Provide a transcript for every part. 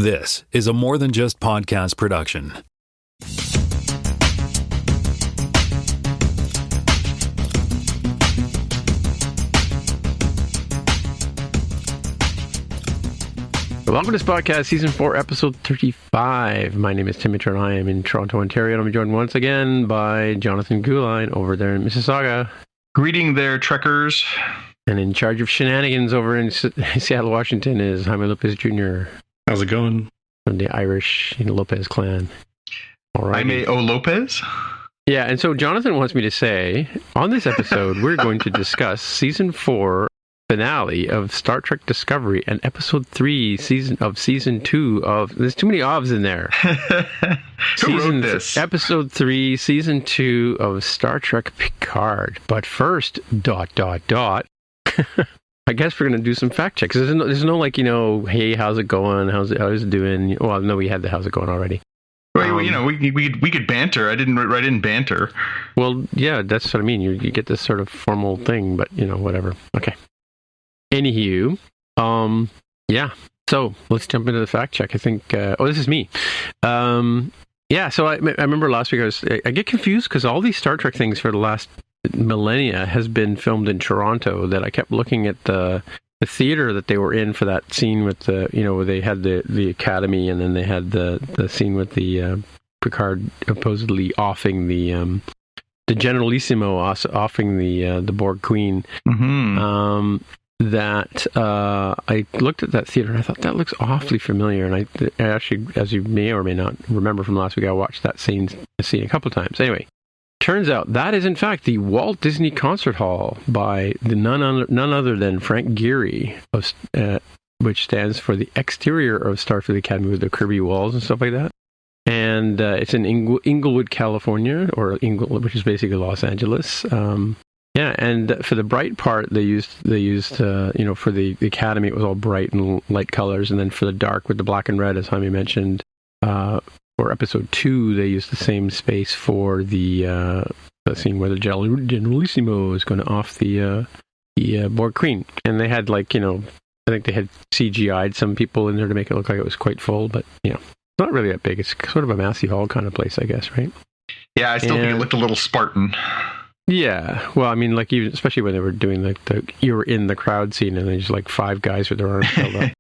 This is a More Than Just Podcast production. Welcome to this podcast, Season 4, Episode 35. My name is Timmy and I am in Toronto, Ontario, and I'm joined once again by Jonathan Gouline over there in Mississauga. Greeting there, trekkers. And in charge of shenanigans over in Seattle, Washington is Jaime Lopez Jr. How's it going? From the Irish Lopez clan. Jaime O. Lopez? Yeah, and so Jonathan wants me to say, on this episode, we're going to discuss Season 4 finale of Star Trek Discovery and Episode 3 Season 2 of... There's too many ofs in there. Who wrote this? Episode 3, Season 2 of Star Trek Picard. But first, ... I guess we're going to do some fact checks. There's no like, hey, how's it going? How's it doing? Well, no, we had the how's it going already. Well, we could banter. I didn't write in banter. Well, yeah, that's what I mean. You get this sort of formal thing, but, whatever. Okay. Anywho, yeah. So let's jump into the fact check. I think, this is me. Yeah, so I remember last week I get confused because all these Star Trek things for the last millennia has been filmed in Toronto, that I kept looking at the theater that they were in for that scene with the, where they had the Academy, and then they had the scene with the Picard supposedly offing the Generalissimo offing the Borg Queen. Mm-hmm. That I looked at that theater and I thought that looks awfully familiar, and I actually, as you may or may not remember from last week, I watched that scene a couple of times. Anyway, turns out that is in fact the Walt Disney Concert Hall by none other than Frank Gehry, which stands for the exterior of Starfleet Academy with the Kirby walls and stuff like that. And it's in Inglewood, California, which is basically Los Angeles. Yeah, and for the bright part, they used for the Academy, it was all bright and light colors, and then for the dark with the black and red, as Jaime mentioned, for Episode 2, they used the same space for the scene where the Generalissimo is going to off the Borg Queen, and they had I think they had CGI'd some people in there to make it look like it was quite full, but it's not really that big. It's sort of a Massey Hall kind of place, I guess, right? Yeah, I still think it looked a little Spartan. Yeah, well, I mean, even especially when they were doing you were in the crowd scene, and there's like five guys with their arms held up.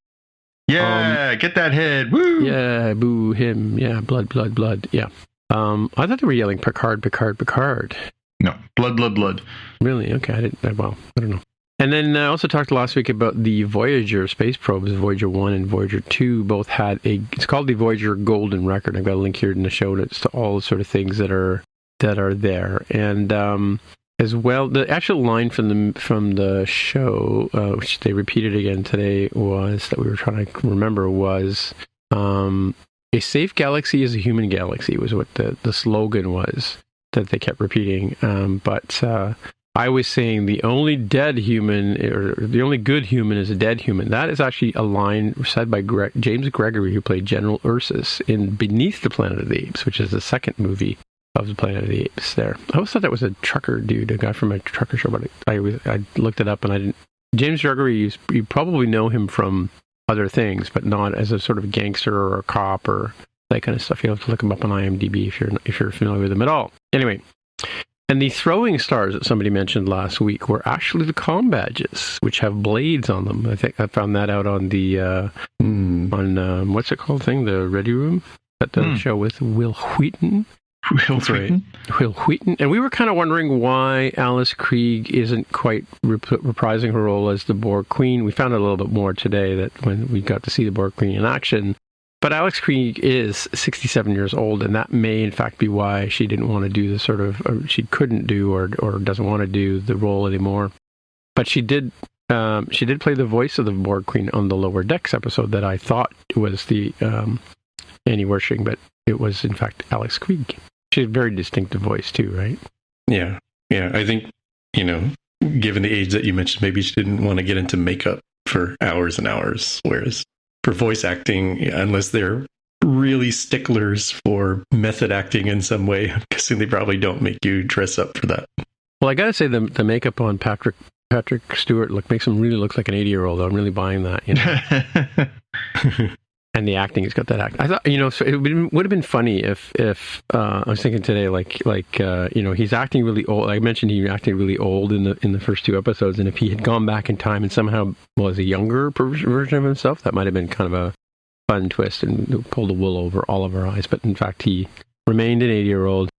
Yeah, get that head, woo! Yeah, boo him. Yeah, blood. Yeah. I thought they were yelling Picard. No, blood. Really? Okay, I don't know. And then I also talked last week about the Voyager space probes. Voyager 1 and Voyager 2 both had it's called the Voyager Golden Record. I've got a link here in the show notes to all the sort of things that are there, and as well, the actual line from the show, which they repeated again today, was that we were trying to remember was a safe galaxy is a human galaxy, was what the slogan was that they kept repeating. But I was saying the only dead human, or the only good human, is a dead human. That is actually a line said by James Gregory, who played General Ursus in Beneath the Planet of the Apes, which is the second movie of the Planet of the Apes there. I always thought that was a trucker dude, a guy from a trucker show, but I looked it up and I didn't. James Gregory, you probably know him from other things, but not as a sort of gangster or a cop or that kind of stuff. You have to look him up on IMDb if you're familiar with him at all. Anyway, and the throwing stars that somebody mentioned last week were actually the comm badges, which have blades on them. I think I found that out on the on what's it called thing, the Ready Room, at the show with Will Wheaton. Will Wheaton. And we were kind of wondering why Alice Krieg isn't quite reprising her role as the Borg Queen. We found out a little bit more today that when we got to see the Borg Queen in action. But Alex Krieg is 67 years old, and that may in fact be why she didn't want to do the sort of, or she couldn't do, or doesn't want to do the role anymore. But she did play the voice of the Borg Queen on the Lower Decks episode that I thought was the Annie Wershing, but it was in fact Alex Krieg. She has a very distinctive voice too, right? Yeah. I think, given the age that you mentioned, maybe she didn't want to get into makeup for hours and hours. Whereas for voice acting, unless they're really sticklers for method acting in some way, I'm guessing they probably don't make you dress up for that. Well, I gotta say the makeup on Patrick Stewart makes him really look like an 80-year-old. I'm really buying that. And the acting has got that act. I thought, so it would have been funny if I was thinking today, he's acting really old. I mentioned he acted really old in the first 2 episodes, and if he had gone back in time and somehow was a younger version of himself, that might have been kind of a fun twist and pulled the wool over all of our eyes. But in fact, he remained an 80-year-old,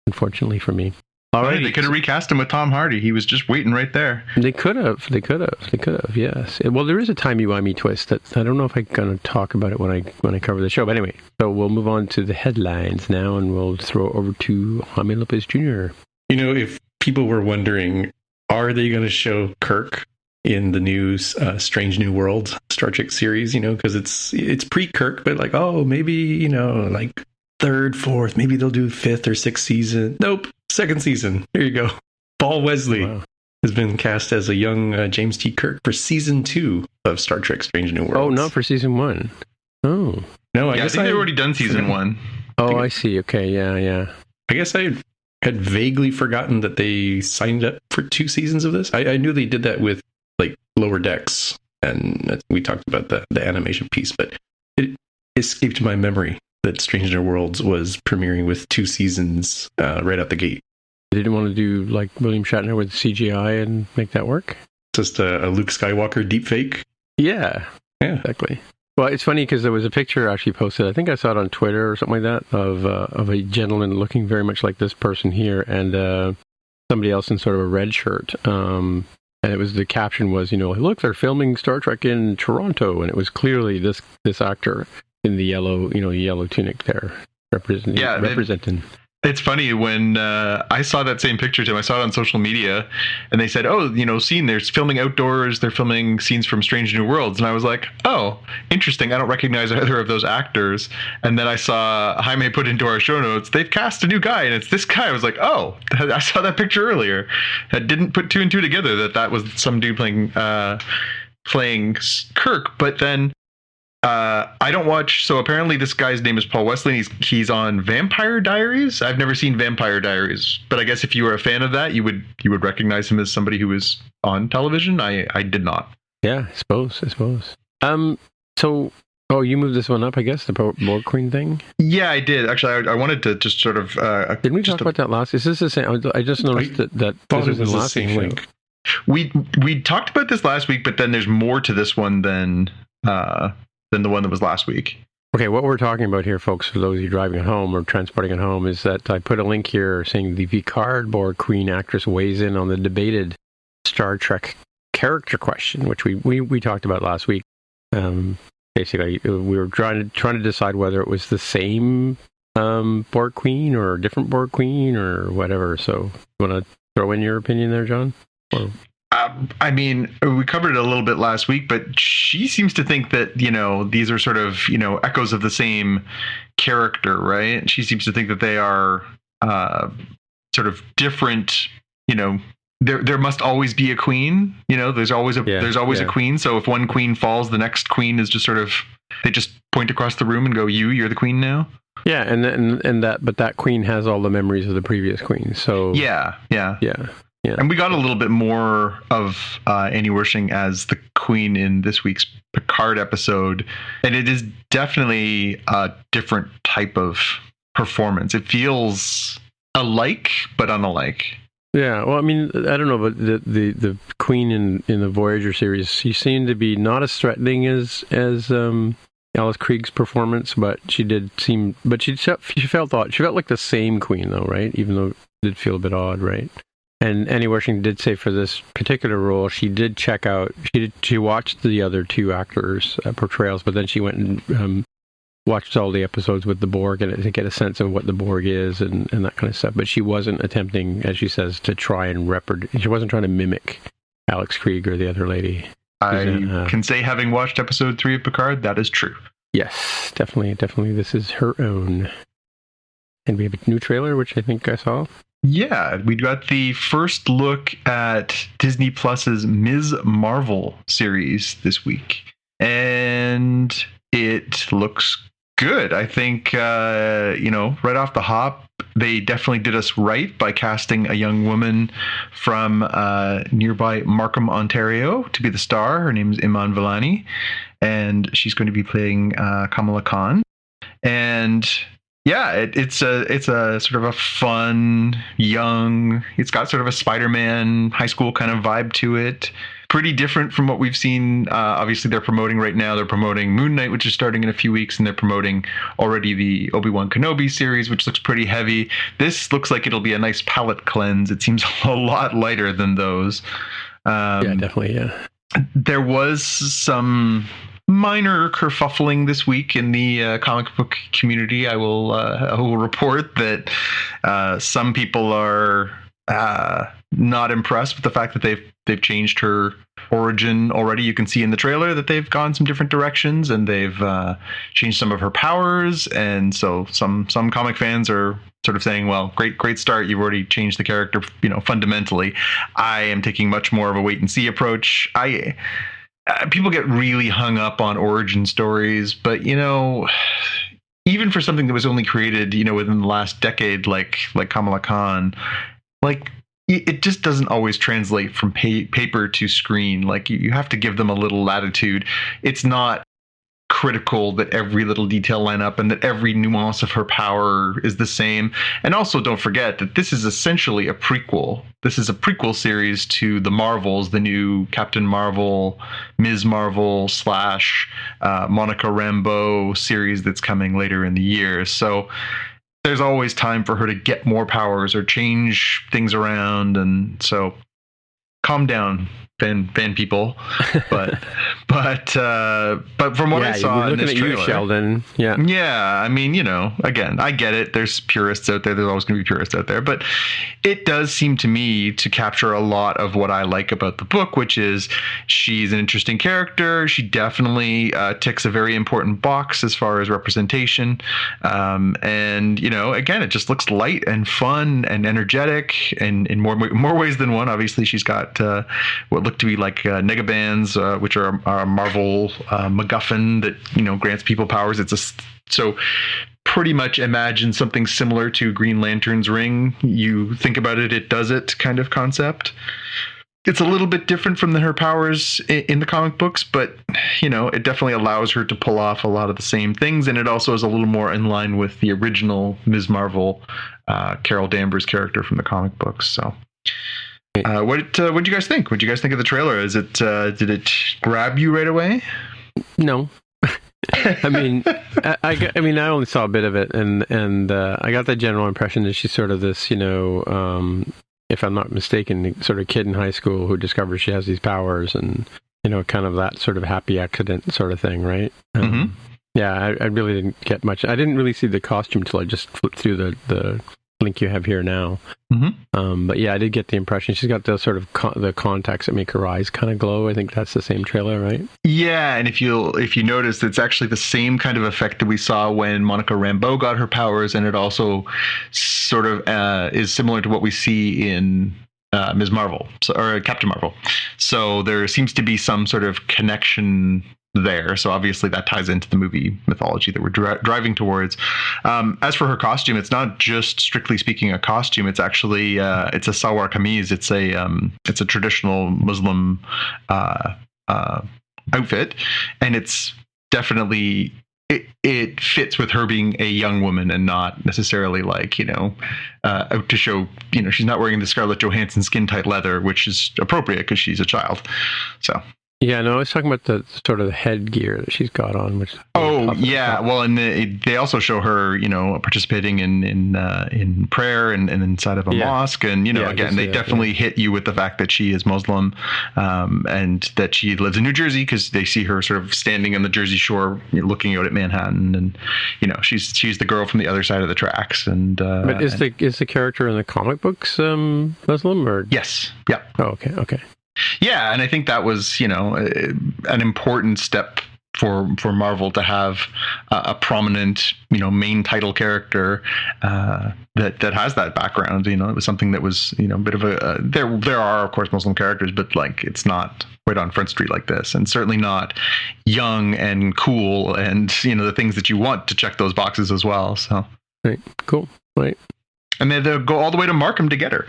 unfortunately for me. All right, they could have recast him with Tom Hardy. He was just waiting right there. They could have. Yes. Well, there is a timey-wimey twist that I don't know if I'm going to talk about it when I cover the show. But anyway, so we'll move on to the headlines now, and we'll throw it over to Jaime Lopez Jr. If people were wondering, are they going to show Kirk in the new Strange New Worlds Star Trek series? Because it's pre-Kirk, but maybe third, fourth, maybe they'll do 5th or 6th season. Nope. 2nd season. Here you go. Paul Wesley has been cast as a young James T. Kirk for season 2 of Star Trek Strange New Worlds. Oh, not for season 1. Oh. No, I guess they've already done season 1. Oh, I see. Okay, yeah. I guess I had vaguely forgotten that they signed up for 2 seasons of this. I knew they did that with Lower Decks, and we talked about the animation piece, but it escaped my memory that Strange New Worlds was premiering with 2 seasons right out the gate. They didn't want to do like William Shatner with CGI and make that work? Just a Luke Skywalker deepfake? Yeah, exactly. Well, it's funny because there was a picture actually posted, I think I saw it on Twitter or something like that, of a gentleman looking very much like this person here, and somebody else in sort of a red shirt. And the caption was, look, they're filming Star Trek in Toronto, and it was clearly this actor in the yellow tunic there, representing. It's funny when I saw that same picture, Tim. I saw it on social media, and they said, they're filming outdoors. They're filming scenes from Strange New Worlds. And I was like, oh, interesting. I don't recognize either of those actors. And then I saw Jaime put into our show notes, they've cast a new guy, and it's this guy. I was like, oh, I saw that picture earlier. I didn't put 2 and 2 together that was some dude playing Kirk. But then I don't watch. So apparently this guy's name is Paul Wesley. And he's on Vampire Diaries. I've never seen Vampire Diaries, but I guess if you were a fan of that, you would recognize him as somebody who was on television. I did not. Yeah, I suppose. So, you moved this one up, I guess, the Borg Queen thing. Yeah, I did. Actually, I wanted to just sort of. Didn't we talk about that last? Is this the same? I just noticed that this was in the last week. We talked about this last week, but then there's more to this one than the one that was last week. Okay, what we're talking about here, folks, for those of you driving at home or transporting at home, is that I put a link here saying the Picard Borg Queen actress weighs in on the debated Star Trek character question, which we talked about last week. Basically, we were trying to decide whether it was the same Borg Queen or a different Borg Queen or whatever. So, you want to throw in your opinion there, John? Or... I mean, we covered it a little bit last week, but she seems to think that, these are sort of, echoes of the same character, right? She seems to think that they are sort of different, there must always be a queen, there's always a queen. So if one queen falls, the next queen is just sort of, they just point across the room and go, you're the queen now. Yeah. But that queen has all the memories of the previous queen. So yeah. Yeah. And we got a little bit more of Annie Wersching as the queen in this week's Picard episode. And it is definitely a different type of performance. It feels alike, but unalike. Yeah, well, I mean, I don't know, but the queen in the Voyager series, she seemed to be not as threatening as Alice Krieg's performance, but she felt like the same queen, though, right? Even though it did feel a bit odd, right? And Annie Wersching did say for this particular role, she did check out. She watched the other 2 actors' portrayals, but then she went and watched all the episodes with the Borg and to get a sense of what the Borg is and that kind of stuff. But she wasn't attempting, as she says, to try and she wasn't trying to mimic Alex Krieg or the other lady. I can say, having watched episode 3 of Picard, that is true. Yes, definitely. This is her own. And we have a new trailer, which I think I saw. Yeah, we got the first look at Disney Plus's Ms. Marvel series this week. And it looks good. I think, right off the hop, they definitely did us right by casting a young woman from nearby Markham, Ontario, to be the star. Her name is Iman Vellani, and she's going to be playing Kamala Khan. And yeah, it's a sort of a fun, young. It's got sort of a Spider-Man high school kind of vibe to it. Pretty different from what we've seen. Obviously, they're promoting right now. They're promoting Moon Knight, which is starting in a few weeks, and they're promoting already the Obi-Wan Kenobi series, which looks pretty heavy. This looks like it'll be a nice palate cleanse. It seems a lot lighter than those. Yeah, definitely. Yeah. There was some minor kerfuffling this week in the comic book community. I will report that some people are not impressed with the fact that they've changed her origin already. You can see in the trailer that they've gone some different directions, and they've changed some of her powers. And so some comic fans are sort of saying, well, great start. You've already changed the character, fundamentally. I am taking much more of a wait and see approach. People get really hung up on origin stories, but even for something that was only created, within the last decade, like Kamala Khan, it just doesn't always translate from paper to screen. Like, you have to give them a little latitude. It's not critical that every little detail line up and that every nuance of her power is the same. And also, don't forget that this is essentially a prequel. This is a prequel series to the Marvels, the new Captain Marvel, Ms. Marvel / Monica Rambeau series that's coming later in the year. So there's always time for her to get more powers or change things around. And so calm down, fan people, but from what I saw in this trailer, you, Sheldon. I mean, again, I get it. There's purists out there. There's always going to be purists out there, but it does seem to me to capture a lot of what I like about the book, which is she's an interesting character. She definitely ticks a very important box as far as representation, and again, it just looks light and fun and energetic, and in more ways than one. Obviously, she's got what look to be like negabands, which are a Marvel MacGuffin that grants people powers. So pretty much imagine something similar to Green Lantern's ring. You think about it, it does it kind of concept. It's a little bit different from her powers in the comic books, but it definitely allows her to pull off a lot of the same things, and it also is a little more in line with the original Ms. Marvel, Carol Danvers character from the comic books. So. What did you guys think? What did you guys think of the trailer? Did it grab you right away? No. I mean, I only saw a bit of it, and I got the general impression that she's sort of this, if I'm not mistaken, sort of kid in high school who discovers she has these powers, and kind of that sort of happy accident sort of thing, right? Mm-hmm. Yeah, I really didn't get much. I didn't really see the costume till I just flipped through the link you have here now. Mm-hmm. But yeah, I did get the impression she's got the sort of the contacts that make her eyes kind of glow. I think that's the same trailer, right? Yeah, and if you notice, it's actually the same kind of effect that we saw when Monica Rambeau got her powers, and it also sort of is similar to what we see in Ms. Marvel, or Captain Marvel. So there seems to be some sort of connection there. So obviously that ties into the movie mythology that we're driving towards. As for her costume, it's not just strictly speaking a costume. It's actually it's a salwar kameez. It's a traditional Muslim outfit, and it's definitely it fits with her being a young woman and not necessarily like out to show she's not wearing the Scarlett Johansson skin tight leather, which is appropriate because she's a child. So. Yeah, no, I was talking about the sort of headgear that she's got on. Which well, and they also show her, participating in prayer and inside of a mosque, and again, they definitely hit you with the fact that she is Muslim, and that she lives in New Jersey because they see her sort of standing on the Jersey Shore, looking out at Manhattan, and she's the girl from the other side of the tracks. And but is the character in the comic books Muslim or? Yes. Yeah. Oh, okay. Yeah, and I think that was, an important step for Marvel to have a prominent, main title character that has that background. It was something that was, a bit of a there are of course Muslim characters, but like it's not right on Front Street like this, and certainly not young and cool, and the things that you want to check those boxes as well. So right, cool, right, and they'll go all the way to Markham to get her.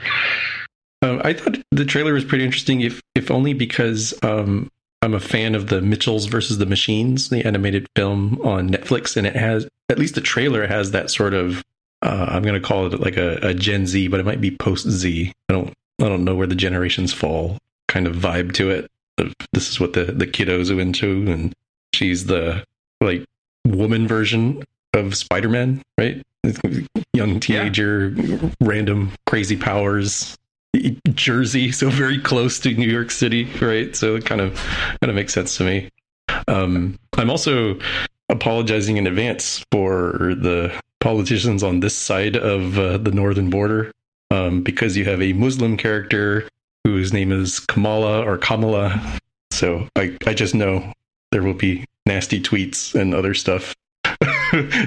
I thought the trailer was pretty interesting, if only because I'm a fan of the Mitchells versus the Machines, the animated film on Netflix, and it has, at least the trailer has that sort of, I'm going to call it like a Gen Z, but it might be post Z. I don't know where the generations fall kind of vibe to it. This is what the kiddos are into, and she's the like woman version of Spider-Man, right? Young teenager, random crazy powers. Jersey, so very close to New York City, right? So it kind of makes sense to me. I'm also apologizing in advance for the politicians on this side of the northern border, because you have a Muslim character whose name is Kamala. So I just know there will be nasty tweets and other stuff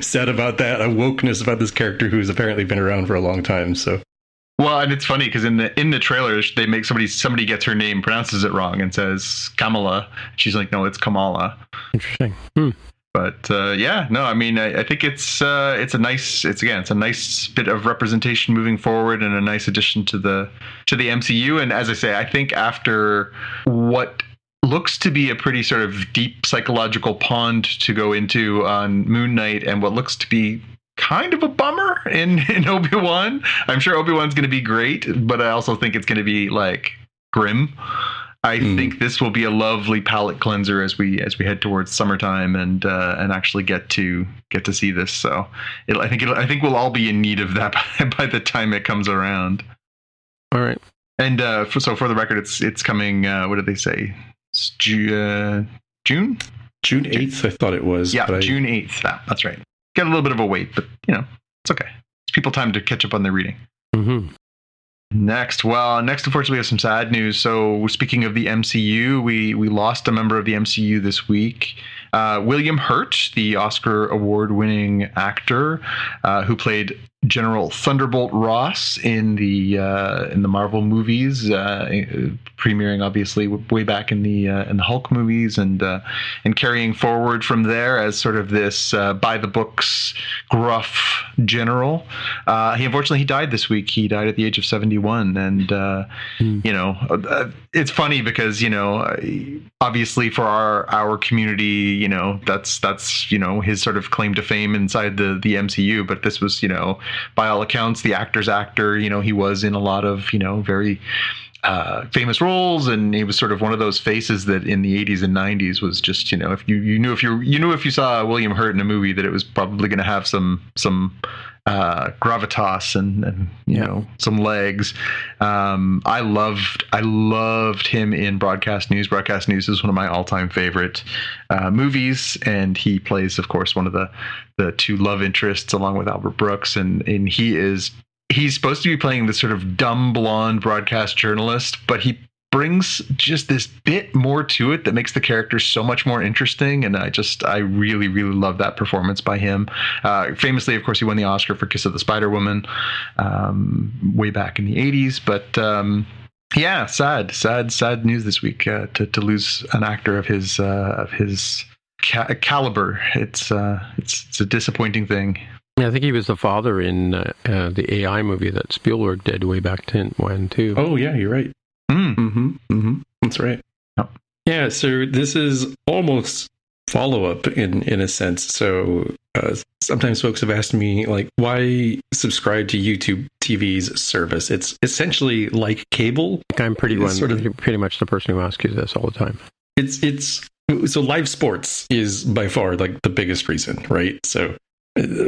said about that, a wokeness about this character who's apparently been around for a long time. So. Well, and it's funny because in the trailers they make somebody gets her name, pronounces it wrong, and says Kamala. She's like, no, it's Kamala. Interesting. But I mean, I think it's a nice bit of representation moving forward, and a nice addition to the MCU. And as I say, I think after what looks to be a pretty sort of deep psychological pond to go into on Moon Knight, and what looks to be kind of a bummer in Obi-Wan. I'm sure Obi-Wan's going to be great, but I also think it's going to be like grim. I think this will be a lovely palate cleanser as we head towards summertime and actually get to see this. So I think we'll all be in need of that by the time it comes around. All right. And for the record, it's coming. What did they say? It's June 8th, I thought it was. Yeah, June 8th. That's right. Get a little bit of a wait, but it's okay. It's people time to catch up on their reading. Mm-hmm. Next, unfortunately, we have some sad news. So, speaking of the MCU, we lost a member of the MCU this week. William Hurt, the Oscar award-winning actor who played General Thunderbolt Ross in the Marvel movies, premiering obviously way back in the Hulk movies, and carrying forward from there as sort of this by the books gruff general. He unfortunately died this week. He died at the age of 71, and it's funny because obviously for our community, that's his sort of claim to fame inside the MCU. But this was by all accounts the actor's actor. He was in a lot of very famous roles, and he was sort of one of those faces that in the 80s and 90s was just if you knew if you saw William Hurt in a movie that it was probably going to have some gravitas and some legs. I loved him in Broadcast News. Broadcast News is one of my all-time favorite movies, and he plays, of course, one of the two love interests along with Albert Brooks, and he's supposed to be playing this sort of dumb blonde broadcast journalist, but he brings just this bit more to it that makes the character so much more interesting. And I really, really love that performance by him. Famously, of course, he won the Oscar for Kiss of the Spider Woman way back in the 80s. But sad news this week to lose an actor of his caliber. It's a disappointing thing. Yeah, I think he was the father in the AI movie that Spielberg did way back when too. Oh yeah, you're right. That's right. Yep. Yeah, so this is almost follow-up in a sense. So sometimes folks have asked me, like, why subscribe to YouTube TV's service? It's essentially like cable. I'm pretty much the person who asks you this all the time. So live sports is by far like the biggest reason, right? So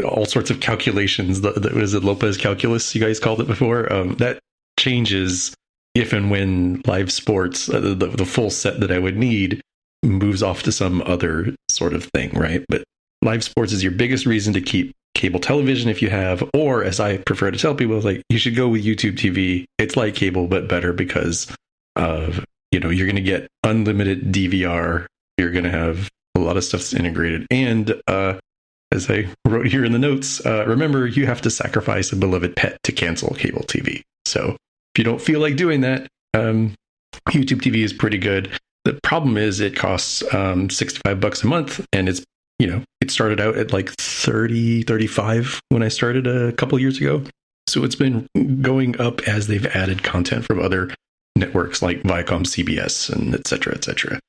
all sorts of calculations. What is it, Lopez calculus? You guys called it before. That changes if and when live sports, the full set that I would need, moves off to some other sort of thing, right? But live sports is your biggest reason to keep cable television if you have, or as I prefer to tell people, like, you should go with YouTube TV. It's like cable, but better because you're going to get unlimited DVR. You're going to have A lot of stuff's integrated. And as I wrote here in the notes, remember, you have to sacrifice a beloved pet to cancel cable TV. So if you don't feel like doing that, YouTube TV is pretty good. The problem is it costs $65 a month, and it's, it started out at like 30, 35 when I started a couple years ago. So it's been going up as they've added content from other networks like Viacom, CBS, and et cetera, et cetera.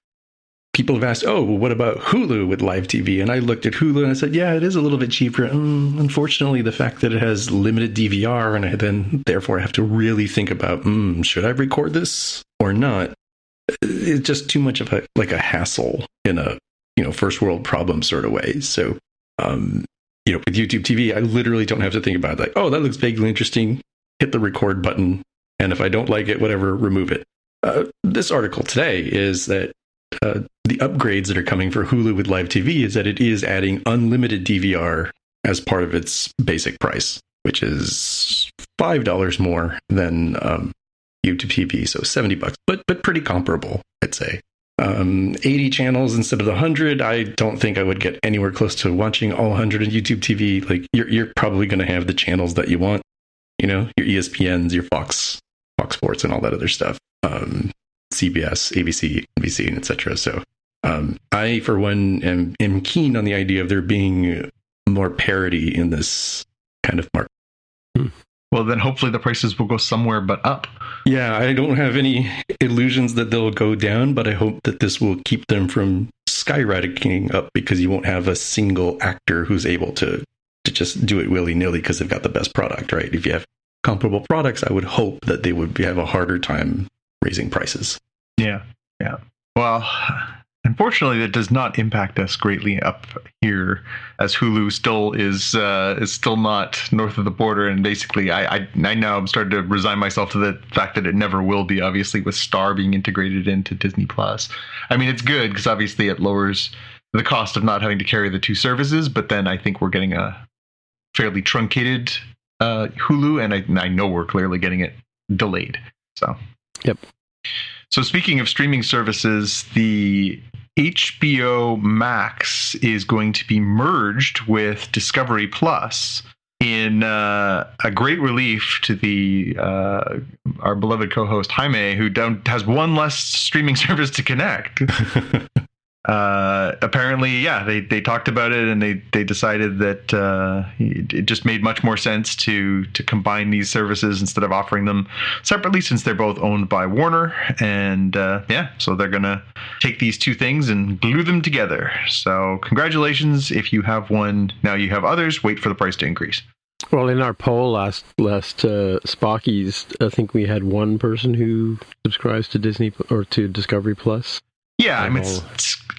People have asked, oh, well, what about Hulu with live TV? And I looked at Hulu and I said, yeah, it is a little bit cheaper. Unfortunately, the fact that it has limited DVR, and I then therefore have to really think about, should I record this or not? It's just too much of a hassle in a first world problem sort of way. So with YouTube TV, I literally don't have to think about like, oh, that looks vaguely interesting. Hit the record button, and if I don't like it, whatever, remove it. This article today is that the upgrades that are coming for Hulu with live TV is that it is adding unlimited DVR as part of its basic price, which is $5 more than YouTube TV, so $70, but pretty comparable, I'd say. 80 channels instead of the 100. I don't think I would get anywhere close to watching all 100 on YouTube TV. Like you're probably going to have the channels that you want, your ESPNs, your Fox Sports, and all that other stuff. CBS, ABC, NBC, etc. So I, for one, am keen on the idea of there being more parity in this kind of market. Well, then hopefully the prices will go somewhere but up. Yeah, I don't have any illusions that they'll go down, but I hope that this will keep them from skyrocketing up, because you won't have a single actor who's able to just do it willy-nilly because they've got the best product, right? If you have comparable products, I would hope that they would have a harder time raising prices. Yeah. Well, unfortunately, that does not impact us greatly up here, as Hulu still is still not north of the border, and basically, I now I'm starting to resign myself to the fact that it never will be. Obviously, with Star being integrated into Disney Plus, I mean, it's good because obviously it lowers the cost of not having to carry the two services. But then I think we're getting a fairly truncated Hulu, and I know we're clearly getting it delayed. So, yep. So speaking of streaming services, the HBO Max is going to be merged with Discovery Plus in a great relief to the our beloved co-host Jaime, who has one less streaming service to connect. Apparently, yeah, they talked about it, and they decided that it just made much more sense to combine these services instead of offering them separately, since they're both owned by Warner. And so they're gonna take these two things and glue them together. So congratulations if you have one. Now you have others. Wait for the price to increase. Well, in our poll last Spockies, I think we had one person who subscribes to Disney or to Discovery Plus. Yeah, I mean,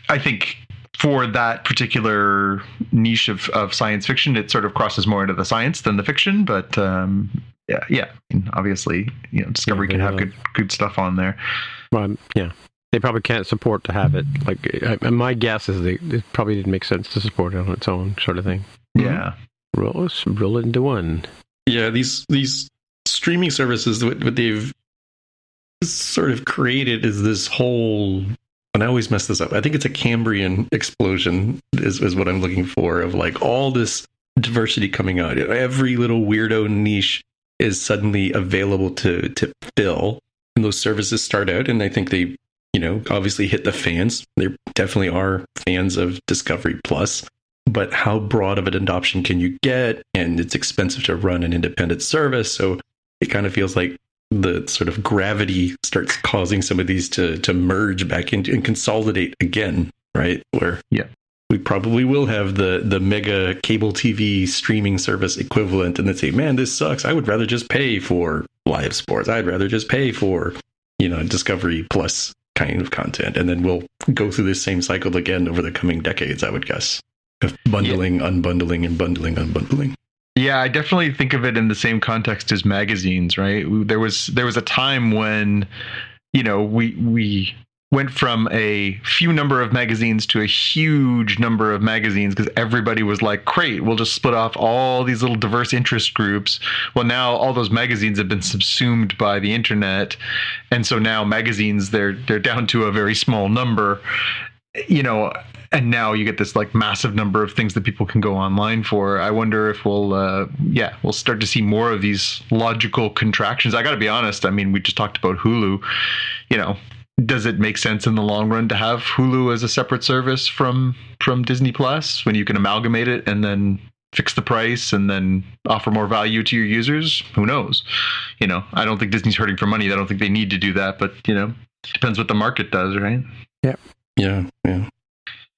I think for that particular niche of science fiction, it sort of crosses more into the science than the fiction. But yeah. I mean, obviously, Discovery can have good stuff on there. Well, yeah, they probably can't support to have it. Like, my guess is it probably didn't make sense to support it on its own, sort of thing. Yeah, roll it into one. Yeah, these streaming services, what they've sort of created is this whole. And I always mess this up. I think it's a Cambrian explosion is what I'm looking for, of like all this diversity coming out. Every little weirdo niche is suddenly available to fill. And those services start out, and I think they, obviously hit the fans. There definitely are fans of Discovery Plus, but how broad of an adoption can you get? And it's expensive to run an independent service. So it kind of feels like the sort of gravity starts causing some of these to merge back into and consolidate again, right? Where we probably will have the mega cable TV streaming service equivalent, and then say, man, this sucks. I would rather just pay for live sports. I'd rather just pay for, Discovery Plus kind of content. And then we'll go through this same cycle again over the coming decades, I would guess, of bundling, unbundling, and bundling, unbundling. Yeah, I definitely think of it in the same context as magazines, right? There was a time when, we went from a few number of magazines to a huge number of magazines because everybody was like, great, we'll just split off all these little diverse interest groups. Well, now all those magazines have been subsumed by the internet. And so now magazines, they're down to a very small number. and now you get this like massive number of things that people can go online for. I wonder if we'll start to see more of these logical contractions. I got to be honest. I mean, we just talked about Hulu. Does it make sense in the long run to have Hulu as a separate service from Disney Plus when you can amalgamate it and then fix the price and then offer more value to your users? Who knows? I don't think Disney's hurting for money. I don't think they need to do that, but depends what the market does, right? Yeah.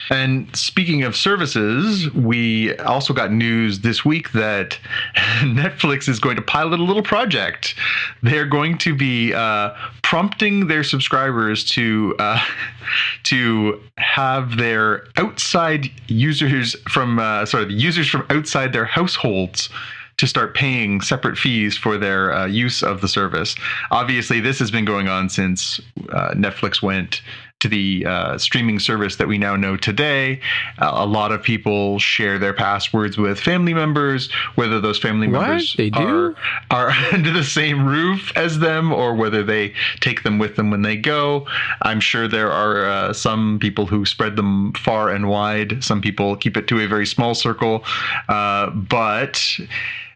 And speaking of services, we also got news this week that Netflix is going to pilot a little project. They're going to be prompting their subscribers to have their outside users from the users from outside their households to start paying separate fees for their use of the service. Obviously, this has been going on since Netflix went to the streaming service that we now know today. A lot of people share their passwords with family members, whether those family members are under the same roof as them or whether they take them with them when they go. I'm sure there are some people who spread them far and wide. Some people keep it to a very small circle. But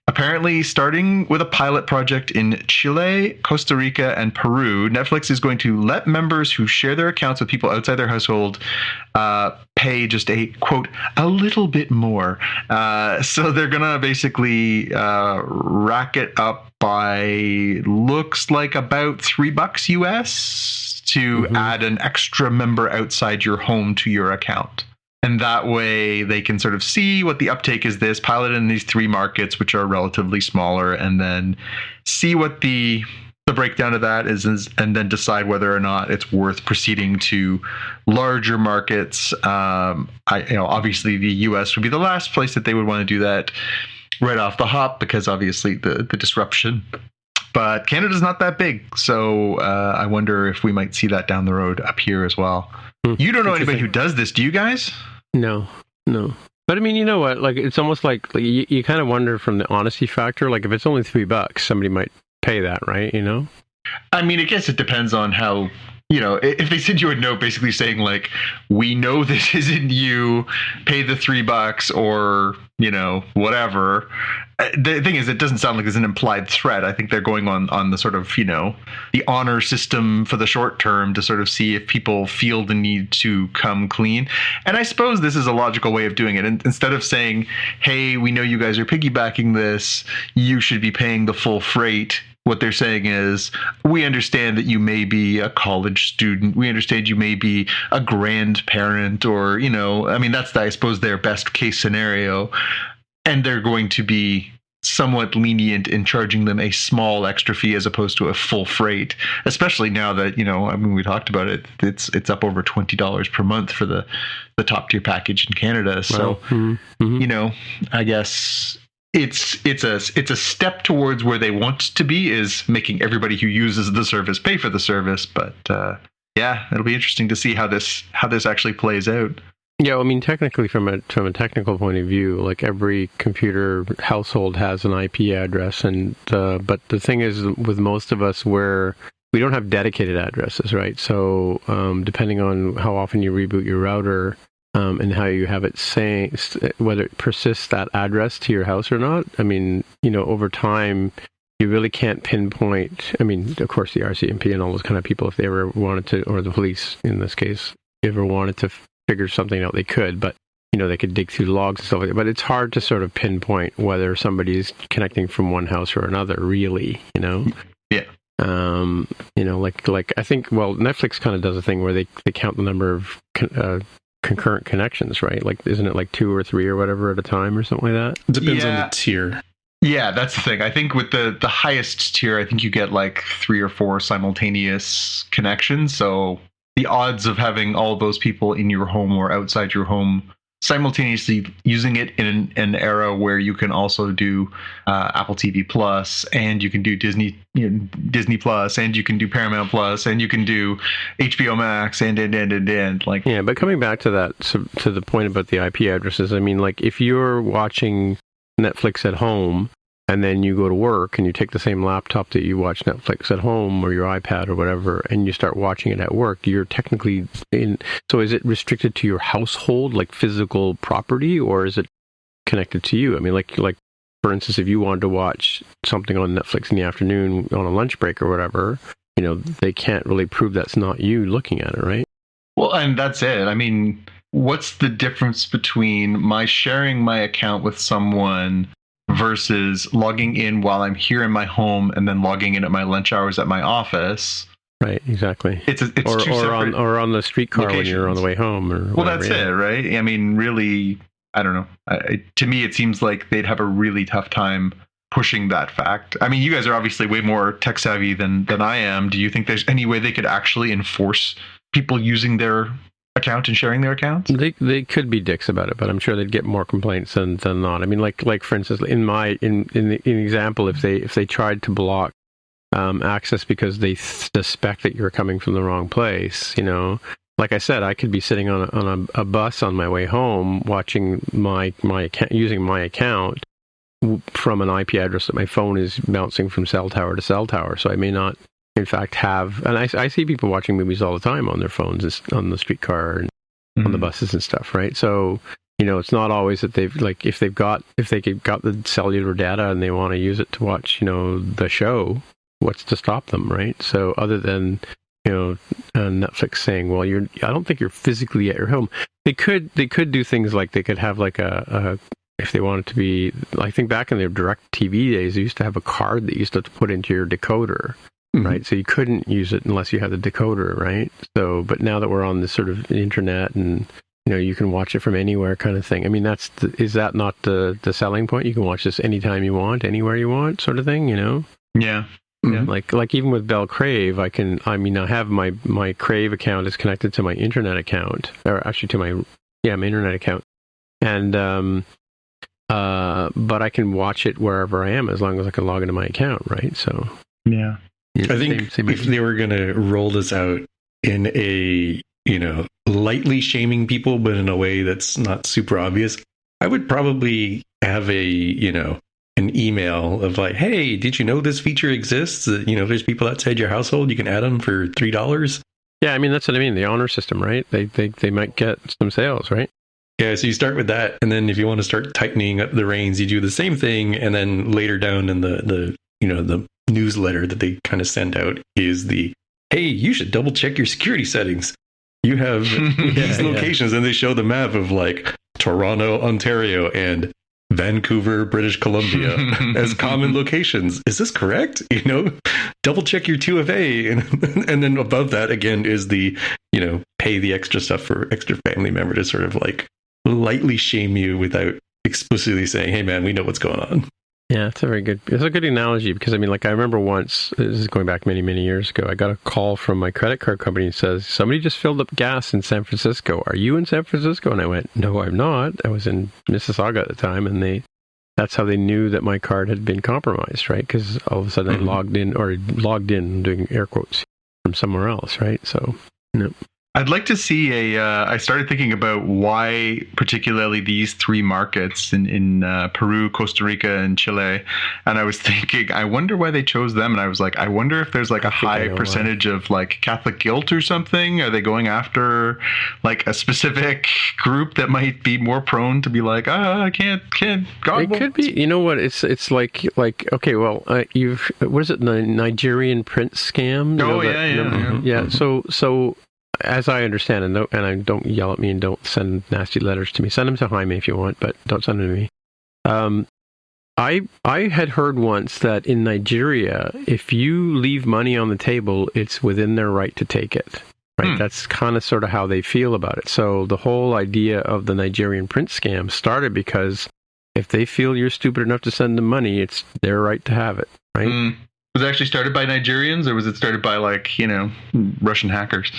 apparently, starting with a pilot project in Chile, Costa Rica, and Peru, Netflix is going to let members who share their accounts with people outside their household pay just a, quote, a little bit more. So they're going to basically rack it up by, looks like about $3 US to add an extra member outside your home to your account. And that way they can sort of see what the uptake is this, pilot in these 3 markets, which are relatively smaller, and then see what the breakdown of that is, and then decide whether or not it's worth proceeding to larger markets. Obviously the US would be the last place that they would want to do that right off the hop because obviously the disruption. But Canada's not that big, so I wonder if we might see that down the road up here as well. You don't know anybody who does this, do you guys? No. But I mean, you know what? Like, it's almost like you kind of wonder from the honesty factor. Like, if it's only $3, somebody might pay that, right? I mean, I guess it depends on how. If they send you a note basically saying like, we know this isn't you, pay the $3 or, whatever. The thing is, it doesn't sound like there's an implied threat. I think they're going on the sort of, the honor system for the short term to sort of see if people feel the need to come clean. And I suppose this is a logical way of doing it. And instead of saying, hey, we know you guys are piggybacking this, you should be paying the full freight. What they're saying is, we understand that you may be a college student. We understand you may be a grandparent or, that's, I suppose, their best case scenario. And they're going to be somewhat lenient in charging them a small extra fee as opposed to a full freight, especially now that, we talked about it. It's up over $20 per month for the top tier package in Canada. So, I guess it's a step towards where they want to be, is making everybody who uses the service pay for the service. But it'll be interesting to see how this actually plays out. Yeah, I mean, technically, from a technical point of view, like every computer household has an IP address, and but the thing is, with most of us, we don't have dedicated addresses, right? So depending on how often you reboot your router. And how you have it saying whether it persists that address to your house or not. I mean, over time, you really can't pinpoint. I mean, of course, the RCMP and all those kind of people, if they ever wanted to, or the police in this case, ever wanted to figure something out, they could. But they could dig through logs and stuff like that. But it's hard to sort of pinpoint whether somebody's connecting from one house or another. Really, Yeah. Like I think, Netflix kind of does a thing where they count the number of concurrent connections, right? Like, isn't it like 2 or 3 or whatever at a time or something like that? Depends on the tier. Yeah, that's the thing. I think with the highest tier, I think you get like 3 or 4 simultaneous connections. So the odds of having all those people in your home or outside your home simultaneously using it in an era where you can also do Apple TV Plus, and you can do Disney Plus, and you can do Paramount Plus, and you can do HBO Max, and like. Yeah, but coming back to that, to the point about the IP addresses, I mean, like, if you're watching Netflix at home and then you go to work and you take the same laptop that you watch Netflix at home or your iPad or whatever, and you start watching it at work, you're technically in. So is it restricted to your household, like physical property, or is it connected to you? I mean, like for instance, if you wanted to watch something on Netflix in the afternoon on a lunch break or whatever, they can't really prove that's not you looking at it, right? Well, and that's it. I mean, what's the difference between my sharing my account with someone versus logging in while I'm here in my home and then logging in at my lunch hours at my office? Right, exactly. It's two separate on the streetcar locations. When you're on the way home. Or well, whatever, that's it, right? I mean, really, I don't know. To me, it seems like they'd have a really tough time pushing that fact. I mean, you guys are obviously way more tech savvy than I am. Do you think there's any way they could actually enforce people using their account and sharing their accounts? They could be dicks about it, but I'm sure they'd get more complaints than not. I mean, like for instance, in the example, if they tried to block access because they suspect that you're coming from the wrong place, like I said, I could be sitting on a bus on my way home watching my account, using my account from an IP address that my phone is bouncing from cell tower to cell tower, so I may not in fact have, and I see people watching movies all the time on their phones on the streetcar and on the buses and stuff, right? So it's not always that they've, like, if they got the cellular data and they want to use it to watch the show, what's to stop them, right? So other than Netflix saying, well, I don't think you're physically at your home. They could do things like they could have like a if they wanted to be, I think back in their direct TV days, they used to have a card that you used to have to put into your decoder. Right, so you couldn't use it unless you had the decoder, right? So, but now that we're on this sort of internet and you can watch it from anywhere, kind of thing. I mean, is that not the selling point? You can watch this anytime you want, anywhere you want, sort of thing. Yeah. Yeah. Like even with Bell Crave, I have my Crave account is connected to my internet account, or actually to my internet account, and but I can watch it wherever I am as long as I can log into my account, right? So yeah. I think if they were going to roll this out in a, lightly shaming people, but in a way that's not super obvious, I would probably have an email of like, hey, did you know this feature exists? If there's people outside your household, you can add them for $3. Yeah, I mean, that's what I mean. The honor system, right? They might get some sales, right? Yeah, so you start with that, and then if you want to start tightening up the reins, you do the same thing, and then later down in the newsletter that they kind of send out is the, hey, you should double check your security settings. You have these locations, and they show the map of like Toronto, Ontario, and Vancouver, British Columbia as common locations. Is this correct? Double check your 2FA, and then above that again is the pay the extra stuff for extra family member to sort of like lightly shame you without explicitly saying, hey man, we know what's going on. Yeah, it's a good analogy, because I mean, like, I remember once, this is going back many, many years ago, I got a call from my credit card company and says, somebody just filled up gas in San Francisco. Are you in San Francisco? And I went, no, I'm not. I was in Mississauga at the time, and that's how they knew that my card had been compromised, right? Because all of a sudden I logged in, doing air quotes, from somewhere else, right? So, I'd like to see I started thinking about why particularly these three markets in Peru, Costa Rica, and Chile. And I was thinking, I wonder why they chose them. And I was like, I wonder if there's like a high percentage of like Catholic guilt or something. Are they going after like a specific group that might be more prone to be like, I can't, God. It could be, you know what? It's like, okay, well, what is it? The Nigerian prince scam? Yeah. So, as I understand, and don't yell at me and don't send nasty letters to me. Send them to Jaime if you want, but don't send them to me. I had heard once that in Nigeria, if you leave money on the table, it's within their right to take it. Right? That's kind of sort of how they feel about it. So the whole idea of the Nigerian prince scam started because if they feel you're stupid enough to send them money, it's their right to have it. Right? Was it actually started by Nigerians, or was it started by Russian hackers?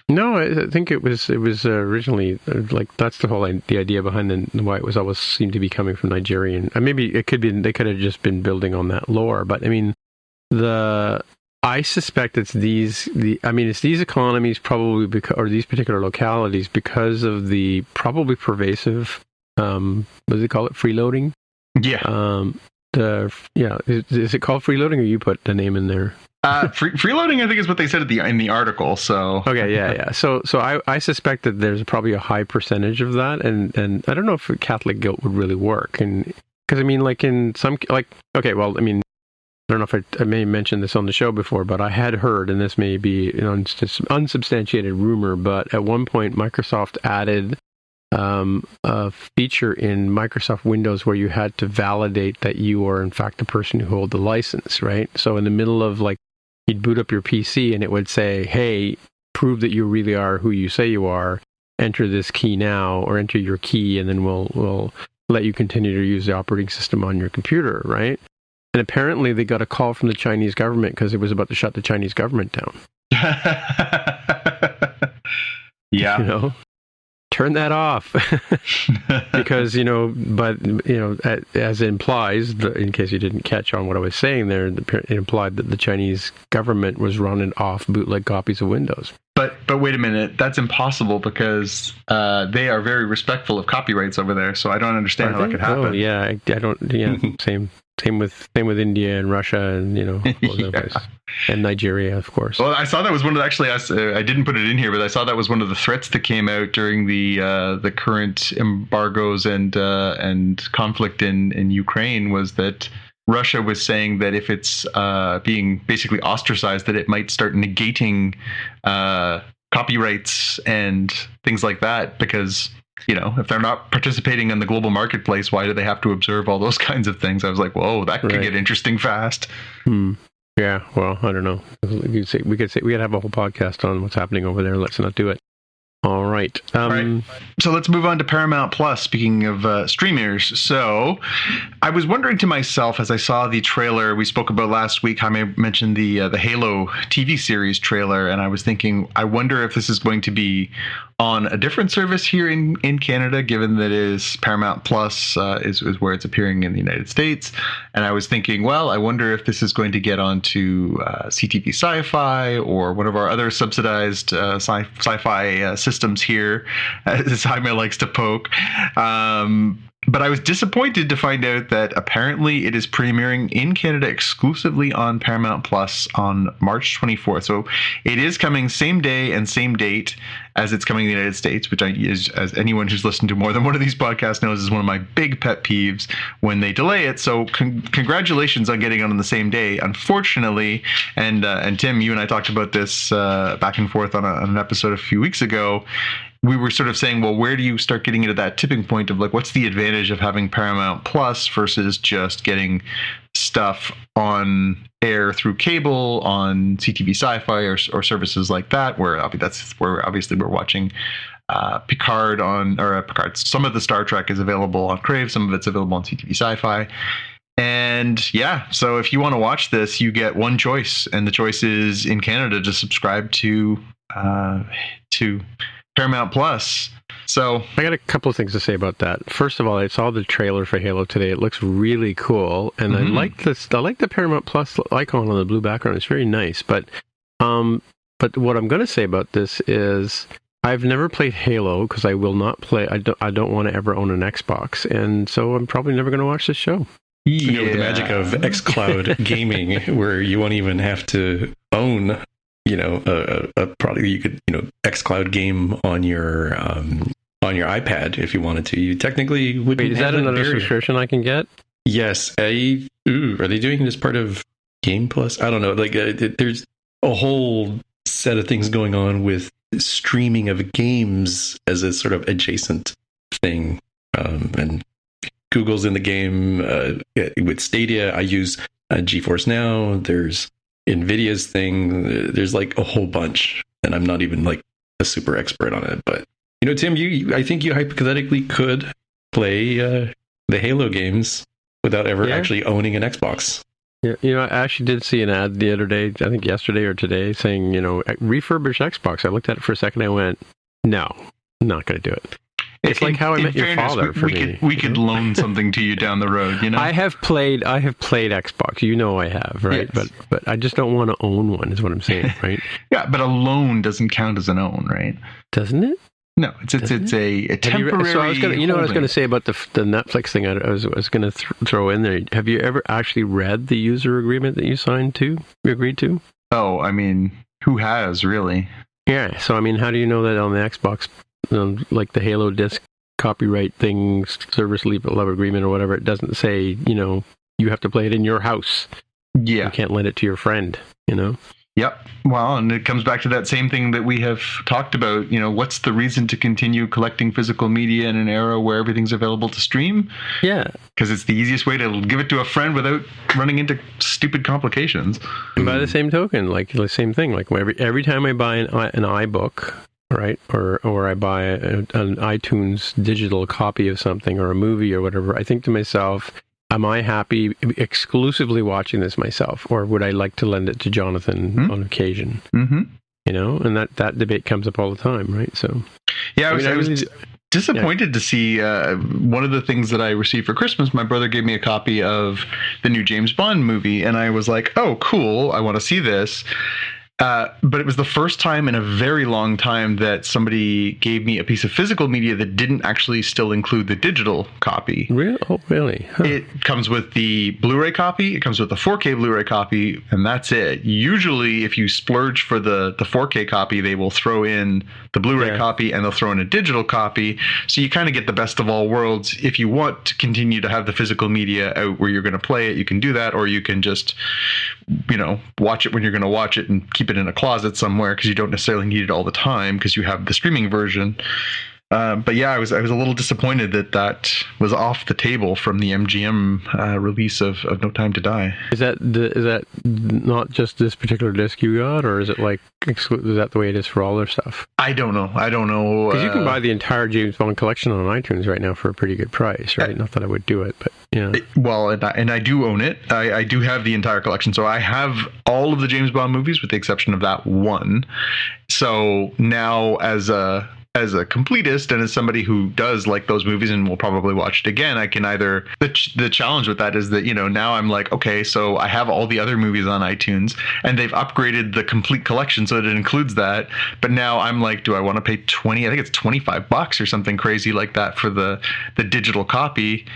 No, I think it was originally like that's the idea behind why it was always seemed to be coming from Nigerian. Maybe it could be they could have just been building on that lore, but I mean I suspect it's these economies probably or these particular localities because of the probably pervasive what do they call it, freeloading? Yeah. is it called freeloading, or you put the name in there? Freeloading, I think, is what they said in the article. So okay, yeah. So I suspect that there's probably a high percentage of that, and I don't know if Catholic guilt would really work, and because I mean, like in some okay, well, I mean, I don't know if I may have mentioned this on the show before, but I had heard, and this may be an unsubstantiated rumor, but at one point Microsoft added a feature in Microsoft Windows where you had to validate that you are in fact the person who held the license, right? So in the middle of you'd boot up your PC and it would say, hey, prove that you really are who you say you are, enter this key now, or enter your key, and then we'll let you continue to use the operating system on your computer, right? And apparently they got a call from the Chinese government because it was about to shut the Chinese government down. Yeah. Turn that off. Because, as it implies, in case you didn't catch on what I was saying there, it implied that the Chinese government was running off bootleg copies of Windows. But wait a minute, that's impossible because they are very respectful of copyrights over there, so I don't understand how that could happen. Oh, yeah, I don't, yeah, Same with India and Russia and and Nigeria, of course. Well, I saw that was one of I didn't put it in here, but I saw that was one of the threats that came out during the current embargoes and conflict in Ukraine, was that Russia was saying that if it's being basically ostracized, that it might start negating copyrights and things like that, because if they're not participating in the global marketplace, why do they have to observe all those kinds of things? I was like, whoa, that could get interesting fast. Yeah, well, I don't know. We could have a whole podcast on what's happening over there. Let's not do it. All right. All right. So let's move on to Paramount Plus. Speaking of streamers, so I was wondering to myself as I saw the trailer we spoke about last week. Jaime mentioned the Halo TV series trailer, and I was thinking, I wonder if this is going to be on a different service here in Canada, given that is Paramount Plus is where it's appearing in the United States. And I was thinking, well, I wonder if this is going to get onto CTV Sci-Fi or one of our other subsidized sci-fi systems here, as Jaime likes to poke. But I was disappointed to find out that apparently it is premiering in Canada exclusively on Paramount Plus on March 24th. So it is coming same day and same date as it's coming in the United States, which as anyone who's listened to more than one of these podcasts knows, is one of my big pet peeves when they delay it. So congratulations on getting it on the same day. Unfortunately, and Tim, you and I talked about this back and forth on an episode a few weeks ago. We were sort of saying, well, where do you start getting into that tipping point of what's the advantage of having Paramount Plus versus just getting stuff on air through cable on CTV Sci-Fi or services like that, where that's where obviously we're watching Picard Picard. Some of the Star Trek is available on Crave, some of it's available on CTV Sci-Fi. And yeah, so if you want to watch this, you get one choice, and the choice is in Canada to subscribe to Paramount Plus. So I got a couple of things to say about that. First of all, I saw the trailer for Halo today. It looks really cool, and I like the Paramount Plus icon on the blue background. It's very nice. But what I'm going to say about this is I've never played Halo because I will not play. I don't want to ever own an Xbox, and so I'm probably never going to watch this show. Yeah. The magic of xCloud gaming, where you won't even have to own a product. You could xCloud game on your iPad if you wanted to. You technically would. Wait, is that another subscription I can get? Yes. Are they doing it as part of Game Plus? I don't know. There's a whole set of things going on with streaming of games as a sort of adjacent thing, and Google's in the game with Stadia. I use GeForce Now. There's NVIDIA's thing. There's a whole bunch, and I'm not even a super expert on it. But Tim, I think you hypothetically could play the Halo games without ever actually owning an Xbox. Yeah, I actually did see an ad the other day, I think yesterday or today, saying refurbish Xbox. I looked at it for a second. I went, no, I'm not going to do it. It's like How I Met Your Father for me. We could loan something to you down the road, I have played Xbox. I have, right? Yes. But I just don't want to own one, is what I'm saying, right? Yeah, but a loan doesn't count as an own, right? Doesn't it? No, it's a temporary. So I was gonna, what I was going to holding. say about the Netflix thing. I was going to throw in there. Have you ever actually read the user agreement that you signed to? You agreed to? Oh, I mean, who has really? Yeah. So I mean, how do you know that on the Xbox, like the Halo disc copyright thing, service level agreement or whatever, it doesn't say you have to play it in your house. Yeah. You can't lend it to your friend. Yep. Well, and it comes back to that same thing that we have talked about. What's the reason to continue collecting physical media in an era where everything's available to stream? Yeah. Because it's the easiest way to give it to a friend without running into stupid complications. And by the same token, like the same thing, like every time I buy an iBook, right, or I buy an iTunes digital copy of something or a movie or whatever, I think to myself, am I happy exclusively watching this myself, or would I like to lend it to Jonathan on occasion? Mm-hmm. And that debate comes up all the time, right? So, yeah, I was disappointed to see one of the things that I received for Christmas. My brother gave me a copy of the new James Bond movie, and I was like, "Oh, cool! I want to see this." But it was the first time in a very long time that somebody gave me a piece of physical media that didn't actually still include the digital copy. Really? Oh, really? Huh. It comes with the Blu-ray copy, it comes with the 4K Blu-ray copy, and that's it. Usually, if you splurge for the 4K copy, they will throw in the Blu-ray copy and they'll throw in a digital copy. So you kind of get the best of all worlds. If you want to continue to have the physical media out where you're going to play it, you can do that, or you can just, watch it when you're going to watch it and keep it in a closet somewhere because you don't necessarily need it all the time because you have the streaming version. But yeah, I was a little disappointed that was off the table from the MGM release of No Time to Die. Is that not just this particular disc you got, or is it like is that the way it is for all their stuff? I don't know. Because you can buy the entire James Bond collection on iTunes right now for a pretty good price, right? Not that I would do it, but yeah. Well, and I do own it. I do have the entire collection, so I have all of the James Bond movies with the exception of that one. So now as a completist and as somebody who does like those movies and will probably watch it again, I can either the challenge with that is that now I'm like, okay, so I have all the other movies on iTunes and they've upgraded the complete collection so that it includes that, but now I'm like, do I want to pay I think it's $25 or something crazy like that for the digital copy?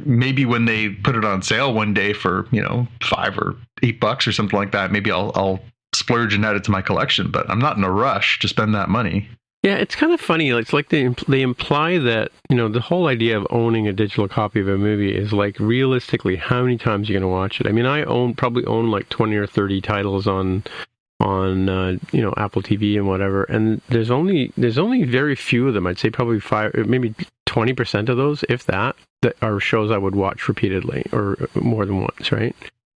Maybe when they put it on sale one day for $5 or $8 or something like that, maybe I'll splurge and add it to my collection, but I'm not in a rush to spend that money. Yeah, it's kind of funny. It's like they imply that, the whole idea of owning a digital copy of a movie is like realistically how many times you're going to watch it. I mean, I probably own like 20 or 30 titles on Apple TV and whatever, and there's only very few of them. I'd say probably 5, maybe 20% of those, if that are shows I would watch repeatedly or more than once, right?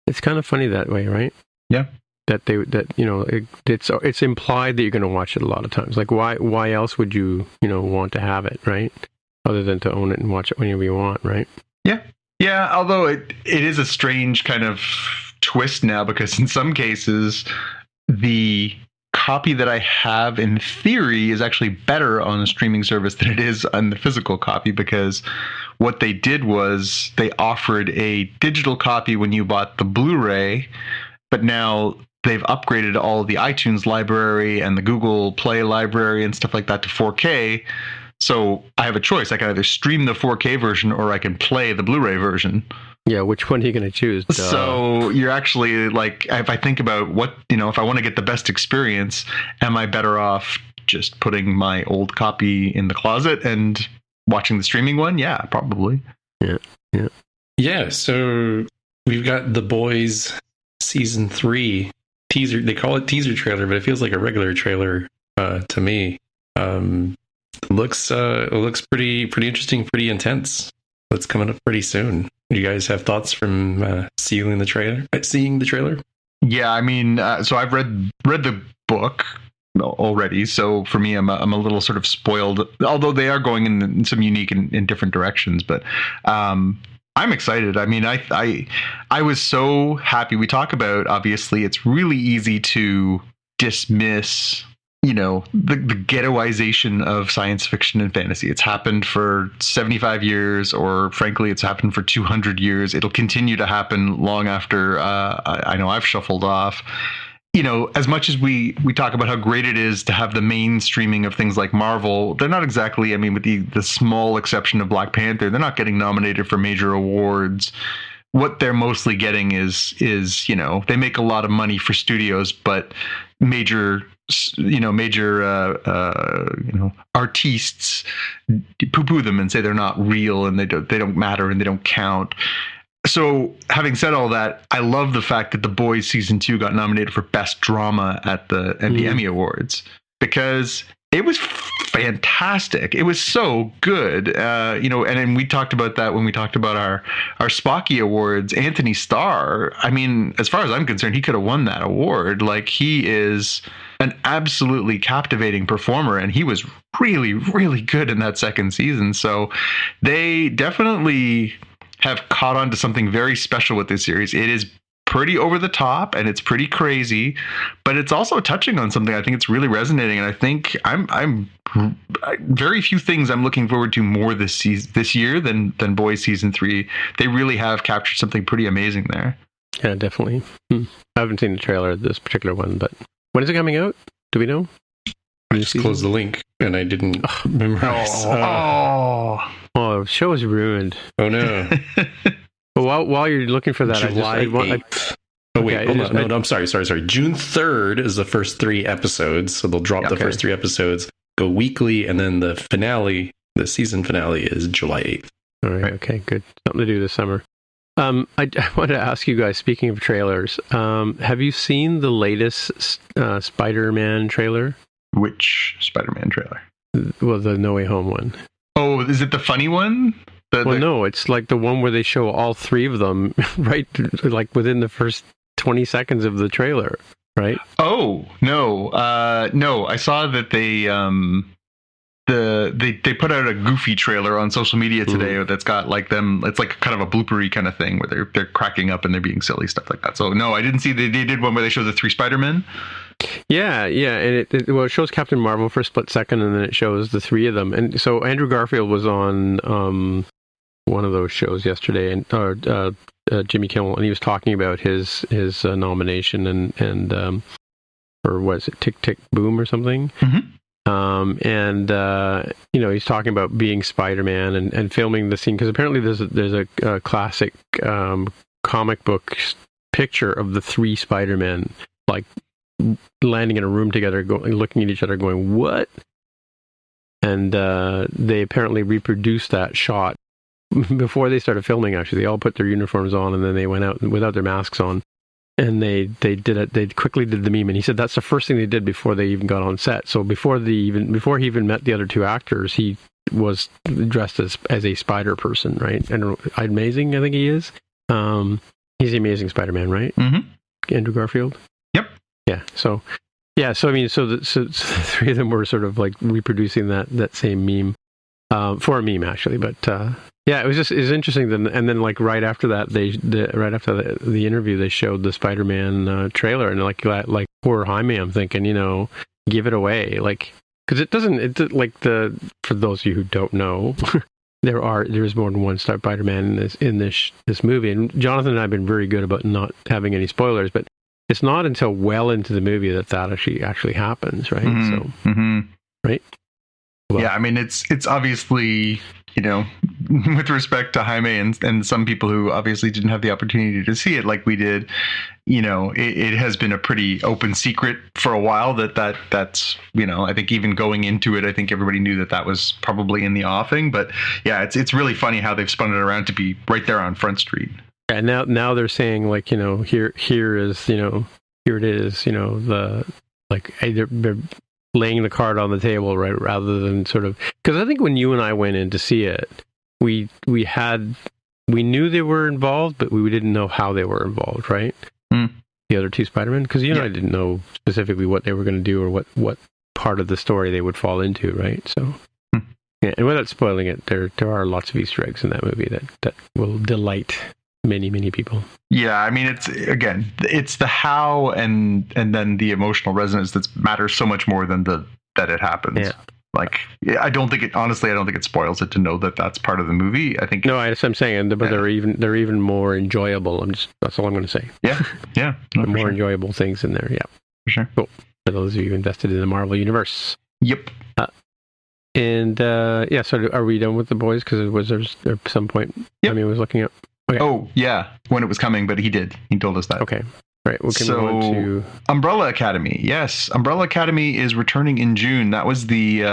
It's kind of funny that way, right? Yeah. It's implied that you're going to watch it a lot of times. Like why else would you want to have it, right? Other than to own it and watch it whenever you want, right? Yeah. Although it is a strange kind of twist now, because in some cases the copy that I have in theory is actually better on a streaming service than it is on the physical copy, because what they did was they offered a digital copy when you bought the Blu-ray, but now they've upgraded all of the iTunes library and the Google Play library and stuff like that to 4K. So I have a choice. I can either stream the 4K version or I can play the Blu-ray version. Yeah, which one are you going to choose? So you're actually like, if I think about what, if I want to get the best experience, am I better off just putting my old copy in the closet and watching the streaming one? Yeah, probably. Yeah, so we've got The Boys Season 3 teaser. They call it teaser trailer, but it feels like a regular trailer to me. It looks pretty interesting, pretty intense. It's coming up pretty soon. Do you guys have thoughts from seeing the trailer? Yeah, I mean, so I've read the book already, so for me, I'm a little sort of spoiled. Although they are going in some unique and different directions, but I'm excited. I mean, I was so happy. We talk about, obviously, it's really easy to dismiss, the ghettoization of science fiction and fantasy. It's happened for 75 years, or frankly, it's happened for 200 years. It'll continue to happen long after I know I've shuffled off. as much as we talk about how great it is to have the mainstreaming of things like Marvel, they're not exactly, I mean, with the small exception of Black Panther, they're not getting nominated for major awards. What they're mostly getting is they make a lot of money for studios, but major artists poo-poo them and say they're not real and they don't matter and they don't count. So having said all that, I love the fact that The Boys season 2 got nominated for best drama at the Emmy Awards, because it was fantastic. It was so good. And then we talked about that when we talked about our Spocky Awards. Anthony Starr, I mean, as far as I'm concerned, he could have won that award. Like, he is an absolutely captivating performer, and he was really, really good in that second season. So they definitely have caught on to something very special with this series. It is pretty over the top and it's pretty crazy, but it's also touching on something. I think it's really resonating, and I think I'm very few things I'm looking forward to more this year than Boys season 3. They really have captured something pretty amazing there. Yeah, definitely. I haven't seen the trailer of this particular one, but when is it coming out? Do we know? I just closed the link and I didn't memorize. The show is ruined. Oh no. Well, while you're looking for that, July 8th. Hold on. No, I'm sorry. June 3rd is the first 3 episodes, so they'll drop the first 3 episodes, go weekly, and then the finale, the season finale, is July 8th. All right. Okay, good. Something to do this summer. I wanted to ask you guys, speaking of trailers, have you seen the latest Spider-Man trailer? Which Spider-Man trailer? Well, the No Way Home one. Oh, is it the funny one? No, it's like the one where they show all 3 of them, right? Like within the first 20 seconds of the trailer, right? Oh, no. No, I saw that they put out a Goofy trailer on social media today that's got like them. It's like kind of a bloopery kind of thing where they're cracking up and they're being silly, stuff like that. So no, I didn't see they did one where they show the 3 Spider-Men. Yeah, and it shows Captain Marvel for a split second, and then it shows the 3 of them. And so Andrew Garfield was on one of those shows yesterday, and Jimmy Kimmel, and he was talking about his nomination and or what is it, Tick Tick Boom or something. He's talking about being Spider-Man and filming the scene, because apparently there's a classic comic book picture of the 3 Spider-Men like landing in a room together, looking at each other, going, "What?" And they apparently reproduced that shot before they started filming. Actually, they all put their uniforms on, and then they went out without their masks on, and they did it. They quickly did the meme, and he said that's the first thing they did before they even got on set. So before he even met the other 2 actors, he was dressed as a spider person, right? And amazing, I think he is. He's the Amazing Spider-Man, right? Andrew Garfield. Yep. Yeah. So I mean, so the 3 of them were sort of like reproducing that same meme for a meme, actually. But it was interesting. And then like right after that, the interview, they showed the Spider-Man trailer, and like poor Jaime, I'm thinking, give it away, like, because for those of you who don't know. There's more than one Spider-Man in this movie, and Jonathan and I have been very good about not having any spoilers, but it's not until well into the movie that actually happens, right? Right? Well, yeah, I mean, it's obviously, with respect to Jaime and some people who obviously didn't have the opportunity to see it like we did, it has been a pretty open secret for a while that's, I think even going into it, I think everybody knew that was probably in the offing. But yeah, it's really funny how they've spun it around to be right there on Front Street. And now they're saying, like, here is, here it is, they're laying the card on the table, right? Rather than sort of, because I think when you and I went in to see it, we knew they were involved, but we didn't know how they were involved, right? The other 2 Spider-Men, because and I didn't know specifically what they were going to do or what part of the story they would fall into, right? So, yeah, and without spoiling it, there are lots of Easter eggs in that movie that will delight many, many people. Yeah, I mean, it's the how and then the emotional resonance that matters so much more than that it happens. Like, I don't think it spoils it to know that that's part of the movie. I think no, that's what I'm saying. But they're even more enjoyable. That's all I'm going to say. Yeah, no, more sure. enjoyable things in there. Yeah, for sure. Cool. For those of you invested in the Marvel universe. Yep. So are we done with the boys? Because there some point Tommy was looking at. Okay. Oh yeah, when it was coming, but he told us that. Okay. All right, we can move on to Umbrella Academy. Yes, Umbrella Academy is returning in June. That was the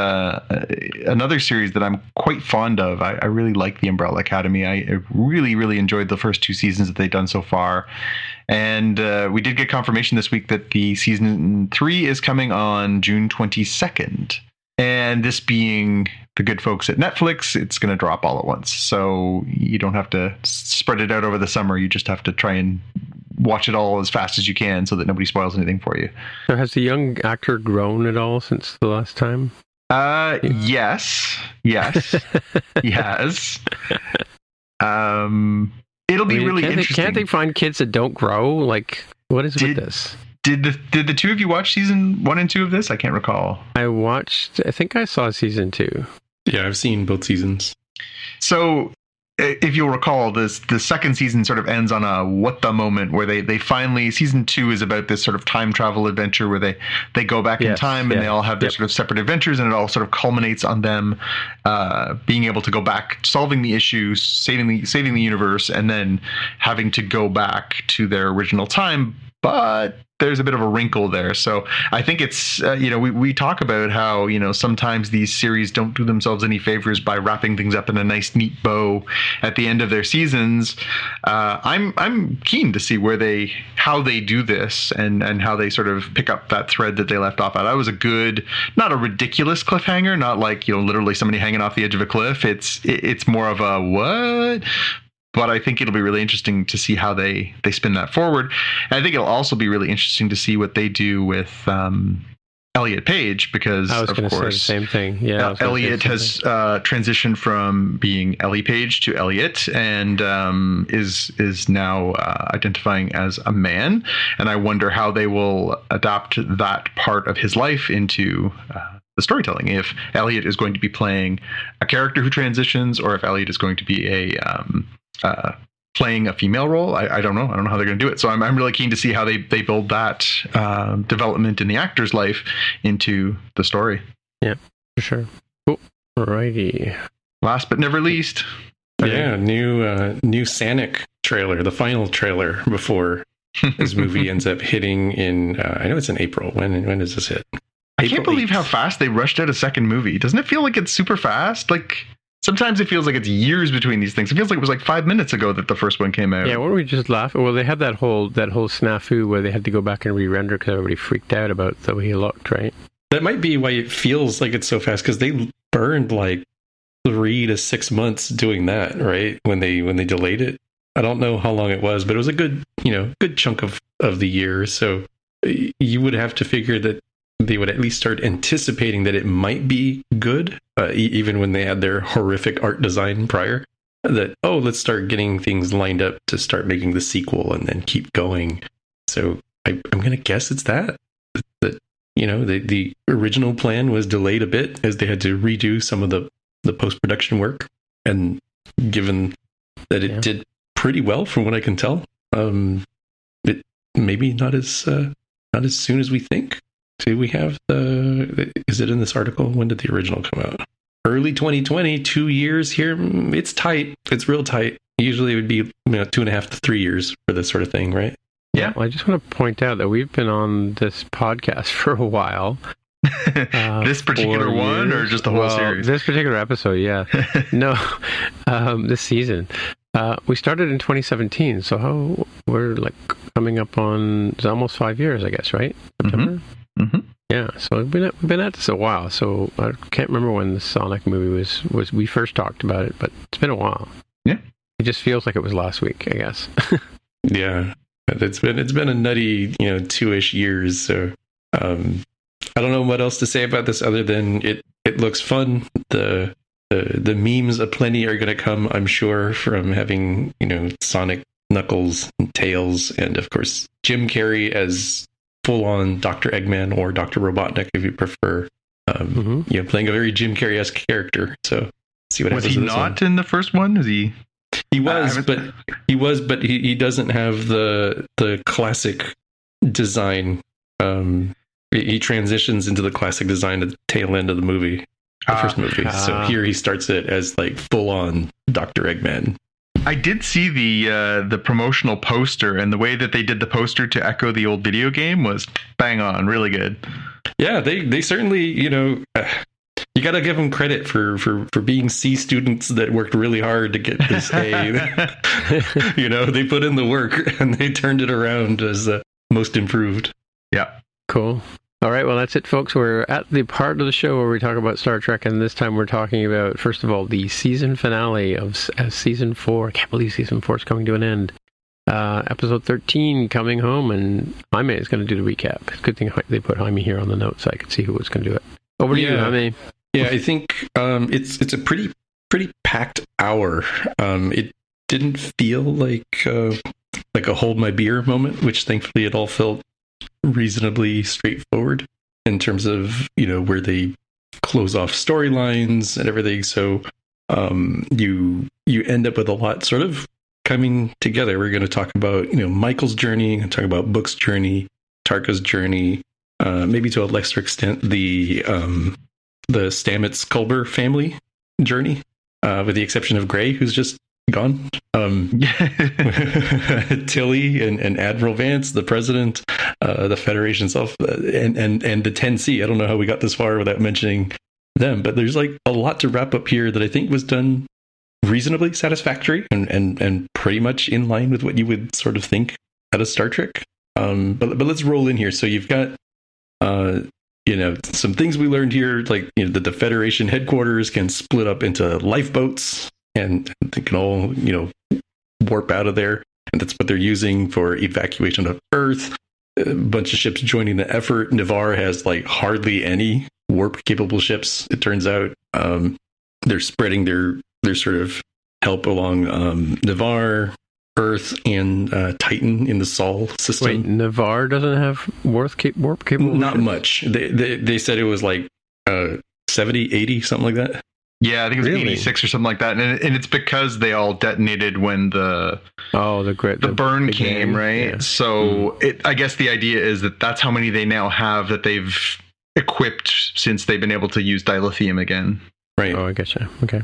another series that I'm quite fond of. I really like the Umbrella Academy. I really, really enjoyed the first 2 seasons that they've done so far. And we did get confirmation this week that the season 3 is coming on June 22nd. And this being the good folks at Netflix, it's going to drop all at once. So you don't have to spread it out over the summer. You just have to try and watch it all as fast as you can so that nobody spoils anything for you. So has the young actor grown at all since the last time? Yes, he has. It'll be really interesting. Can't they find kids that don't grow? Like, what is with this? Did the two of you watch season 1 and 2 of this? I can't recall. I think I saw season 2. Yeah, I've seen both seasons. So if you'll recall, the second season sort of ends on a what the moment where they finally, season 2 is about this sort of time travel adventure where they go back in time and they all have their sort of separate adventures, and it all sort of culminates on them being able to go back, solving the issues, saving the universe, and then having to go back to their original time. But there's a bit of a wrinkle there. So I think it's, we talk about how, sometimes these series don't do themselves any favors by wrapping things up in a nice, neat bow at the end of their seasons. I'm keen to see how they do this and how they sort of pick up that thread that they left off at. That was a good, not a ridiculous cliffhanger, not like, literally somebody hanging off the edge of a cliff. It's more of a what? But I think it'll be really interesting to see how they spin that forward. And I think it'll also be really interesting to see what they do with Elliot Page, because I was going to say the same thing. Yeah, Elliot has transitioned from being Ellie Page to Elliot, and is now identifying as a man. And I wonder how they will adapt that part of his life into the storytelling. If Elliot is going to be playing a character who transitions, or if Elliot is going to be playing a female role. I don't know. I don't know how they're going to do it. So I'm really keen to see how they build that development in the actor's life into the story. Yeah, for sure. Cool. Alrighty. Last but never least. Yeah, new Sanic trailer, the final trailer before this movie ends up hitting in, I know it's in April. When does this hit? I can't believe how fast they rushed out a second movie. Doesn't it feel like it's super fast? Like, sometimes it feels like it's years between these things. It feels like it was like 5 minutes ago that the first one came out. Yeah, weren't we just laughing? Well, they had that whole snafu where they had to go back and re-render because everybody freaked out about the way he looked, right? That might be why it feels like it's so fast, because they burned like 3 to 6 months doing that, right? When they delayed it. I don't know how long it was, but it was a good chunk of the year. So you would have to figure that they would at least start anticipating that it might be good, even when they had their horrific art design prior. That, let's start getting things lined up to start making the sequel and then keep going. So I'm going to guess it's that the original plan was delayed a bit as they had to redo some of the post-production work. And given that it did pretty well from what I can tell, it maybe not as soon as we think. Do we have is it in this article? When did the original come out? Early 2020, 2 years here. It's tight. It's real tight. Usually it would be 2.5 to 3 years for this sort of thing, right? Yeah. Well, I just want to point out that we've been on this podcast for a while. This particular one, or just the whole series? This particular episode, yeah. No, this season. We started in 2017, so we're like coming up on, it's almost 5 years, I guess, right? September? Mm-hmm. Yeah, so we've been at this a while. So I can't remember when the Sonic movie was we first talked about it, but it's been a while. Yeah, it just feels like it was last week, I guess. Yeah, it's been a nutty 2-ish years. So I don't know what else to say about this other than it looks fun. The memes aplenty are going to come, I'm sure, from having Sonic, Knuckles, and Tails, and of course Jim Carrey as full-on Dr. Eggman or Dr. Robotnik, if you prefer. Playing a very Jim Carrey-esque character. So see what was happens. He not in the first one? Is he? He was, but he doesn't have the classic design. He transitions into the classic design at the tail end of the movie, first movie. So here he starts it as like full on Dr. Eggman. I did see the promotional poster, and the way that they did the poster to echo the old video game was bang on, really good. Yeah, they certainly, you got to give them credit for being C students that worked really hard to get this A. They put in the work and they turned it around as most improved. Yeah. Cool. All right, well, that's it, folks. We're at the part of the show where we talk about Star Trek, and this time we're talking about, first of all, the season finale of Season 4. I can't believe Season 4 is coming to an end. Episode 13, Coming Home, and Jaime is going to do the recap. Good thing they put Jaime here on the note so I could see who was going to do it. Over to you, Jaime. Yeah, I think it's a pretty packed hour. It didn't feel like a hold my beer moment, which thankfully it all felt reasonably straightforward in terms of where they close off storylines and everything. So you end up with a lot sort of coming together. We're going to talk about Michael's journey, and talk about Book's journey, Tarka's journey, maybe to a lesser extent the Stamets-Culber family journey, with the exception of Gray, who's just gone. Tilly and Admiral Vance, the president, the Federation itself, and the 10C. I don't know how we got this far without mentioning them, but there's like a lot to wrap up here that I think was done reasonably satisfactory and pretty much in line with what you would sort of think out of Star Trek. But let's roll in here. So you've got some things we learned here, like that the Federation headquarters can split up into lifeboats, and they can all warp out of there, and that's what they're using for evacuation of Earth. A bunch of ships joining the effort. Navarre has like hardly any warp capable ships, it turns out. They're spreading their sort of help along Navarre, Earth, and Titan in the Sol system. Wait, Navarre doesn't have warp capable Not ships? much. They said it was like 70, 80, something like that. Yeah, I think it was Really? 86 or something like that, and it's because they all detonated when the burn came, game. right? Yeah. So I guess the idea is that that's how many they now have that they've equipped since they've been able to use dilithium again. Right. Oh, I getcha. Okay.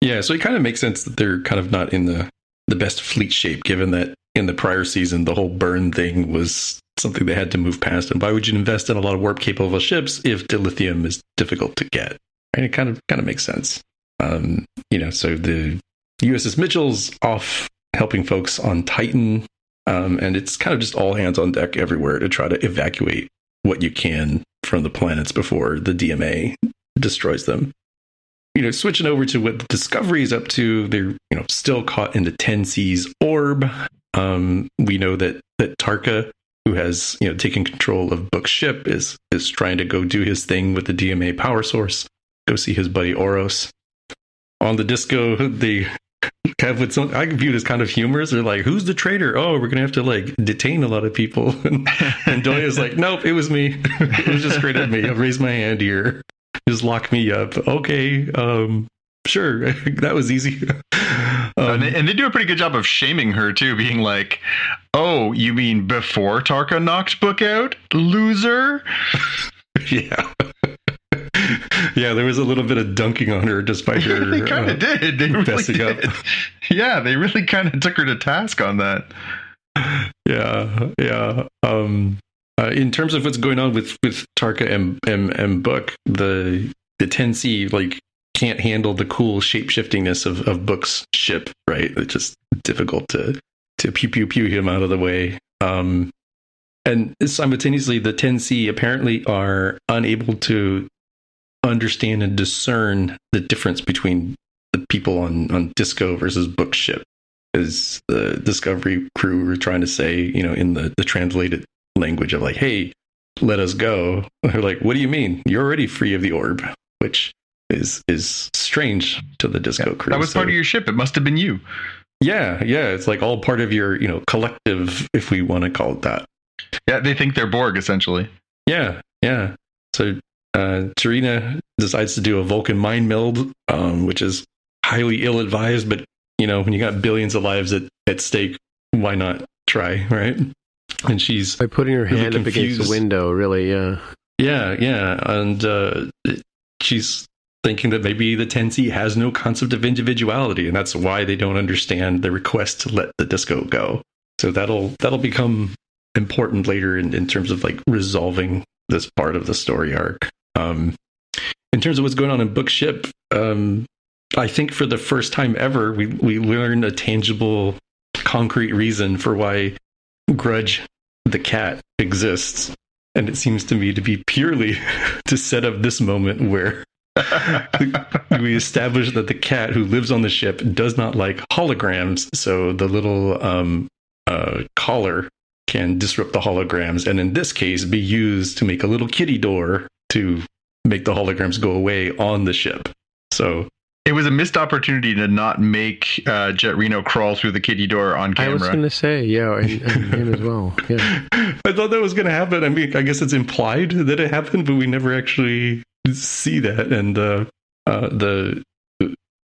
Yeah, so it kind of makes sense that they're kind of not in the best fleet shape, given that in the prior season the whole burn thing was something they had to move past. And why would you invest in a lot of warp capable ships if dilithium is difficult to get? Right? It kind of makes sense. So the USS Mitchell's off helping folks on Titan, and it's kind of just all hands on deck everywhere to try to evacuate what you can from the planets before the DMA destroys them. Switching over to what the Discovery is up to, they're still caught in the 10C's orb. We know that Tarka, who has taken control of Book's ship, is trying to go do his thing with the DMA power source. Go see his buddy Oros. On the Disco, they have what I view as kind of humorous. They're like, "Who's the traitor? Oh, we're gonna have to like detain a lot of people." And Doya's like, "Nope, it was me. It was just straight at me. I'll raise my hand here. Just lock me up." Okay, sure, that was easy. And they do a pretty good job of shaming her too, being like, "Oh, you mean before Tarka knocked Book out, loser?" Yeah. Yeah, there was a little bit of dunking on her despite her. They kind of did. They really did. Up. Yeah, they really kind of took her to task on that. Yeah. In terms of what's going on with Tarka and Book, the 10C like can't handle the cool shape-shiftingness of Book's ship, right? It's just difficult to pew him out of the way. And simultaneously, the 10C apparently are unable to understand and discern the difference between the people on Disco versus Book's ship. As the Discovery crew were trying to say, in the translated language of like, "Hey, let us go." They're like, "What do you mean? You're already free of the orb," which is strange to the Disco crew. That was part of your ship. It must have been you. Yeah. It's like all part of your, collective, if we want to call it that. Yeah, they think they're Borg, essentially. Yeah. So Tarina decides to do a Vulcan mind meld, which is highly ill-advised, but when you got billions of lives at stake, why not try, right? And she's by putting her really hand up against the window, really, yeah, and she's thinking that maybe the 10C has no concept of individuality, and that's why they don't understand the request to let the disco go. So that'll become important later in terms of like resolving this part of the story arc. In terms of what's going on in Bookship, I think for the first time ever, we learn a tangible, concrete reason for why Grudge the cat exists. And it seems to me to be purely to set up this moment where we establish that the cat who lives on the ship does not like holograms. So the little collar can disrupt the holograms. And in this case, be used to make a little kitty door to make the holograms go away on the ship. So it was a missed opportunity to not make Jet Reno crawl through the kitty door on camera. I was going to say, yeah, and him as well. Yeah. I thought that was going to happen. I mean, I guess it's implied that it happened, but we never actually see that. And the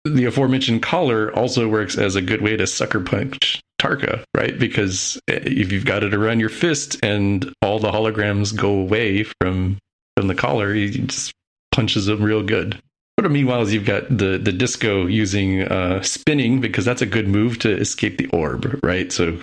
aforementioned collar also works as a good way to sucker punch Tarka, right? Because if you've got it around your fist and all the holograms go away from the collar, he just punches them real good. But meanwhile, you've got the disco using spinning, because that's a good move to escape the orb, right? So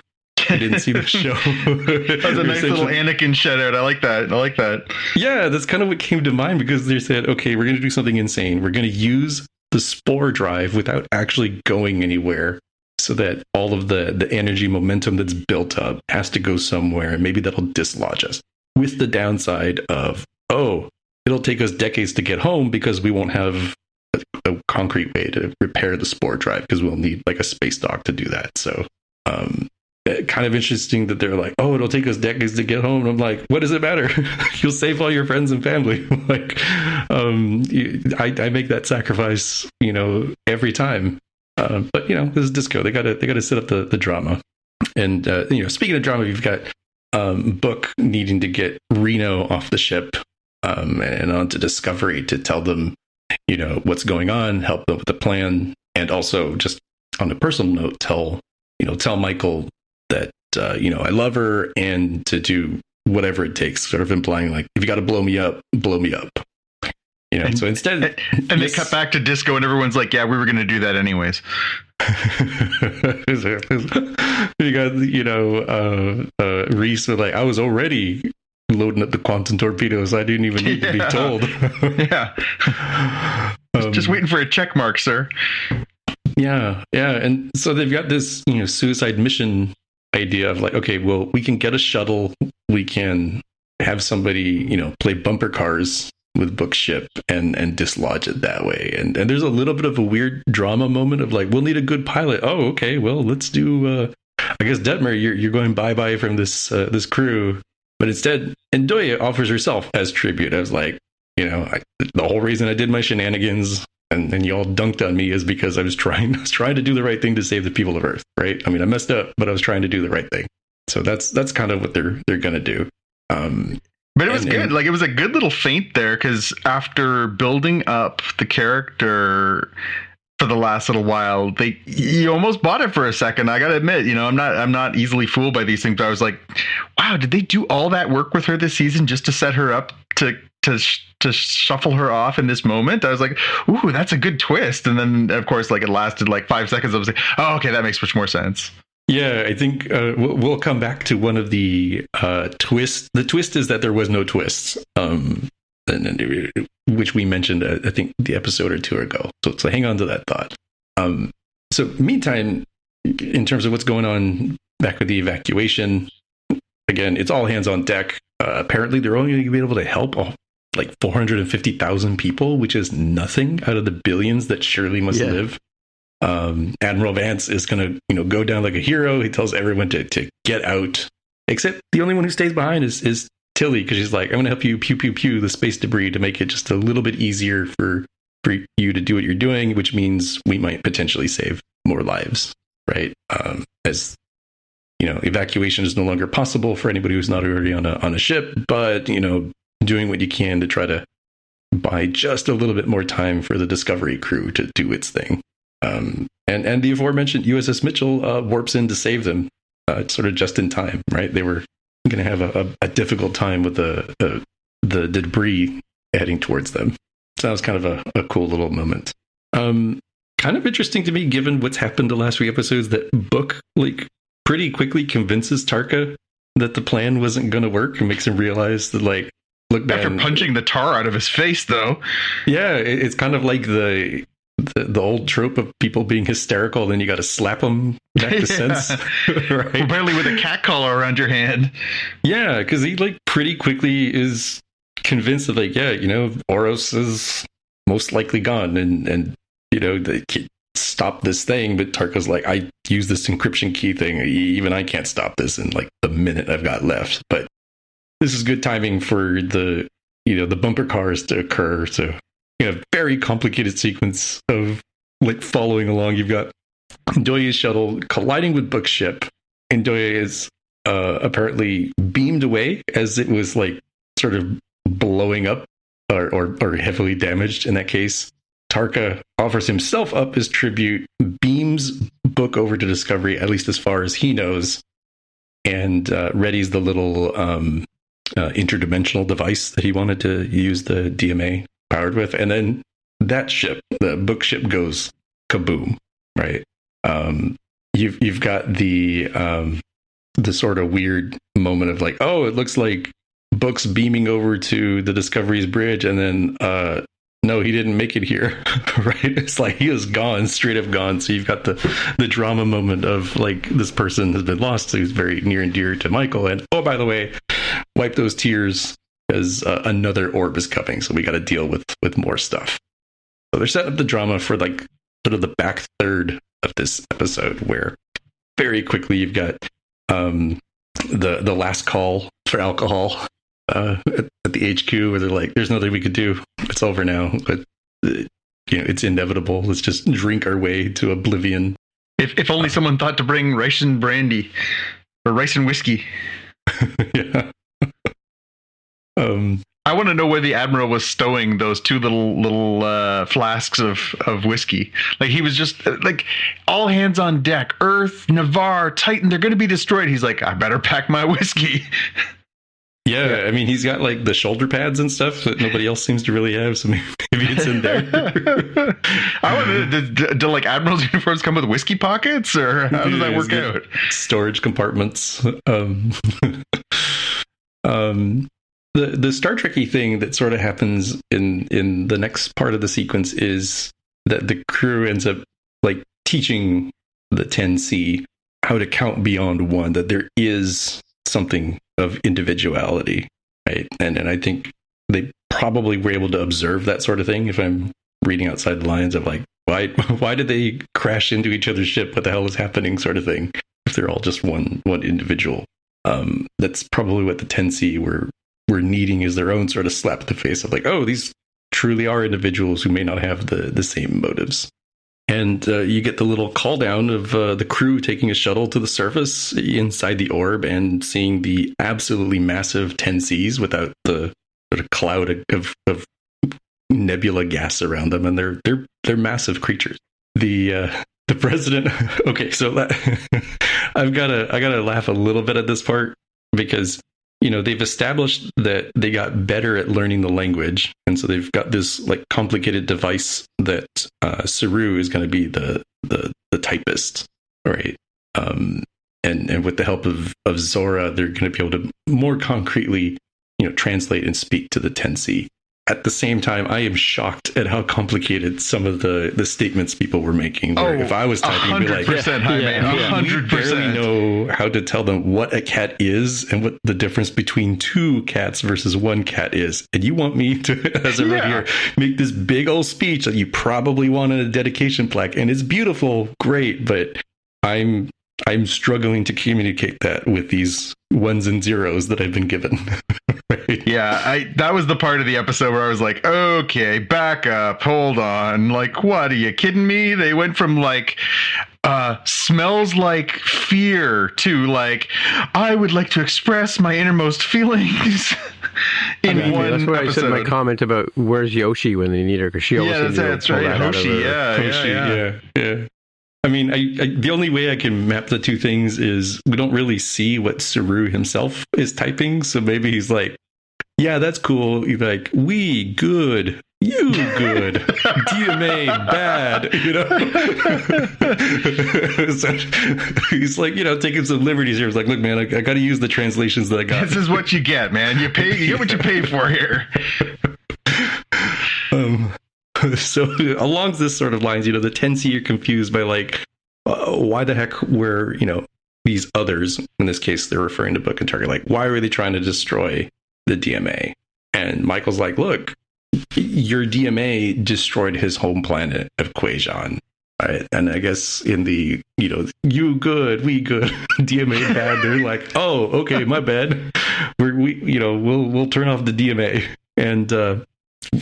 I didn't see the show. That's a nice little Anakin shout out. I like that. Yeah, that's kind of what came to mind, because they said, okay, we're going to do something insane. We're going to use the spore drive without actually going anywhere, so that all of the energy momentum that's built up has to go somewhere, and maybe that'll dislodge us. With the downside of, it'll take us decades to get home because we won't have a concrete way to repair the spore drive, because we'll need like a space dock to do that. So kind of interesting that they're like, it'll take us decades to get home. And I'm like, what does it matter? You'll save all your friends and family. Like, I make that sacrifice, every time. But this is disco. They gotta set up the drama. And speaking of drama, you've got Book needing to get Reno off the ship and onto Discovery to tell them, what's going on, help them with the plan, and also just on a personal note, tell Michael that I love her, and to do whatever it takes, sort of implying like, if you got to blow me up, blow me up. So instead, they cut back to disco, and everyone's like, "Yeah, we were going to do that anyways." You got Reese was like, "I was already loading up the quantum torpedoes. I didn't even need to be told." Yeah, just waiting for a check mark, sir. Yeah, and so they've got this suicide mission idea of like, okay, well, we can get a shuttle, we can have somebody play bumper cars with Bookship and dislodge it that way. And there's a little bit of a weird drama moment of like, we'll need a good pilot. Oh, okay, well, let's do I guess Detmer, you're going bye from this crew. But instead, Ndoye offers herself as tribute. I was like, the whole reason I did my shenanigans and you all dunked on me is because I was trying to do the right thing to save the people of Earth, right? I mean, I messed up, but I was trying to do the right thing. So that's kind of what they're gonna do. But it was good. Like, it was a good little feint there, because after building up the character for the last little while, you almost bought it for a second. I gotta admit, I'm not easily fooled by these things. But I was like, wow, did they do all that work with her this season just to set her up to shuffle her off in this moment? I was like, ooh, that's a good twist. And then, of course, like, it lasted like 5 seconds. I was like, oh, okay, that makes much more sense. Yeah, I think we'll come back to one of the twists. The twist is that there was no twists, which we mentioned, I think, the episode or two ago. So hang on to that thought. So meantime, in terms of what's going on back with the evacuation, again, it's all hands on deck. Apparently, they're only going to be able to help like 450,000 people, which is nothing out of the billions that surely must live. Admiral Vance is going to, go down like a hero. He tells everyone to get out, except the only one who stays behind is Tilly, because she's like, I'm going to help you pew the space debris to make it just a little bit easier for you to do what you're doing, which means we might potentially save more lives, right? As evacuation is no longer possible for anybody who's not already on a ship, but doing what you can to try to buy just a little bit more time for the Discovery crew to do its thing. And the aforementioned USS Mitchell warps in to save them, sort of just in time, right? They were going to have a difficult time with the debris heading towards them. So that was kind of a cool little moment. Kind of interesting to me, given what's happened the last 3 episodes, that Book like pretty quickly convinces Tarka that the plan wasn't going to work and makes him realize that, like, look, man, after punching the tar out of his face, though. Yeah, it's kind of like the old trope of people being hysterical, then you got to slap them back to sense. Right? Apparently with a cat collar around your hand. Yeah, because he like pretty quickly is convinced that, like, yeah, Oros is most likely gone, and they can't stop this thing. But Tarka's like, I use this encryption key thing. Even I can't stop this in like the minute I've got left. But this is good timing for the bumper cars to occur. So very complicated sequence of like following along. You've got Ndoye's shuttle colliding with Book's ship. Ndoye is apparently beamed away as it was like sort of blowing up or heavily damaged in that case. Tarka offers himself up as tribute, beams Book over to Discovery, at least as far as he knows, and readies the little interdimensional device that he wanted to use the DMA powered with. And then that ship, the Book ship, goes kaboom, right? You've got the sort of weird moment of like, oh, it looks like Book's beaming over to the Discovery's bridge, and then no, he didn't make it here. Right? It's like he is gone, straight up gone. So you've got the drama moment of like, this person has been lost, so he's very near and dear to Michael, and oh, by the way, wipe those tears because another orb is coming, so we got to deal with more stuff. So they're setting up the drama for like sort of the back third of this episode, where very quickly you've got the last call for alcohol at the HQ, where they're like, there's nothing we could do, it's over now, but it's inevitable, let's just drink our way to oblivion. If only someone thought to bring rice and brandy or rice and whiskey. Yeah. I want to know where the Admiral was stowing those 2 little flasks of whiskey. Like, he was just like, all hands on deck, Earth, Navarre, Titan, they're going to be destroyed. He's like, I better pack my whiskey. Yeah, I mean, he's got like the shoulder pads and stuff that nobody else seems to really have, so maybe it's in there. I wonder, do like Admiral's uniforms come with whiskey pockets, or how does that work out? Storage compartments. The Star Trek-y thing that sort of happens in the next part of the sequence is that the crew ends up like teaching the 10C how to count beyond 1, that there is something of individuality, right? And I think they probably were able to observe that sort of thing, if I'm reading outside the lines of like, why did they crash into each other's ship? What the hell is happening, sort of thing, if they're all just one individual. That's probably what the 10C were needing, is their own sort of slap in the face of like, oh, these truly are individuals who may not have the same motives. And you get the little call down of the crew taking a shuttle to the surface inside the orb and seeing the absolutely massive 10Cs without the sort of cloud of nebula gas around them, and they're massive creatures. The president. Okay, so I gotta laugh a little bit at this part, because they've established that they got better at learning the language, and so they've got this like complicated device that Saru is going to be the typist, right? And with the help of Zora, they're going to be able to more concretely, translate and speak to the 10C. At the same time, I am shocked at how complicated some of the statements people were making. Where if I was typing, I'd be like, 100%. We barely know how to tell them what a cat is and what the difference between 2 cats versus 1 cat is. And you want me to, as a reviewer, make this big old speech that you probably want in a dedication plaque, and it's beautiful, great, but I'm struggling to communicate that with these 1s and 0s that I've been given. Right? Yeah, that was the part of the episode where I was like, okay, back up, hold on. Like, what, are you kidding me? They went from like smells like fear to like, I would like to express my innermost feelings. one that's why episode. I said my comment about where's Yoshi when they need her, because she always seems to that's pull right. that out of Hoshi, her. Yeah. I mean, I the only way I can map the two things is we don't really see what Saru himself is typing, so maybe he's like, yeah, that's cool. He's like, we good, you good, DMA bad, you know. So he's like, taking some liberties here. He's like, look, man, I got to use the translations that I got. This is what you get, man. You get what you pay for here. So along this sort of lines, the Tensi are confused by like, why the heck were these others, in this case they're referring to Book and Target, like why were they trying to destroy the DMA? And Michael's like, look, your DMA destroyed his home planet of Quajon, right? And I guess in the you good, we good, DMA bad, they're like, oh, okay, my bad, we'll turn off the DMA. And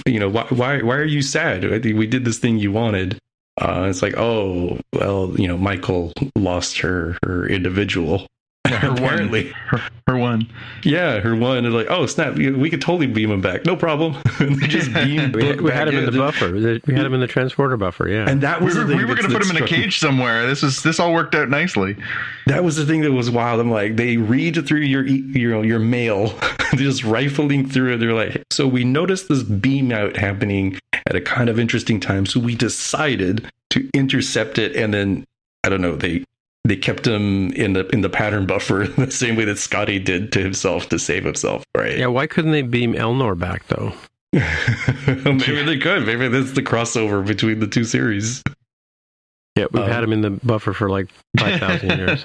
why are you sad? I think we did this thing you wanted. It's like, oh, well, Michael lost her individual. Her Apparently. her one. Yeah, her one. And like, oh, snap, we could totally beam him back. No problem. And they just beam We had him in the buffer. We had him in the transporter buffer, yeah. And that was we were going to put him in a cage somewhere. This all worked out nicely. That was the thing that was wild. I'm like, they read through your mail. They're just rifling through it. They're like, so we noticed this beam out happening at a kind of interesting time, so we decided to intercept it. And then I don't know, they kept him in the pattern buffer the same way that Scotty did to himself to save himself, right? Yeah, why couldn't they beam Elnor back though? Maybe they could. Maybe that's the crossover between the two series. Yeah, we've had him in the buffer for like 5,000 years.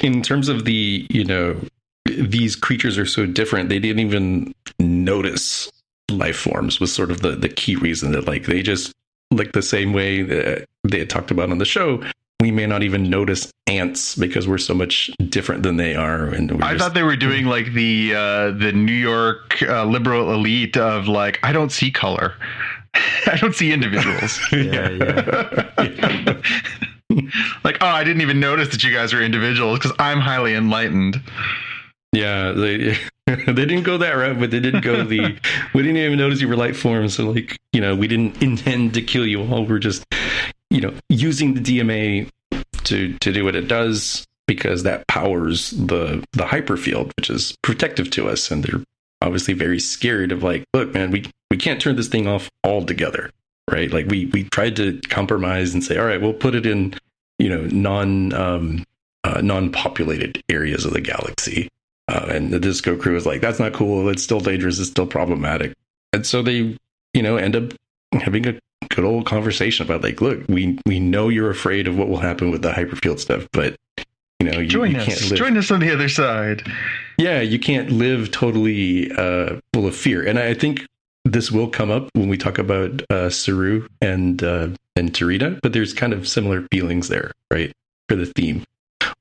In terms of these creatures are so different, they didn't even notice life forms was sort of the key reason that like they just like the same way that they had talked about on the show. We may not even notice ants because we're so much different than they are. And I thought they were doing like the New York liberal elite of like, I don't see color. I don't see individuals. Yeah. Like, oh, I didn't even notice that you guys are individuals because I'm highly enlightened. Yeah, they didn't go that route, but they did go we didn't even notice you were light forms. So like, we didn't intend to kill you all. We're just, using the DMA to do what it does because that powers the hyperfield, which is protective to us. And they're obviously very scared of like, look, man, we can't turn this thing off altogether, right? Like we tried to compromise and say, all right, we'll put it in, non-populated areas of the galaxy. And the Disco crew is like, that's not cool. It's still dangerous. It's still problematic. And so they, end up having a good old conversation about like, look, we know you're afraid of what will happen with the hyperfield stuff, but you can't live. Join us on the other side. Yeah, you can't live totally full of fear. And I think this will come up when we talk about Saru and Tarita, but there's kind of similar feelings there, right, for the theme.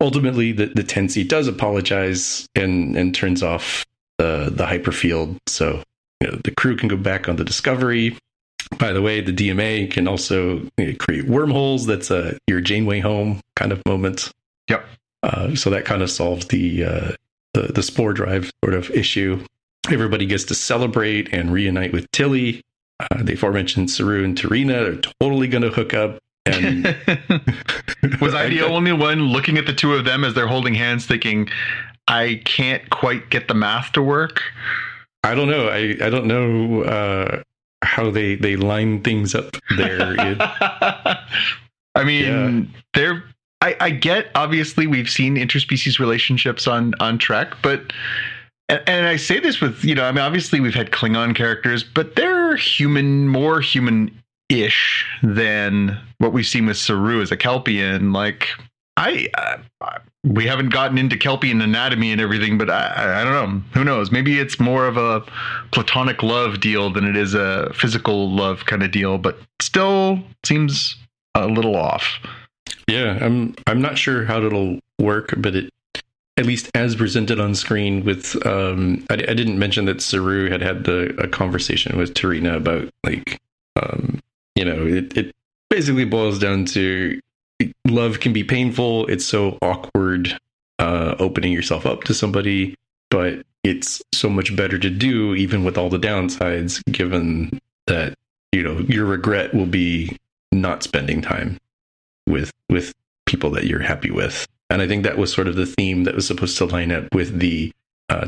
Ultimately, the Tensi does apologize and turns off the hyperfield, so the crew can go back on the Discovery. By the way, the DMA can also create wormholes. That's your Janeway home kind of moment. Yep. So that kind of solves the spore drive sort of issue. Everybody gets to celebrate and reunite with Tilly. The aforementioned Saru and Tarina are totally going to hook up. And was I the only one looking at the two of them as they're holding hands thinking, I can't quite get the math to work? I don't know. I don't know how they line things up there. I mean, I get, obviously, we've seen interspecies relationships on Trek, but and I say this with, obviously we've had Klingon characters, but they're more human-ish than what we've seen with Saru as a Kelpian. Like, we haven't gotten into Kelpian anatomy and everything, but I don't know. Who knows? Maybe it's more of a platonic love deal than it is a physical love kind of deal, but still seems a little off. Yeah, I'm not sure how it'll work, but it, at least as presented on screen with, I didn't mention that Saru had a conversation with Tarina about like, it basically boils down to love can be painful. It's so awkward opening yourself up to somebody, but it's so much better to do even with all the downsides, given that, your regret will be not spending time with people that you're happy with. And I think that was sort of the theme that was supposed to line up with the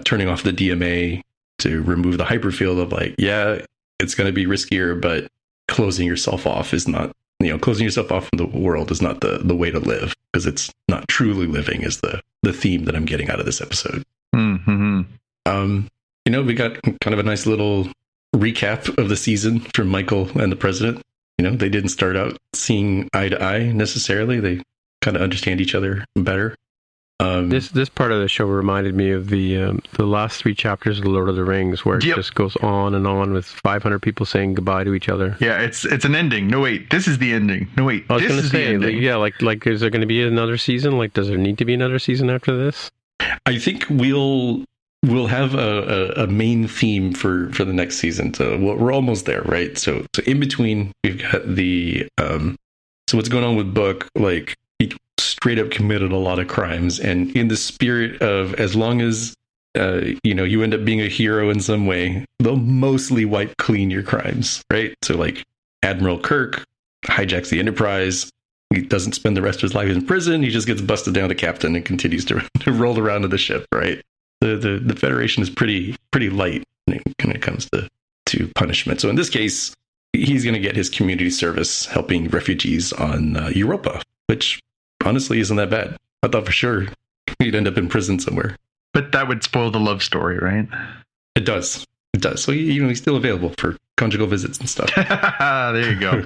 turning off the DMA to remove the hyperfield of like, yeah, it's going to be riskier, but closing yourself off is not, closing yourself off from the world is not the way to live, because it's not truly living is the theme that I'm getting out of this episode. Mm-hmm. We got kind of a nice little recap of the season from Michael and the president. They didn't start out seeing eye to eye necessarily. They kind of understand each other better. This part of the show reminded me of the last 3 chapters of The Lord of the Rings, where it just goes on and on with 500 people saying goodbye to each other. Yeah, it's an ending. No, wait, this is the ending. No, wait, this is the ending. Yeah, like is there going to be another season? Like, does there need to be another season after this? I think we'll have a main theme for the next season. So we're almost there, right? So in between, we've got the so what's going on with Book, like, he straight up committed a lot of crimes, and in the spirit of, as long as you end up being a hero in some way, they'll mostly wipe clean your crimes, right? So like Admiral Kirk hijacks the Enterprise. He doesn't spend the rest of his life in prison. He just gets busted down to captain and continues to roll around in the ship, right? The Federation is pretty light when it comes to punishment. So in this case, he's going to get his community service helping refugees on Europa, which honestly isn't that bad. I thought for sure he'd end up in prison somewhere. But that would spoil the love story, right? It does. So he's still available for conjugal visits and stuff. There you go.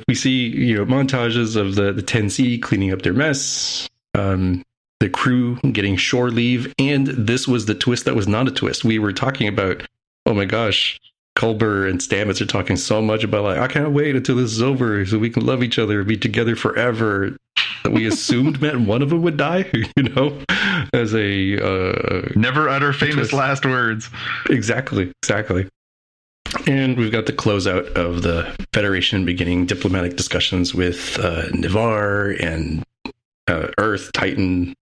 We see montages of the 10C cleaning up their mess. The crew getting shore leave, and this was the twist that was not a twist. We were talking about, oh my gosh, Culber and Stamets are talking so much about like, I can't wait until this is over so we can love each other, be together forever. That we assumed meant one of them would die, as a never utter famous last words. Exactly. And we've got the closeout of the Federation beginning diplomatic discussions with Nivar and Earth, Titan,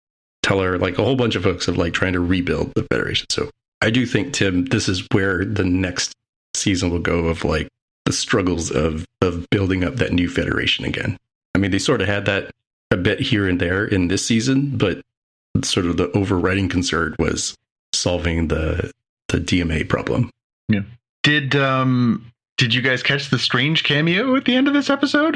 Teller, like a whole bunch of folks of like trying to rebuild the Federation. So I do think, Tim, this is where the next season will go, of like the struggles of building up that new Federation again. I mean, they sort of had that a bit here and there in this season, but sort of the overriding concern was solving the DMA problem. Yeah. Did you guys catch the strange cameo at the end of this episode?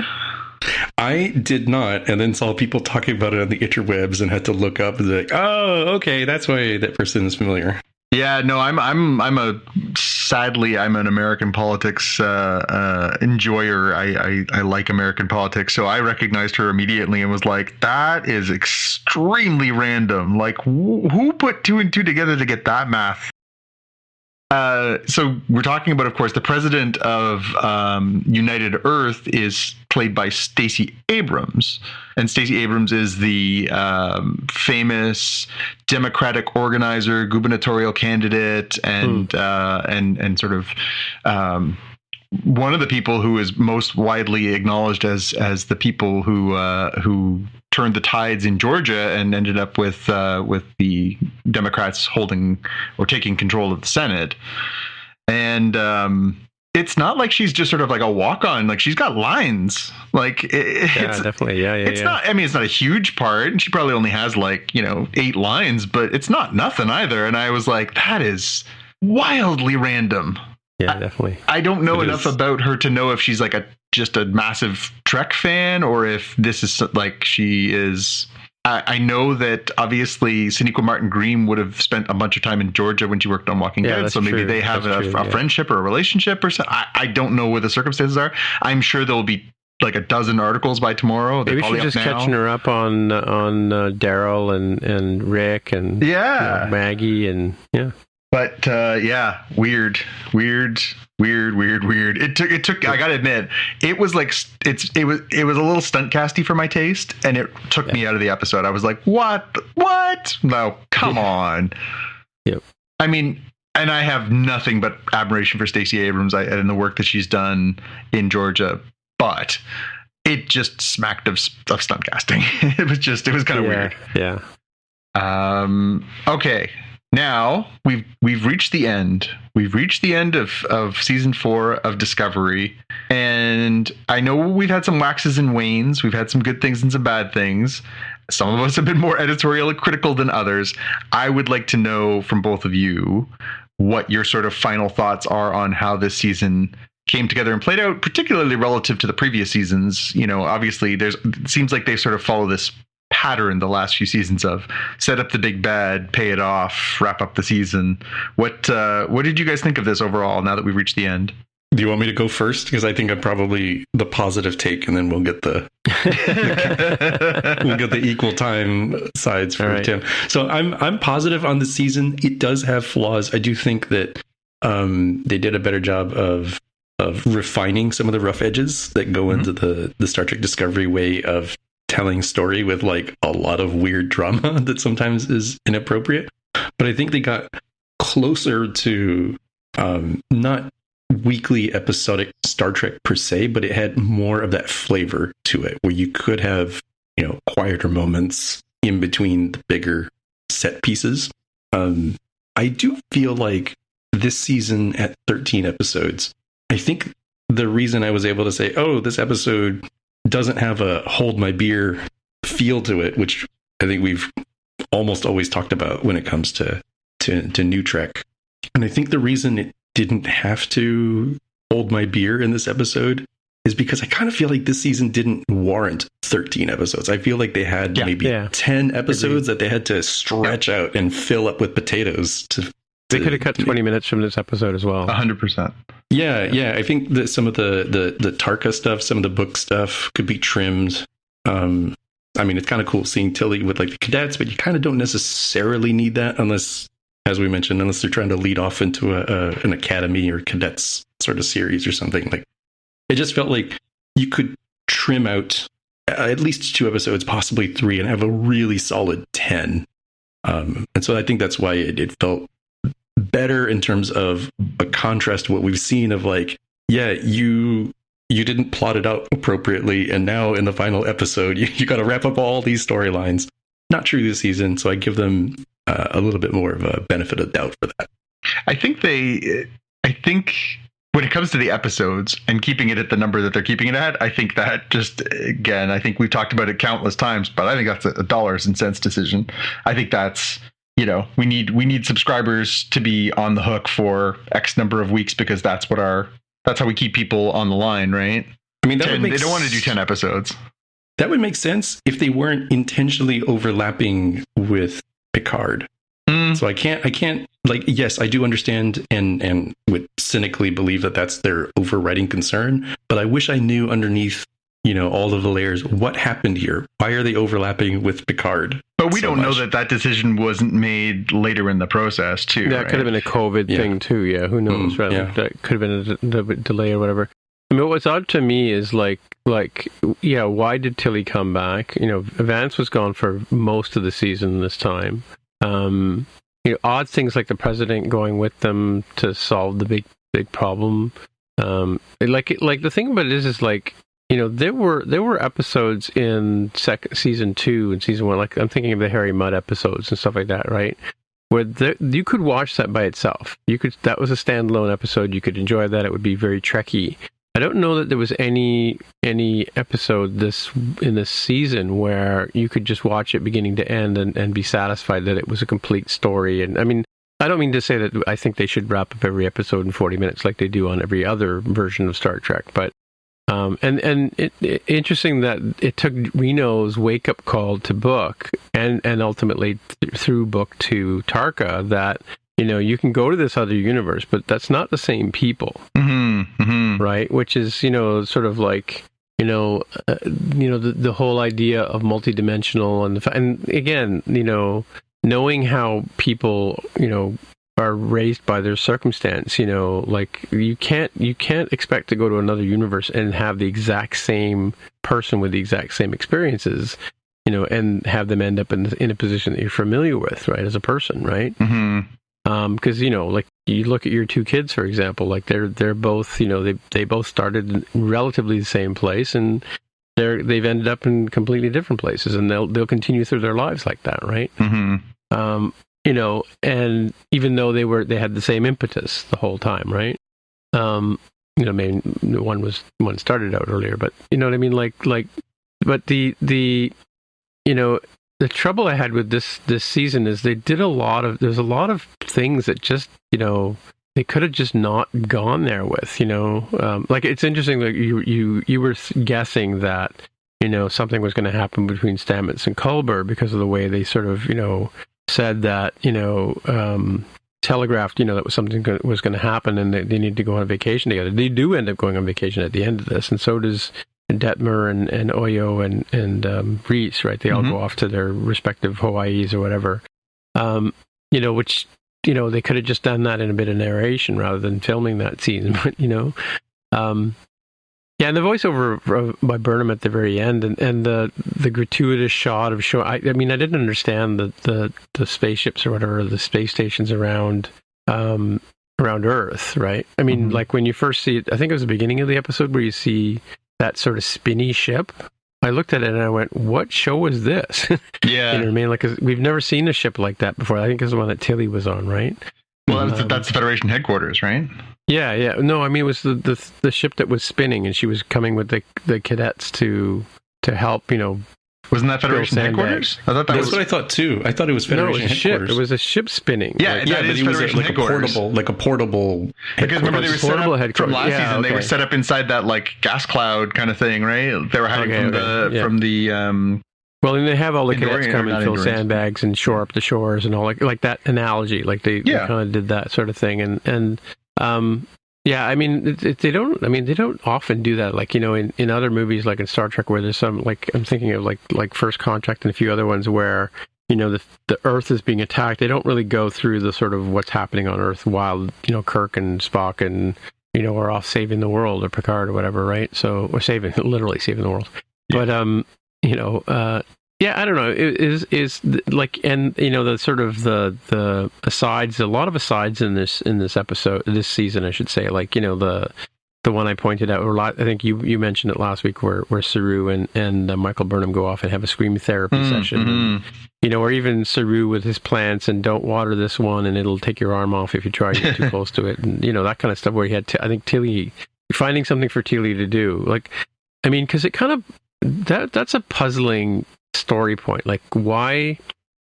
I did not, and then saw people talking about it on the interwebs and had to look up and be like, oh, okay, that's why that person is familiar. Yeah, no, sadly, I'm an American politics enjoyer. I like American politics, so I recognized her immediately and was like, that is extremely random. Like, who put 2 and 2 together to get that math? So we're talking about, of course, the president of United Earth is played by Stacey Abrams, and Stacey Abrams is the famous Democratic organizer, gubernatorial candidate, and sort of one of the people who is most widely acknowledged as the people who turned the tides in Georgia and ended up with the Democrats holding or taking control of the Senate. And it's not like she's just sort of like a walk-on. Like, she's got lines. Like, it's definitely, yeah. It's not. I mean, it's not a huge part, and she probably only has like 8 lines, but it's not nothing either. And I was like, that is wildly random. Yeah, definitely. I don't know enough about her to know if she's like just a massive Trek fan, or if this is like she is. I know that obviously Sonequa Martin Green would have spent a bunch of time in Georgia when she worked on Walking Dead, so maybe they have a friendship or a relationship or something. I don't know what the circumstances are. I'm sure there will be like a dozen articles by tomorrow. Maybe she's just catching her up on Daryl and Rick and Maggie and But weird. It took. I gotta admit, it was like it was a little stunt casty for my taste, and it took me out of the episode. I was like, what? No, come on. Yep. I mean, and I have nothing but admiration for Stacey Abrams and the work that she's done in Georgia, but it just smacked of stunt casting. It was kind of weird. Yeah. Okay. Now we've reached the end. We've reached the end of season 4 of Discovery, and I know we've had some waxes and wanes. We've had some good things and some bad things. Some of us have been more editorially critical than others. I would like to know from both of you what your sort of final thoughts are on how this season came together and played out, particularly relative to the previous seasons. You know, obviously it seems like they sort of follow this pattern the last few seasons of set up the big bad, pay it off, wrap up the season. What did you guys think of this overall now that we've reached the end? Do you want me to go first? Because I think I'm probably the positive take, and then we'll get the equal time sides for Tim. So I'm positive on the season. It does have flaws. I do think that they did a better job of refining some of the rough edges that go into the Star Trek Discovery way of telling story, with like a lot of weird drama that sometimes is inappropriate. But I think they got closer to not weekly episodic Star Trek per se, but it had more of that flavor to it, where you could have, you know, quieter moments in between the bigger set pieces. I do feel like this season at 13 episodes, I think the reason I was able to say, oh, this episode doesn't have a hold my beer feel to it, which I think we've almost always talked about when it comes to New Trek. And I think the reason it didn't have to hold my beer in this episode is because I kind of feel like this season didn't warrant 13 episodes. I feel like they had maybe 10 episodes that they had to stretch out and fill up with potatoes They could have cut 20 minutes from this episode as well. 100%. Yeah. I think that some of the Tarka stuff, some of the book stuff could be trimmed. I mean, it's kind of cool seeing Tilly with like the cadets, but you kind of don't necessarily need that unless, as we mentioned, unless they're trying to lead off into an academy or cadets sort of series or something. Like, it just felt like you could trim out at least 2 episodes, possibly 3, and have a really solid 10. And so I think that's why it felt better in terms of a contrast to what we've seen of like, you didn't plot it out appropriately, and now in the final episode you got to wrap up all these storylines. Not true this season, so I give them a little bit more of a benefit of doubt for that. I think when it comes to the episodes and keeping it at the number that they're keeping it at, I think that just, again, I think we've talked about it countless times, but I think that's a dollars and cents decision. I think that's, you know, we need subscribers to be on the hook for X number of weeks, because that's how we keep people on the line, right? I mean, they don't want to do 10 episodes. That would make sense if they weren't intentionally overlapping with Picard. So I can't like, yes, I do understand and would cynically believe that that's their overriding concern, but I wish I knew underneath, you know, all of the layers, what happened here? Why are they overlapping with Picard? But we don't know that decision wasn't made later in the process too. Yeah, it could have been a COVID thing too. Yeah, who knows? Right? Yeah. That could have been a delay or whatever. I mean, what's odd to me is like, why did Tilly come back? You know, Vance was gone for most of the season this time. You know, odd things like the president going with them to solve the big problem. Like the thing about it is like, you know, there were episodes in season 2 and season 1. Like, I'm thinking of the Harry Mudd episodes and stuff like that, right? Where you could watch that by itself. That was a standalone episode. You could enjoy that. It would be very Trekky. I don't know that there was any episode in this season where you could just watch it beginning to end and be satisfied that it was a complete story. And I mean, I don't mean to say that I think they should wrap up every episode in 40 minutes like they do on every other version of Star Trek, but interesting that it took Reno's wake up call to Book and ultimately through Book to Tarka that, you know, you can go to this other universe, but that's not the same people, right? Which is, you know, sort of like, the whole idea of multidimensional and again, you know, knowing how people, you know, are raised by their circumstance, you know, like you can't expect to go to another universe and have the exact same person with the exact same experiences, you know, and have them end up in a position that you're familiar with, right, as a person, right? Because, you know, like you look at your 2 kids, for example, like they're both, you know, they both started in relatively the same place, and they've ended up in completely different places, and they'll continue through their lives like that, right? Mm-hmm. You know, and even though they had the same impetus the whole time, right? You know, I mean, one started out earlier, but you know what I mean, but the you know, the trouble I had with this season is there's a lot of things that just, you know, they could have just not gone there with, you know, like it's interesting that you were guessing that, you know, something was going to happen between Stamets and Culber because of the way they sort of, you know, said that, you know, telegraphed, you know, that was something was going to happen, and they need to go on a vacation together. They do end up going on vacation at the end of this, and so does Detmer and Oyo and Reese, right? They all go off to their respective Hawaiis or whatever. You know, which, you know, they could have just done that in a bit of narration rather than filming that scene, but, you know. Yeah, and the voiceover by Burnham at the very end, and the gratuitous shot of show. I mean, I didn't understand the spaceships or whatever, the space stations around Earth, right? I mean, like when you first see it, I think it was the beginning of the episode where you see that sort of spinny ship. I looked at it and I went, "What show is this?" Yeah, you know what I mean? Like, 'cause we've never seen a ship like that before. I think it's the one that Tilly was on, right? Well, that's the Federation headquarters, right? Yeah. No, I mean, it was the ship that was spinning, and she was coming with the cadets to help, you know. Wasn't that Federation headquarters? I thought that's what I thought too. I thought it was Federation headquarters. It was a ship spinning. Yeah, like, that is Federation headquarters. Like a portable. Because remember, they were set up from last season. Okay. They were set up inside that like gas cloud kind of thing, right? They were hiding from the. Well, and they have all the cadets come and fill sandbags and shore up the shores and all like that analogy. Like they kind of did that sort of thing, and yeah, I mean, they don't often do that. Like, you know, in other movies, like in Star Trek, where there's some, like, I'm thinking of like First Contact and a few other ones where, you know, the Earth is being attacked. They don't really go through the sort of what's happening on Earth while, you know, Kirk and Spock and, you know, are off saving the world, or Picard or whatever, right? So, or literally saving the world. Yeah. But, you know, yeah, I don't know. Is like, and you know, the sort of the asides, a lot of asides in this episode, this season, I should say. Like, you know, the one I pointed out, or I think you mentioned it last week, where Saru and Michael Burnham go off and have a scream therapy session. And, you know, or even Saru with his plants and don't water this one, and it'll take your arm off if you try to get too close to it, and you know, that kind of stuff. Where he had, I think Tilly finding something for Tilly to do. Like, I mean, because it kind of that's a puzzling story point. Like, why?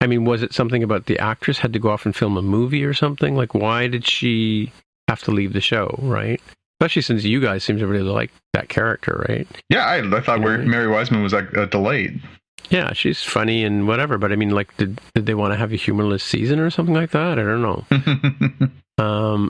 I mean, was it something about the actress had to go off and film a movie or something? Like, why did she have to leave the show, right? Especially since you guys seem to really like that character, right? Yeah, I thought Mary Wiseman was a delight. Yeah, she's funny and whatever, but I mean, like, did they want to have a humorless season or something like that? I don't know.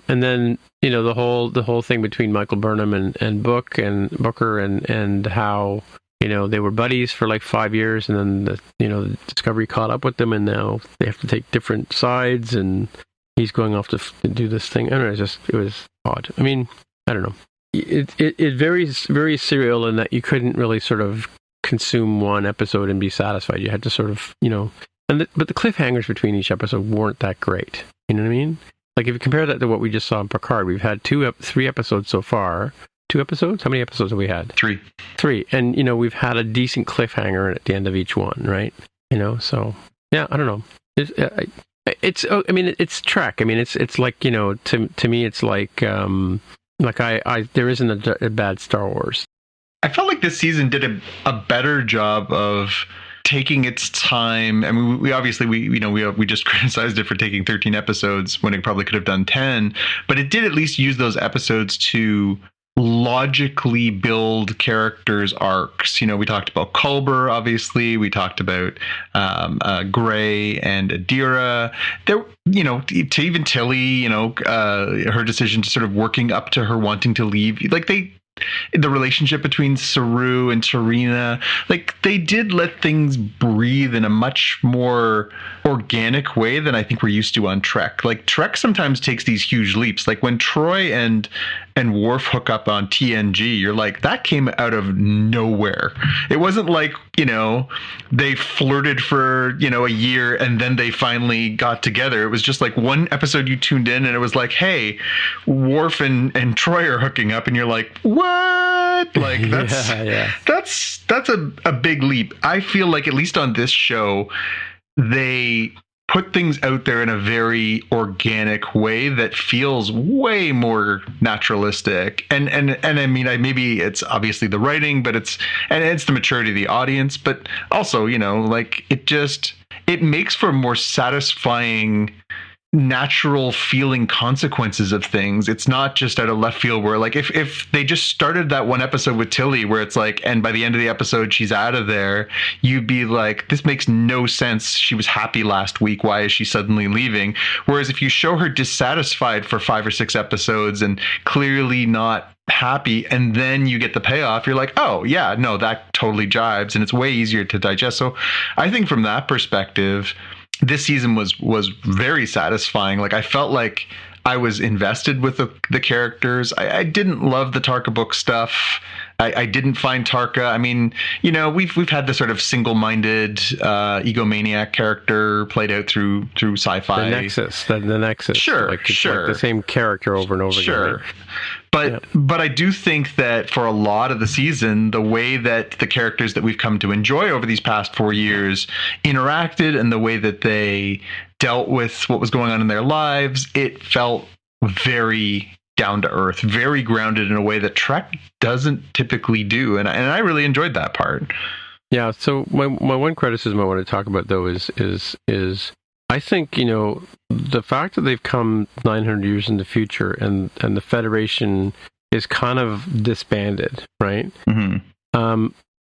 And then, you know, the whole thing between Michael Burnham and Booker and how, you know, they were buddies for like 5 years, and then the Discovery caught up with them, and now they have to take different sides, and he's going off to do this thing. I don't know, it was odd. I mean, I don't know. It varies very serial in that you couldn't really sort of consume one episode and be satisfied. You had to sort of, you know, but the cliffhangers between each episode weren't that great. You know what I mean? Like, if you compare that to what we just saw in Picard, we've had 3 episodes so far. 2 episodes? How many episodes have we had? 3. 3. And, you know, we've had a decent cliffhanger at the end of each one, right? You know, so, yeah, I don't know. It's Trek. I mean, it's like, you know, to me, it's like there isn't a bad Star Wars. I felt like this season did a better job of taking its time. I mean, we just criticized it for taking 13 episodes when it probably could have done 10, but it did at least use those episodes to logically build characters' arcs. You know, we talked about Culber, obviously. We talked about Gray and Adira. There, you know, to even Tilly, you know, her decision to sort of working up to her wanting to leave. Like, the relationship between Saru and Tarina, like, they did let things breathe in a much more organic way than I think we're used to on Trek. Like, Trek sometimes takes these huge leaps. Like, when Troy and Worf hook up on TNG, you're like, that came out of nowhere. It wasn't like, you know, they flirted for, you know, a year and then they finally got together. It was just like one episode you tuned in and it was like, hey, Worf and Troy are hooking up, and you're like, whoa. what? Like that's yeah. that's a big leap. I feel like at least on this show, they put things out there in a very organic way that feels way more naturalistic. And I mean, maybe it's obviously the writing, but it's the maturity of the audience, but also, you know, like it makes for more satisfying, natural feeling consequences of things. It's not just out of left field where, like, if they just started that one episode with Tilly where it's like, and by the end of the episode she's out of there, you'd be like, this makes no sense. She was happy last week. Why is she suddenly leaving? Whereas if you show her dissatisfied for 5 or 6 episodes and clearly not happy, and then you get the payoff, you're like, oh yeah, no, that totally jives, and it's way easier to digest. So I think from that perspective, this season was very satisfying. Like, I felt like I was invested with the characters. I didn't love the Tarka book stuff. I didn't find Tarka. I mean, you know, we've had the sort of single-minded egomaniac character played out through sci-fi. The Nexus. Sure, like, sure. Like the same character over and over again. Sure. But I do think that for a lot of the season, the way that the characters that we've come to enjoy over these past 4 years interacted and the way that they dealt with what was going on in their lives, it felt very down to earth, very grounded in a way that Trek doesn't typically do. And I really enjoyed that part. Yeah. So my one criticism I want to talk about, though, is I think, you know, the fact that they've come 900 years in the future and the Federation is kind of disbanded, right? Mm-hmm.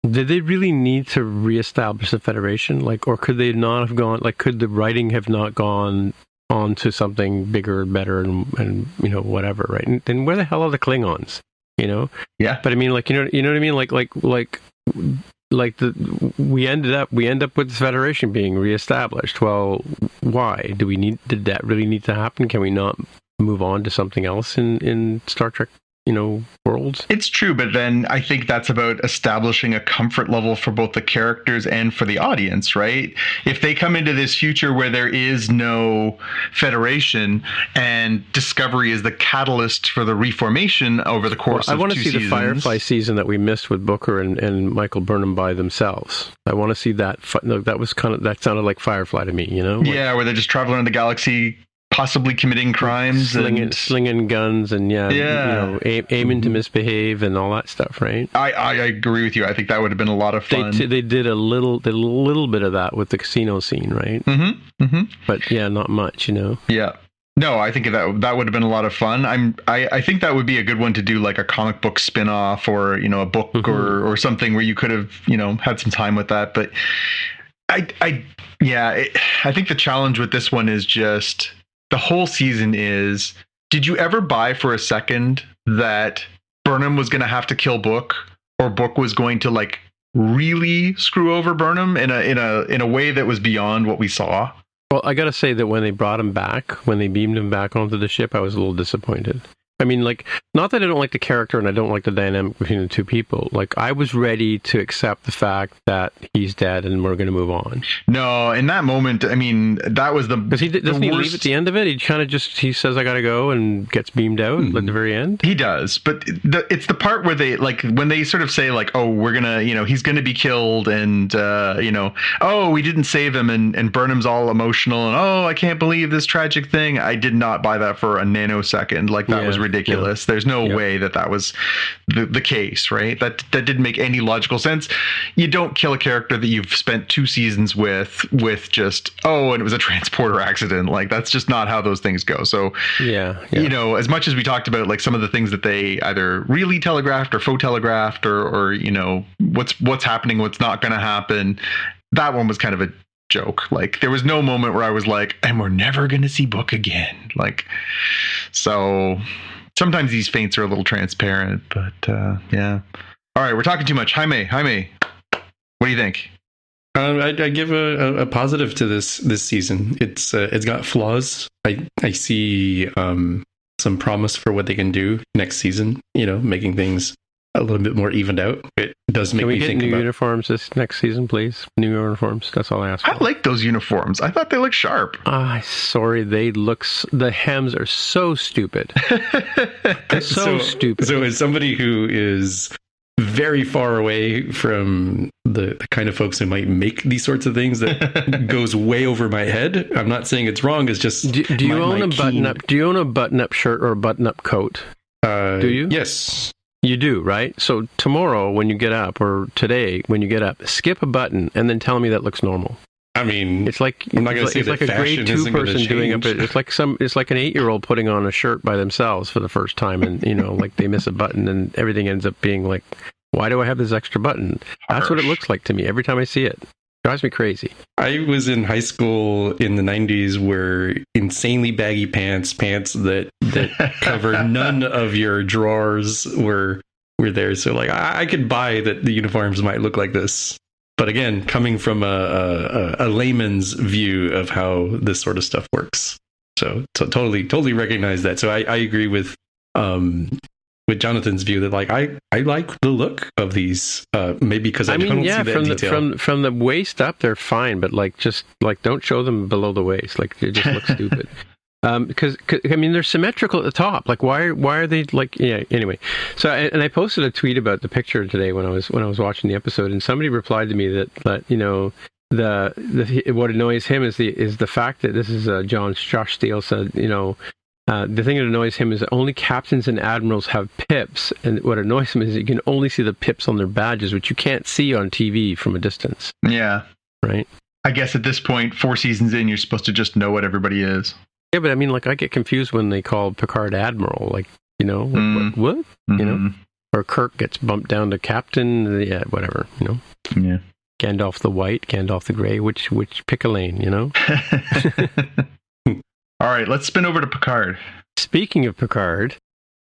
Did they really need to reestablish the Federation? Like, or could they not have gone, like, could the writing have not gone on to something bigger and better and you know, whatever, right? And where the hell are the Klingons, you know? Yeah. But I mean, like, you know what I mean? We end up with the Federation being reestablished. Well, why? Did that really need to happen? Can we not move on to something else in Star Trek, you know, worlds? It's true, but then I think that's about establishing a comfort level for both the characters and for the audience, right? If they come into this future where there is no Federation and Discovery is the catalyst for the reformation over the course of 2 seasons. I want to see the Firefly season that we missed with Booker and Michael Burnham by themselves. I want to see that. That sounded like Firefly to me, you know? Yeah, where they're just traveling around the galaxy, possibly committing crimes, slinging guns, and you know, aiming to misbehave and all that stuff, right? I agree with you. I think that would have been a lot of fun. They did a little bit of that with the casino scene, right? Mm-hmm. Mm-hmm. But yeah, not much, you know. Yeah. No, I think that would have been a lot of fun. I think that would be a good one to do, like a comic book spin-off, or, you know, a book, mm-hmm. or something where you could have, you know, had some time with that. But I think the challenge with this one is just the whole season is, did you ever buy for a second that Burnham was going to have to kill Book, or Book was going to, like, really screw over Burnham in a way that was beyond what we saw? Well, I got to say that when they brought him back, when they beamed him back onto the ship, I was a little disappointed. I mean, like, not that I don't like the character and I don't like the dynamic between the two people. Like, I was ready to accept the fact that he's dead and we're going to move on. No, in that moment, I mean, that was because doesn't he leave at the end of it? He kind of just, he says, I got to go, and gets beamed out at the very end. He does, but it's the part where they, like, when they sort of say, like, oh, we're going to, you know, he's going to be killed, and, you know, oh, we didn't save him, and Burnham's all emotional, and, oh, I can't believe this tragic thing. I did not buy that for a nanosecond. Like, that was ridiculous. There's no way that was the case, right? That didn't make any logical sense. You don't kill a character that you've spent 2 seasons with just, oh, and it was a transporter accident. Like, that's just not how those things go. So, you know, as much as we talked about, like, some of the things that they either really telegraphed or faux telegraphed, or you know, what's happening, what's not going to happen, that one was kind of a joke. Like, there was no moment where I was like, and we're never going to see Book again. Like, so sometimes these feints are a little transparent, but yeah. All right, we're talking too much. Jaime, what do you think? I give a positive to this season. It's got flaws. I see some promise for what they can do next season. You know, making things a little bit more evened out. It does make Can we me get think new about uniforms this next season, please? New uniforms. That's all I ask for. I like those uniforms. I thought they looked sharp. Sorry, the hems are so stupid. They're so stupid. So as somebody who is very far away from the kind of folks who might make these sorts of things, that goes way over my head. I'm not saying it's wrong. It's just do you own a button up? Do you own a button up shirt or a button up coat? Do you? Yes. You do, right? So tomorrow when you get up, or today when you get up, skip a button and then tell me that looks normal. I mean, it's like I'm not going to say it's that like a grade 2 isn't person doing change. It's like an 8-year-old putting on a shirt by themselves for the first time, and like they miss a button and everything ends up being like, why do I have this extra button? That's what it looks like to me every time I see it. Drives me crazy. I was in high school in the 90s where insanely baggy pants that cover none of your drawers were there. So like I could buy that the uniforms might look like this. But again, coming from a layman's view of how this sort of stuff works. So totally recognize that. So I agree with Jonathan's view that like I like the look of these, maybe because I don't see that detail. From the waist up they're fine, but like just like don't show them below the waist, like they just look stupid. Because I mean they're symmetrical at the top. Like why are they like anyway? So I posted a tweet about the picture today when I was watching the episode, and somebody replied to me that what annoys him is the fact that this is Josh Steele said the thing that annoys him is that only captains and admirals have pips, and what annoys him is you can only see the pips on their badges, which you can't see on TV from a distance. Yeah. Right? I guess at this point, 4 seasons in, you're supposed to just know what everybody is. Yeah, but I mean, like, I get confused when they call Picard Admiral, like, what? Mm-hmm. Or Kirk gets bumped down to Captain, whatever, Yeah. Gandalf the White, Gandalf the Grey, which pick a lane, All right, let's spin over to Picard. Speaking of Picard,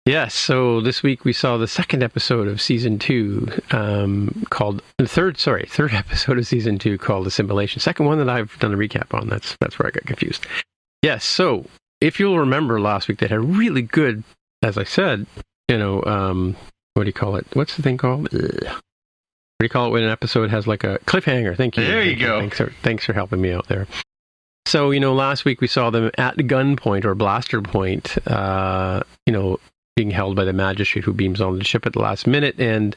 yes, so this week we saw the second episode of season 2 called third episode of season 2 called Assimilation. Second one that I've done a recap on. That's where I got confused. Yes, so if you'll remember last week, they had a really good, as I said, what do you call it? What's the thing called? What do you call it when an episode has like a cliffhanger? Thank you. There you go. Thanks for helping me out there. So, last week we saw them at gunpoint or blaster point, being held by the magistrate who beams on the ship at the last minute. And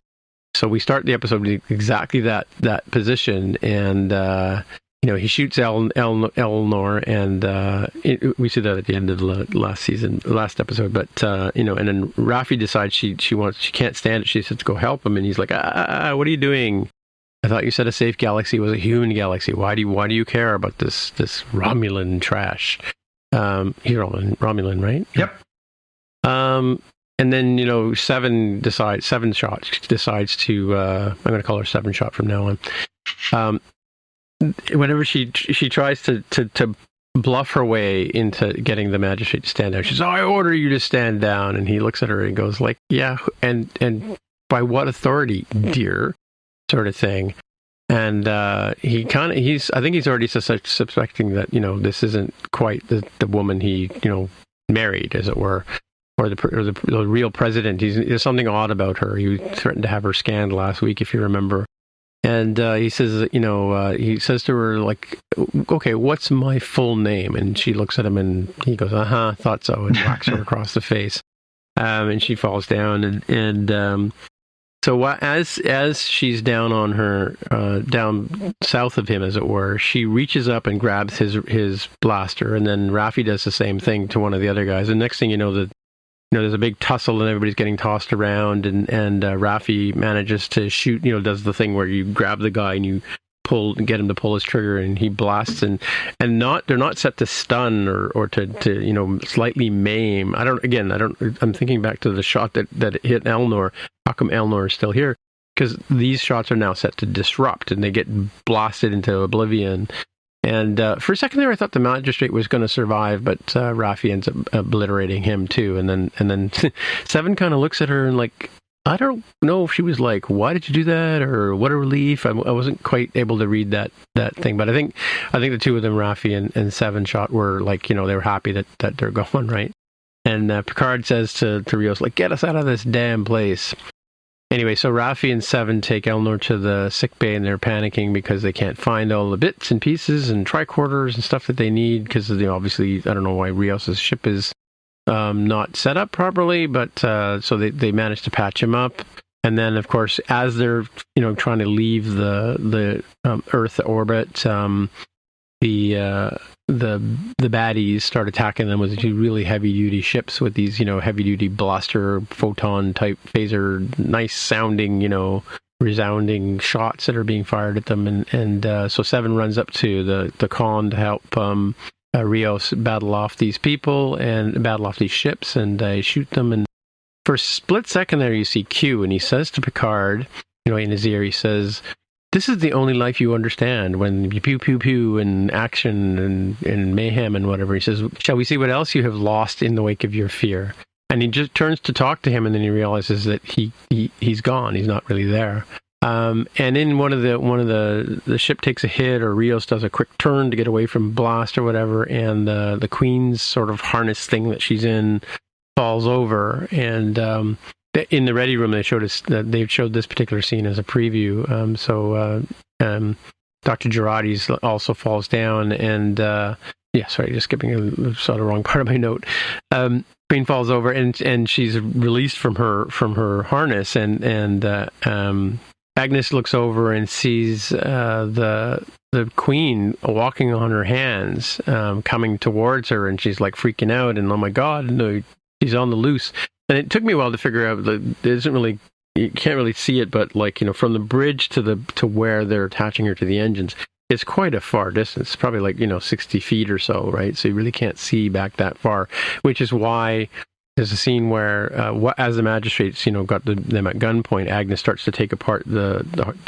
so we start the episode with exactly that position. And, he shoots Elnor, and we see that at the end of the last episode. But, and then Raffi decides she can't stand it. She says to go help him. And he's like, what are you doing? I thought you said a safe galaxy was a human galaxy. Why do you care about this Romulan trash? He's Romulan, right? Yep. And then Seven Shot decides to I'm going to call her Seven Shot from now on. Whenever she tries to bluff her way into getting the magistrate to stand down, she says, "I order you to stand down." And he looks at her and goes like, "Yeah, and by what authority, dear?" Sort of thing. And I think he's already suspecting that this isn't quite the woman he married, as it were, or the real president. There's something odd about her. He threatened to have her scanned last week, if you remember. And he says he says to her like, "Okay, what's my full name?" And she looks at him and he goes, "Thought so," and whacks her across the face. And she falls down and so as she's down on her, down south of him, as it were, she reaches up and grabs his blaster, and then Raffi does the same thing to one of the other guys. And next thing you know, there's a big tussle and everybody's getting tossed around, and Raffi manages to shoot. Does the thing where you grab the guy and you get him to pull his trigger, and he blasts, and they're not set to stun or to slightly maim. I'm thinking back to the shot that hit Elnor. How come Elnor is still here? Because these shots are now set to disrupt, and they get blasted into oblivion. And for a second there, I thought the magistrate was going to survive, but Raffi ends up obliterating him too. And then Seven kind of looks at her and like, I don't know if she was like, "Why did you do that?" or "What a relief." I wasn't quite able to read that thing, but I think the two of them, Raffi and Seven Shot, were like, they were happy that they're going, right. And Picard says to Rios, like, "Get us out of this damn place." Anyway, so Raffi and Seven take Elnor to the sick bay, and they're panicking because they can't find all the bits and pieces and tricorders and stuff that they need, because obviously, I don't know why Rios' ship is not set up properly, but so they managed to patch him up. And then, of course, as they're trying to leave the Earth orbit, the baddies start attacking them with two really heavy-duty ships with these, heavy-duty blaster, photon-type phaser, nice-sounding, resounding shots that are being fired at them. And so Seven runs up to the con to help Rios battle off these people and battle off these ships, and shoot them. And for a split second there, you see Q, and he says to Picard, in his ear, he says, "This is the only life you understand, when you pew pew pew and action and mayhem and whatever." He says, "Shall we see what else you have lost in the wake of your fear?" And he just turns to talk to him, and then he realizes that he's gone. He's not really there. And in one of the ship takes a hit, or Rios does a quick turn to get away from blast or whatever, and the Queen's sort of harness thing that she's in falls over. And in the ready room, they've showed this particular scene as a preview. Dr. Girardi's also falls down, and just skipping a sort of wrong part of my note. Queen falls over, and she's released from her harness, and Agnes looks over and sees the Queen walking on her hands, coming towards her, and she's like freaking out, and oh my God, no, she's on the loose. And it took me a while to figure out that you can't really see it, but from the bridge to where they're attaching her to the engines, it's quite a far distance. It's probably 60 feet or so, right? So you really can't see back that far, which is why there's a scene where, as the magistrates, got them at gunpoint, Agnes starts to take apart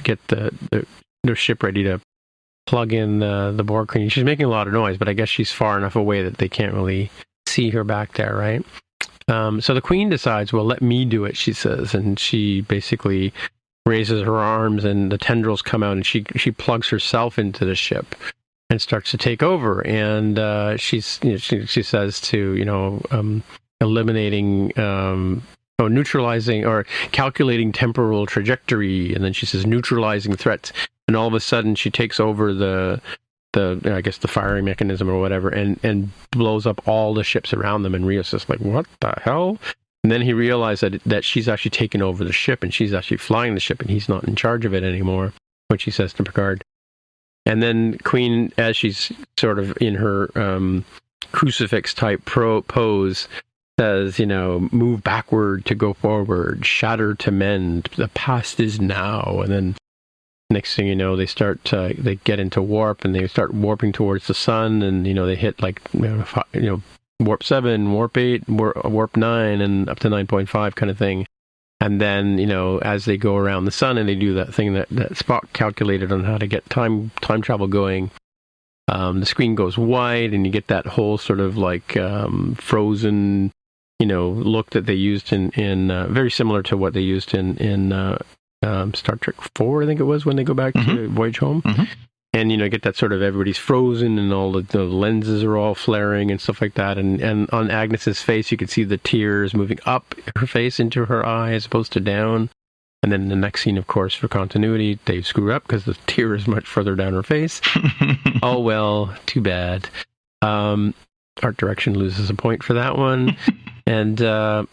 get their ship ready to plug in the Borg crane. She's making a lot of noise, but I guess she's far enough away that they can't really see her back there, right? So the Queen decides, well, let me do it, she says, and she basically raises her arms, and the tendrils come out, and she plugs herself into the ship and starts to take over. And she says to eliminating, neutralizing or calculating temporal trajectory, and then she says neutralizing threats, and all of a sudden she takes over the firing mechanism or whatever, and blows up all the ships around them. And Rios is like, what the hell? And then he realized that she's actually taken over the ship, and she's actually flying the ship, and he's not in charge of it anymore, which he says to Picard. And then Queen, as she's sort of in her crucifix type pose, says, move backward to go forward, shatter to mend, the past is now. And then next thing you know, they get into warp, and they start warping towards the sun, and they hit warp 7, warp 8, warp 9, and up to 9.5 kind of thing. And then as they go around the sun, and they do that thing that Spock calculated on how to get time travel going, the screen goes white, and you get that whole sort of frozen look that they used in very similar to what they used in Star Trek 4, I think it was, when they go back to Voyage Home. Mm-hmm. And, get that sort of everybody's frozen, and all the lenses are all flaring and stuff like that. And on Agnes's face, you could see the tears moving up her face into her eye as opposed to down. And then the next scene, of course, for continuity, they screw up because the tear is much further down her face. Oh, well, too bad. Art direction loses a point for that one. And, and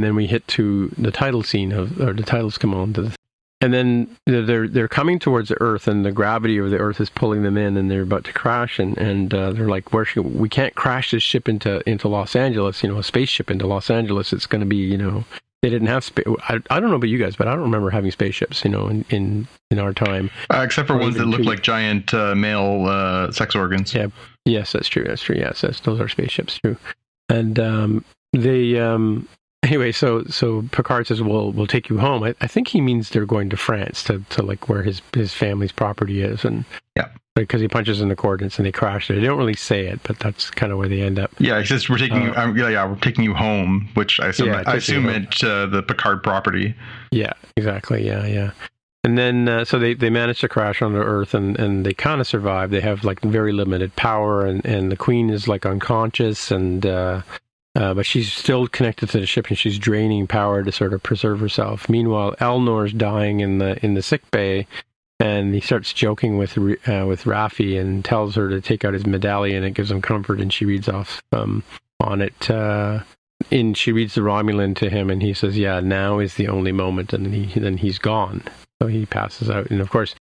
then we hit to the title scene or the titles come on. And then they're coming towards the Earth, and the gravity of the Earth is pulling them in, and they're about to crash. And they're like, we can't crash this ship into Los Angeles, a spaceship into Los Angeles. It's going to be, they didn't have space. I don't know about you guys, but I don't remember having spaceships, in our time. Except for ones that look like giant male sex organs. Yeah. Yes, that's true. Yes, those are spaceships, true. And anyway, so Picard says, well, we'll take you home. I think he means they're going to France to where his family's property is. And yeah, because he punches in the coordinates and they crash there. They don't really say it, but that's kind of where they end up. Yeah, he says, we're taking you, we're taking you home, which I assume meant the Picard property. Yeah, exactly. Yeah. And then, so they manage to crash onto Earth, and they kind of survive. They have very limited power, and the Queen is unconscious, and but she's still connected to the ship, and she's draining power to sort of preserve herself. Meanwhile, Elnor's dying in the sick bay, and he starts joking with Raffi and tells her to take out his medallion. It gives him comfort, and she reads off on it. She reads the Romulan to him, and he says, "Yeah, now is the only moment," and then he's gone. So he passes out, and of course,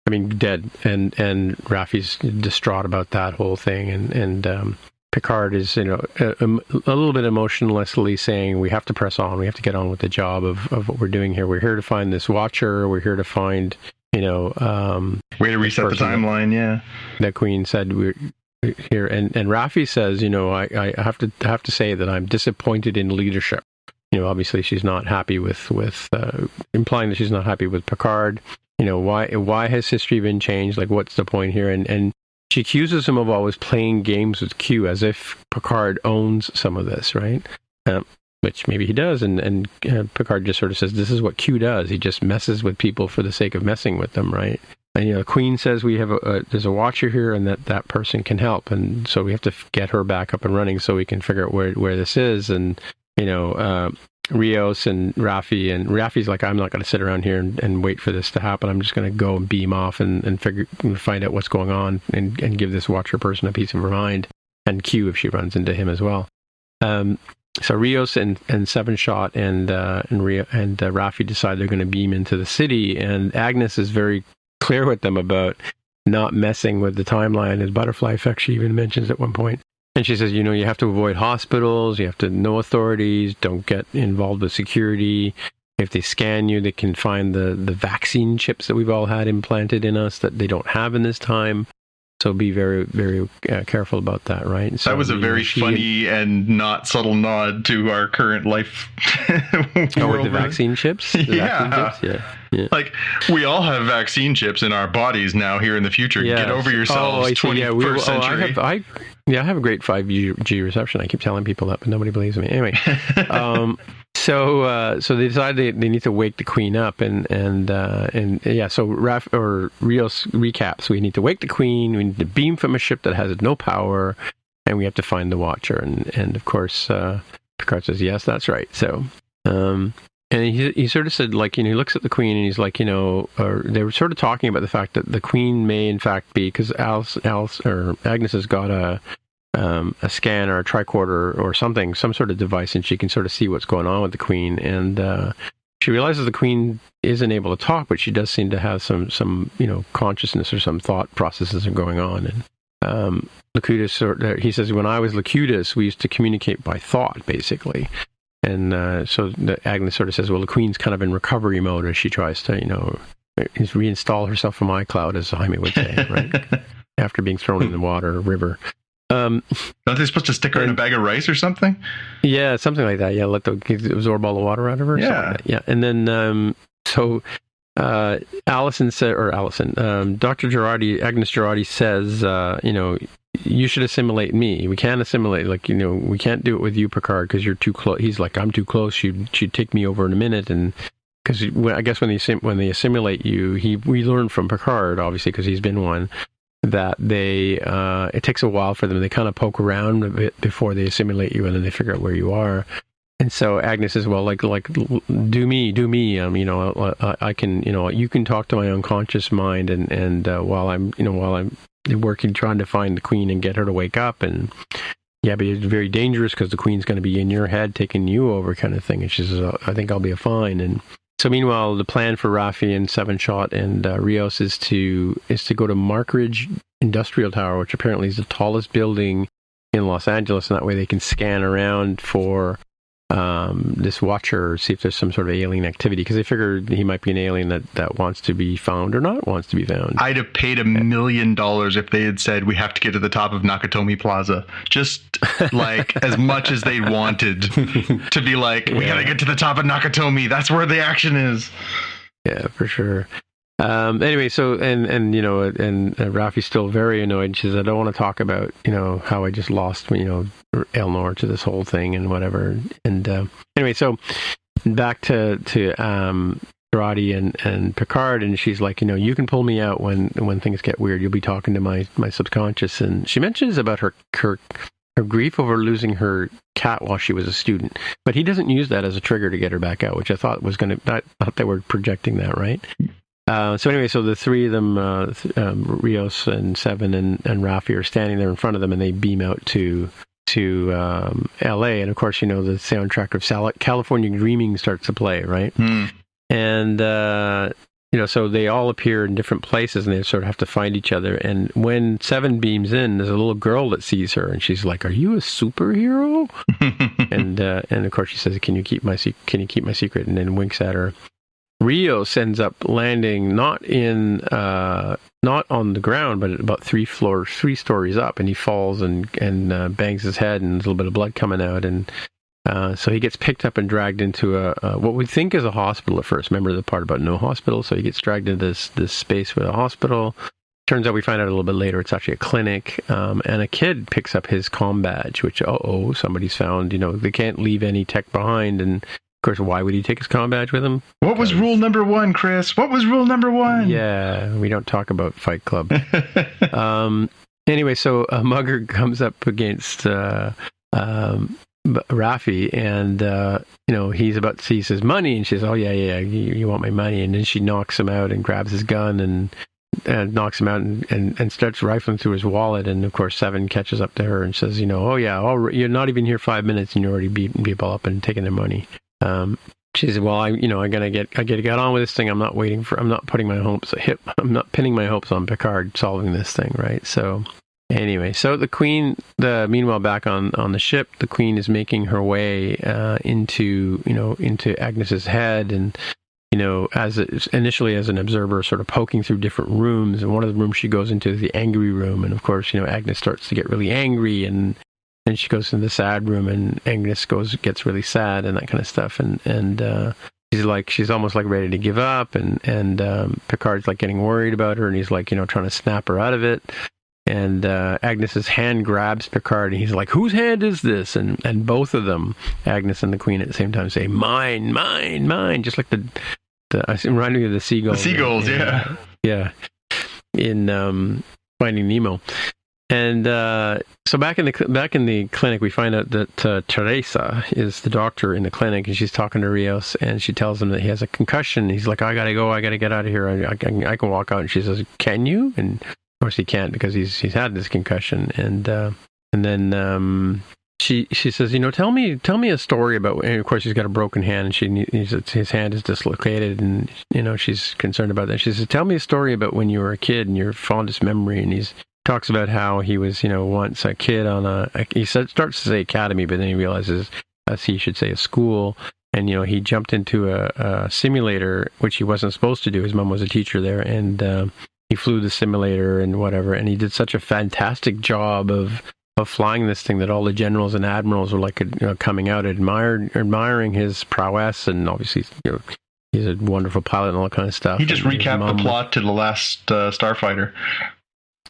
I mean, dead. And Raffi's distraught about that whole thing, and Picard is, a little bit emotionlessly saying, "We have to press on. We have to get on with the job of what we're doing here. We're here to find this Watcher. We're here to find, way to reset the timeline." Yeah, the Queen said we're here, and Raffi says, I have to say that I'm disappointed in leadership. Obviously she's not happy with implying that she's not happy with Picard. Why has history been changed? Like, what's the point here? And she accuses him of always playing games with Q, as if Picard owns some of this, right? Which maybe he does, and Picard just sort of says, this is what Q does. He just messes with people for the sake of messing with them, right? And the Queen says we have there's a Watcher here, and that person can help, and so we have to get her back up and running so we can figure out where this is. And Rios and Raffi's like, I'm not going to sit around here and wait for this to happen. I'm just going to go and beam off and find out what's going on and give this Watcher person a piece of her mind, and Q if she runs into him as well. So Rios and Seven Shot and Raffi decide they're going to beam into the city, and Agnes is very clear with them about not messing with the timeline. As butterfly effect, she even mentions at one point. And she says, you have to avoid hospitals, you have to know authorities, don't get involved with security. If they scan you, they can find the vaccine chips that we've all had implanted in us that they don't have in this time. So be very, very careful about that, right? So, that was a very funny and not subtle nod to our current life. With the vaccine chips? Yeah. Like, we all have vaccine chips in our bodies now here in the future. Yeah. Get over yourselves, 21st century. I have a great 5G reception. I keep telling people that, but nobody believes me. Anyway, so they decide they need to wake the Queen up, and so Rios recaps. We need to wake the Queen. We need to beam from a ship that has no power, and we have to find the Watcher. And of course, Picard says, "Yes, that's right." So. And he sort of said, like, he looks at the Queen and he's like, or they were sort of talking about the fact that the Queen may in fact be, because Agnes has got a scan or a tricorder or something, some sort of device, and she can sort of see what's going on with the Queen. And she realizes the Queen isn't able to talk, but she does seem to have some consciousness or some thought processes are going on. And Locutus, he says, when I was Locutus, we used to communicate by thought, basically. And so Agnes sort of says, well, the Queen's kind of in recovery mode as she tries to, reinstall herself from iCloud, as Jaime would say, right? After being thrown in the water or river. Aren't they supposed to stick her in a bag of rice or something? Yeah, something like that. Yeah, absorb all the water out of her. Yeah. Like yeah. And then, Dr. Agnes Girardi says, you should assimilate me. We can't assimilate, we can't do it with you, Picard, because you're too close. He's like, I'm too close. She'd take me over in a minute. And because I guess when they assimilate you, we learn from Picard, obviously, because he's been one, that it takes a while for them. They kind of poke around a bit before they assimilate you, and then they figure out where you are. And so Agnes is, well, do me. I can, you can talk to my unconscious mind, and while I'm working, trying to find the Queen and get her to wake up, and but it's very dangerous because the Queen's going to be in your head, taking you over, kind of thing. And she says, I think I'll be fine. And so meanwhile, the plan for Raffi and Seven Shot and Rios is to go to Markridge Industrial Tower, which apparently is the tallest building in Los Angeles, and that way they can scan around for this Watcher, see if there's some sort of alien activity, because they figured he might be an alien that wants to be found or not wants to be found. I'd have paid $1 million if they had said we have to get to the top of Nakatomi Plaza, just like as much as they wanted to be like, we gotta get to the top of Nakatomi, that's where the action is. Yeah, for sure. Anyway, so and Raffi's still very annoyed. She says, I don't want to talk about how I just lost Elnor to this whole thing and whatever. And anyway, so back to Girardi and Picard, and she's like, you can pull me out when things get weird. You'll be talking to my subconscious. And she mentions about her grief over losing her cat while she was a student. But he doesn't use that as a trigger to get her back out, which I thought was going to. I thought they were projecting that, right? So anyway, so the three of them, Rios and Seven and Rafi, are standing there in front of them, and they beam out to L.A. And of course, the soundtrack of California Dreaming starts to play, right? And so they all appear in different places, and they sort of have to find each other. And when Seven beams in, there's a little girl that sees her, and she's like, "Are you a superhero?" and of course she says, "Can you keep my secret?" And then winks at her. Rios ends up landing not on the ground, but about 3 stories up, and he falls and bangs his head, and there's a little bit of blood coming out, and so he gets picked up and dragged into what we think is a hospital at first. Remember the part about no hospital? So he gets dragged into this space with a hospital. Turns out, we find out a little bit later, it's actually a clinic, and a kid picks up his comm badge, which somebody's found. They can't leave any tech behind, and of course, why would he take his comm badge with him? What was rule number 1, Chris? What was rule number 1? Yeah, we don't talk about Fight Club. Anyway, so Mugger comes up against Rafi, and he's about to seize his money, and she says, "Oh yeah, you want my money?" And then she knocks him out and grabs his gun and knocks him out and starts rifling through his wallet. And of course, Seven catches up to her and says, "Oh yeah, you're not even here 5 minutes, and you're already beating people up and taking their money." She said, "Well, I gotta get on with this thing. I'm not pinning my hopes on Picard solving this thing, right?" So anyway, so the Queen, meanwhile back on the ship, the Queen is making her way into Agnes's head, and initially as an observer, sort of poking through different rooms. And one of the rooms she goes into is the angry room, and of course, Agnes starts to get really angry, and then she goes into the sad room, and Agnes gets really sad and that kind of stuff, and she's almost like ready to give up, and Picard's like getting worried about her, and he's like trying to snap her out of it. And Agnes's hand grabs Picard, and he's like, "Whose hand is this?" And both of them, Agnes and the Queen, at the same time say, "Mine, mine, mine," just like the reminding me of the seagulls. The seagulls, yeah. Yeah. In Finding Nemo. And so back in the clinic, we find out that Teresa is the doctor in the clinic, and she's talking to Rios, and she tells him that he has a concussion. He's like, "I gotta go. I gotta get out of here. I can walk out." And she says, "Can you?" And of course he can't, because he's had this concussion. And then she says, "Tell me a story about." And of course he's got a broken hand, and his hand is dislocated, and she's concerned about that. She says, "Tell me a story about when you were a kid and your fondest memory." And he talks about how he was once a kid on starts to say academy, but then he realizes he should say a school. And he jumped into a simulator, which he wasn't supposed to do. His mom was a teacher there, and he flew the simulator and whatever, and he did such a fantastic job of flying this thing that all the generals and admirals were like coming out admiring his prowess, and obviously he's a wonderful pilot and all that kind of stuff. He just recapped the plot to the last Starfighter.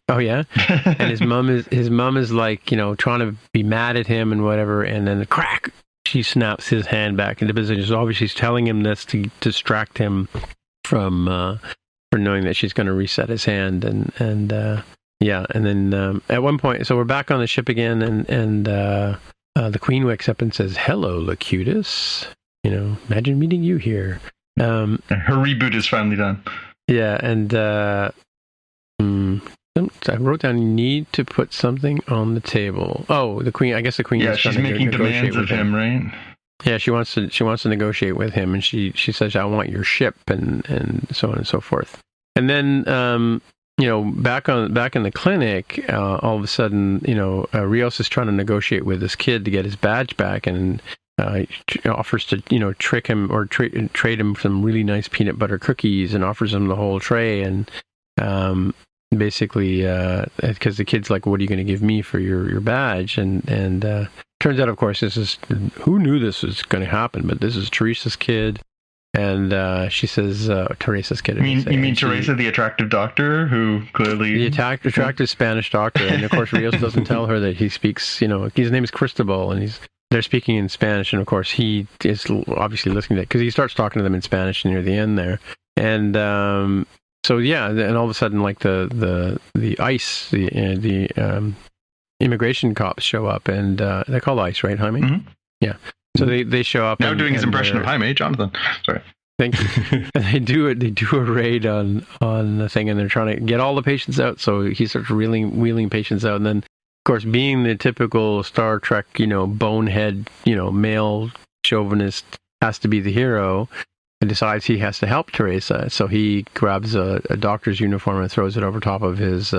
Oh yeah, and his mom is like trying to be mad at him and whatever, and then crack, she snaps his hand back into position. So obviously she's telling him this to distract him from knowing that she's going to reset his hand, and then at one point, so we're back on the ship again, and the Queen wakes up and says, "Hello, Locutus. Imagine meeting you here." Her reboot is finally done. Yeah, and I wrote down, "You need to put something on the table." Oh, the Queen. I guess the Queen. Yeah, she's making demands of him, right? Yeah, she wants to negotiate with him, and she says, "I want your ship," and so on and so forth. And then back in the clinic, all of a sudden, Rios is trying to negotiate with this kid to get his badge back, and offers to trick him or trade him some really nice peanut butter cookies, and offers him the whole tray, and basically because the kid's like, "What are you going to give me for your badge?" And turns out, of course, who knew this was going to happen, but this is Teresa's kid. And she says, Teresa's kid. You mean Teresa, the attractive doctor, who clearly... The attractive Spanish doctor. And of course, Rios doesn't tell her that he speaks, his name is Cristobal, and they're speaking in Spanish. And of course, he is obviously listening to it, because he starts talking to them in Spanish near the end there. And so, yeah, and all of a sudden, like the ice, the immigration cops show up, and they're called ICE, right, Jaime? Mm-hmm. Yeah. So they show up. Now doing his impression of Jaime, Jonathan. Sorry. Thank you. And they do a raid on the thing, and they're trying to get all the patients out. So he starts wheeling patients out, and then, of course, being the typical Star Trek, bonehead, male chauvinist, has to be the hero, and decides he has to help Teresa. So he grabs a doctor's uniform and throws it over top of his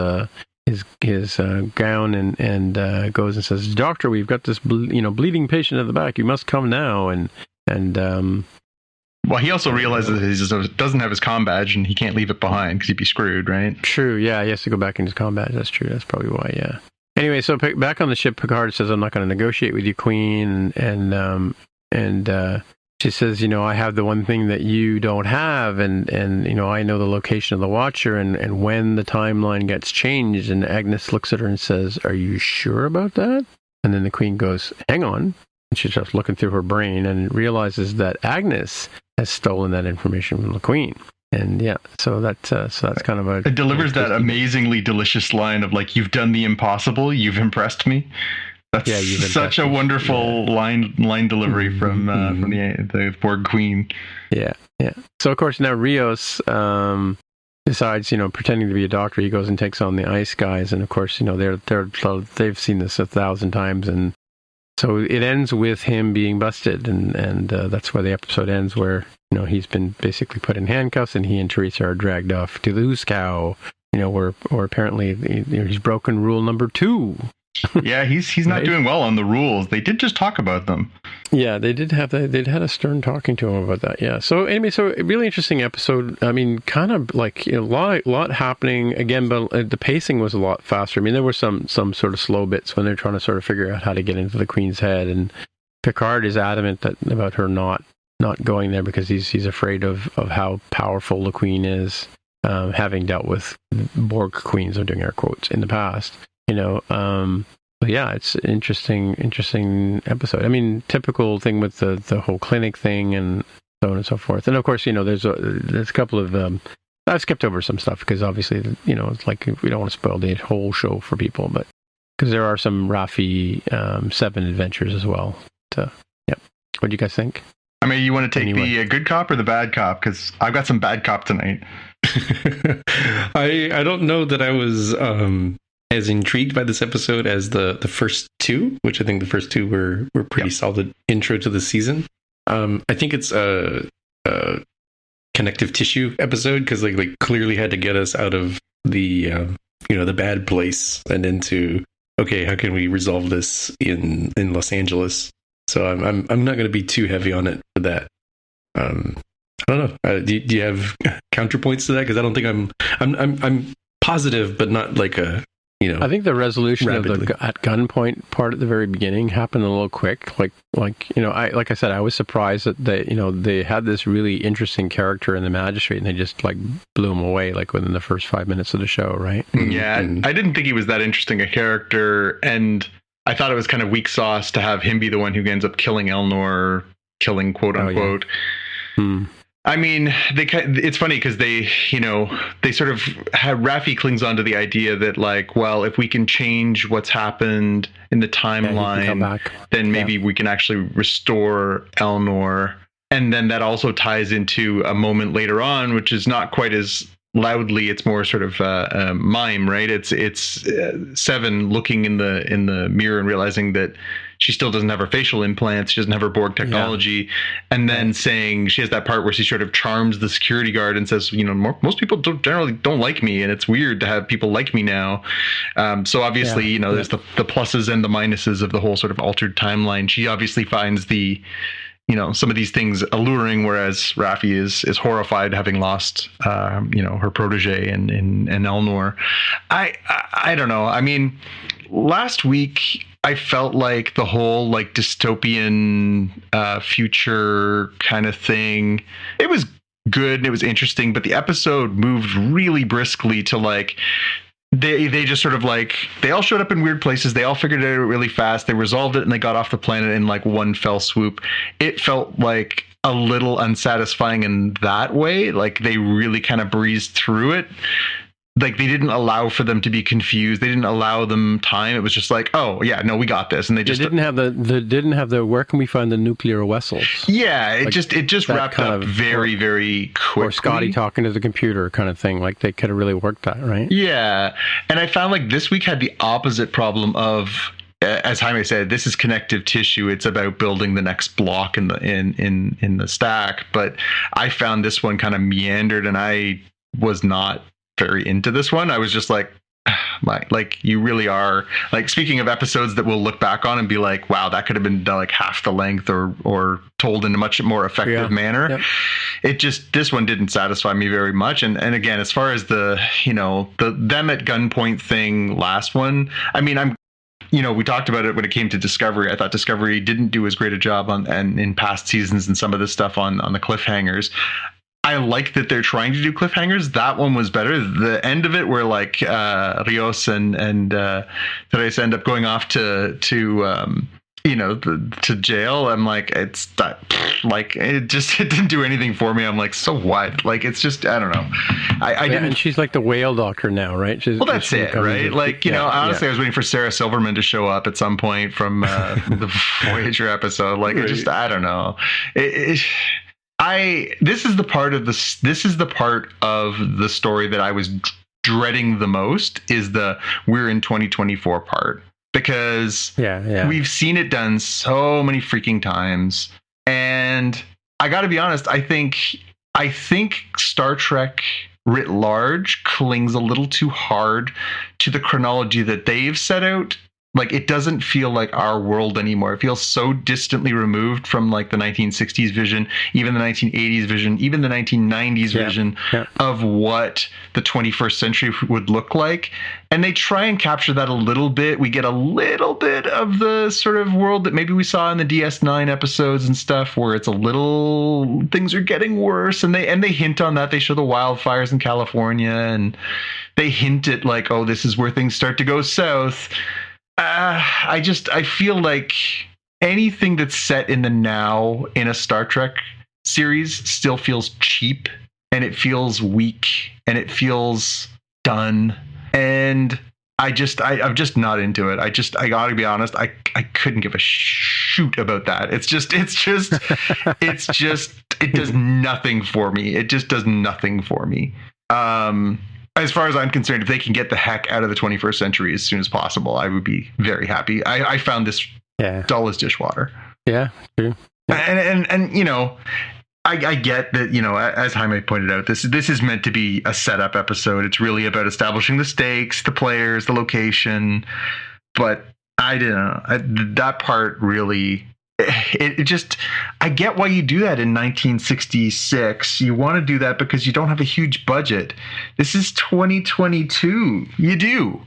gown, and goes and says, "Doctor, we've got this bleeding patient at the back. You must come now." And well, he also realizes that he doesn't have his comm badge, and he can't leave it behind because he'd be screwed, right? True, yeah, he has to go back in his comm badge. That's true. That's probably why, yeah. Anyway, so back on the ship, Picard says, "I'm not going to negotiate with you, Queen," and she says, "I have the one thing that you don't have, and I know the location of the Watcher, and when the timeline gets changed." And Agnes looks at her and says, "Are you sure about that?" And then the Queen goes, "Hang on." And she starts looking through her brain and realizes that Agnes has stolen that information from the Queen. And yeah, so that's kind of it delivers that amazingly delicious line of like, "You've done the impossible, you've impressed me." That's such a wonderful line delivery from the Borg Queen. Yeah. So of course now Rios decides, pretending to be a doctor, he goes and takes on the ICE guys, and of course, they've seen this 1,000 times, and so it ends with him being busted, and that's where the episode ends, where he's been basically put in handcuffs, and he and Teresa are dragged off to the Hooskow, where apparently he's broken rule number 2. Yeah, he's not doing well on the rules. They did just talk about them. Yeah, they'd had a stern talking to him about that. Yeah. So anyway, a really interesting episode. I mean, kind of like a lot happening again, but the pacing was a lot faster. I mean, there were some sort of slow bits when they're trying to sort of figure out how to get into the Queen's head, and Picard is adamant about her not going there because he's afraid of how powerful the Queen is, having dealt with Borg queens, I'm doing air quotes, in the past. But yeah, it's an interesting episode. I mean, typical thing with the whole clinic thing and so on and so forth. And of course, there's a couple of I've skipped over some stuff because obviously, it's like we don't want to spoil the whole show for people, but because there are some Raffi 7 adventures as well. What do you guys think? I mean, you want to take the good cop or the bad cop? Because I've got some bad cop tonight. I don't know that I was as intrigued by this episode as the first 2, which I think the first 2 were pretty solid intro to the season. I think it's a connective tissue episode because like clearly had to get us out of the the bad place and into, okay, how can we resolve this in Los Angeles? So I'm not going to be too heavy on it for that. I don't know. Do you have counterpoints to that? Because I don't think I'm positive, but not like a I think the resolution rapidly. of the at gunpoint part at the very beginning happened a little quick. Like I said, I was surprised that they had this really interesting character in the magistrate, and they just like blew him away like within the first 5 minutes of the show, right? Yeah, I didn't think he was that interesting a character, and I thought it was kind of weak sauce to have him be the one who ends up killing Elnor, quote unquote. Oh, yeah. I mean, it's funny because they sort of have, Raffi clings on to the idea that like, well, if we can change what's happened in the timeline, then maybe we can actually restore Elnor. And then that also ties into a moment later on, which is not quite as loudly. It's more sort of mime, right? It's Seven looking in the mirror and realizing that she still doesn't have her facial implants. She doesn't have her Borg technology. Yeah. And then saying, she has that part where she sort of charms the security guard and says, most people generally don't like me, and it's weird to have people like me now. So obviously, there's the pluses and the minuses of the whole sort of altered timeline. She obviously finds the, some of these things alluring, whereas Raffi is horrified having lost, her protege in Elnor. I don't know. I mean, last week I felt like the whole like dystopian future kind of thing, it was good and it was interesting, but the episode moved really briskly to like, they just sort of like, they all showed up in weird places. They all figured it out really fast. They resolved it and they got off the planet in like one fell swoop. It felt like a little unsatisfying in that way. Like they really kind of breezed through it. like they didn't allow for them to be confused. They didn't allow them time. It was just like, oh yeah, no, we got this, and they didn't have the where can we find the nuclear vessels? Yeah, it just wrapped up very very quickly. Or Scotty talking to the computer kind of thing. Like they could have really worked that, right? Yeah, and I found like this week had the opposite problem of, as Jaime said, this is connective tissue. It's about building the next block in the stack. But I found this one kind of meandered, and I was not very into this one. I was just like, you really are, like, speaking of episodes that we'll look back on and be like, wow, that could have been done like half the length or told in a much more effective manner. Yep. It just, this one didn't satisfy me very much. And again, as far as the them at gunpoint thing, last one, I mean, we talked about it when it came to Discovery. I thought Discovery didn't do as great a job and in past seasons and some of this stuff on the cliffhangers. I like that they're trying to do cliffhangers. That one was better. The end of it, where like Rios and Teresa end up going off to jail. I'm like, it's that, like, it didn't do anything for me. I'm like, so what? Like, it's just, I don't know. I didn't. And she's like the whale doctor now, right? That's it, right? Like, honestly, I was waiting for Sarah Silverman to show up at some point from the Voyager episode. Like, right. It just, I don't know. This is the part of the story that I was dreading the most, is the we're in 2024 part, because we've seen it done so many freaking times, and I got to be honest, I think Star Trek writ large clings a little too hard to the chronology that they've set out. Like, it doesn't feel like our world anymore. It feels so distantly removed from like the 1960s vision, even the 1980s vision, even the 1990s vision of what the 21st century would look like. And they try and capture that a little bit. We get a little bit of the sort of world that maybe we saw in the DS9 episodes and stuff, where it's a little, things are getting worse. And they hint on that. They show the wildfires in California, and they hint at like, oh, this is where things start to go south. I feel like anything that's set in the now in a Star Trek series still feels cheap, and it feels weak, and it feels done. And I'm just not into it. I gotta be honest. I couldn't give a shoot about that. It does nothing for me. It just does nothing for me. As far as I'm concerned, if they can get the heck out of the 21st century as soon as possible, I would be very happy. I found this dull as dishwater. Yeah, true. And I get that, as Jaime pointed out, this is meant to be a setup episode. It's really about establishing the stakes, the players, the location. But I don't know. That part really... It just, I get why you do that in 1966. You want to do that because you don't have a huge budget. This is 2022. You do.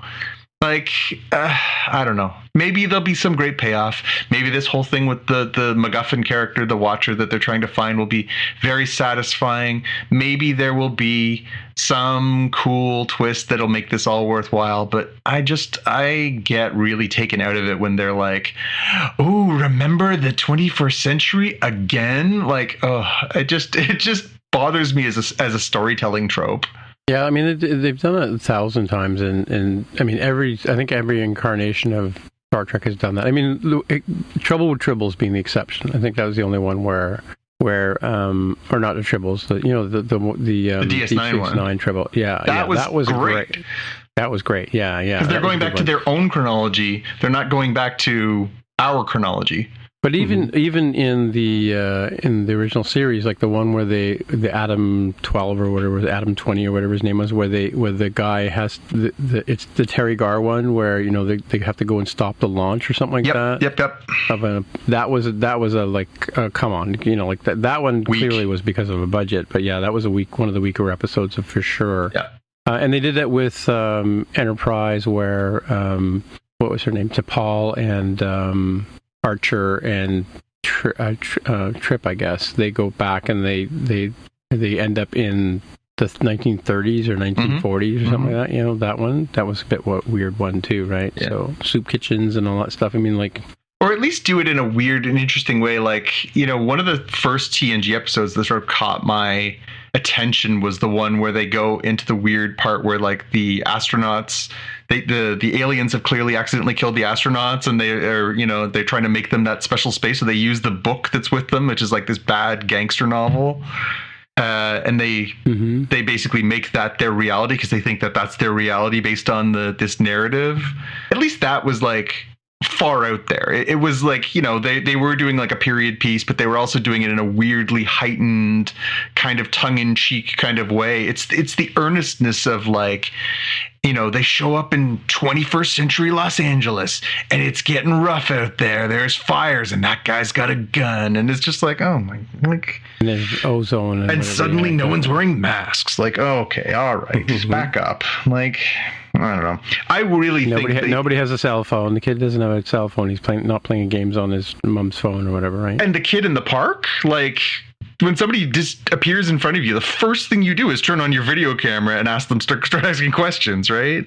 Like, I don't know. Maybe there'll be some great payoff. Maybe this whole thing with the MacGuffin character, the Watcher that they're trying to find, will be very satisfying. Maybe there will be some cool twist that'll make this all worthwhile. But I get really taken out of it when they're like, oh, remember the 21st century again? Like, oh, it just bothers me as a storytelling trope. Yeah, I mean, they've done it 1,000 times, and I mean, I think every incarnation of Star Trek has done that. I mean, Trouble with Tribbles being the exception. I think that was the only one where or not the Tribbles, the DS9 one, Tribble. Yeah, that was great. That was great. Yeah. Because they're going back to their own chronology. They're not going back to our chronology. But even in the original series, like the one where the Adam 12 or whatever, Adam 20 or whatever his name was, where the guy has it's the Terry Gar one where they have to go and stop the launch or something like that. Yep. That was a like come on, like that one clearly was because of a budget. But yeah, that was one of the weaker episodes for sure. Yeah. And they did that with Enterprise, where what was her name? T'Pol and Archer and Trip, I guess. They go back and they end up in the 1930s or 1940s or something like that. That one, that was a bit weird one too, right? Yeah. So soup kitchens and all that stuff. I mean, like, or at least do it in a weird and interesting way. Like, one of the first TNG episodes that sort of caught my attention was the one where they go into the weird part where like the astronauts, the aliens have clearly accidentally killed the astronauts, and they are, you know, they're trying to make them that special space, so they use the book that's with them, which is like this bad gangster novel. And they basically make that their reality because they think that that's their reality based on this narrative. At least that was like far out there. It was like, you know, they were doing like a period piece, but they were also doing it in a weirdly heightened kind of tongue-in-cheek kind of way. It's the earnestness of like, you know, they show up in 21st century Los Angeles and it's getting rough out there. There's fires and that guy's got a gun, and it's just like, oh my, like, and there's ozone, and suddenly no one's wearing masks. Like, oh, okay, all right, back up. Like, I don't know. I really think nobody has a cell phone. The kid doesn't have a cell phone. He's not playing games on his mom's phone or whatever, right? And the kid in the park, like, when somebody just appears in front of you, the first thing you do is turn on your video camera and ask them, start asking questions, right?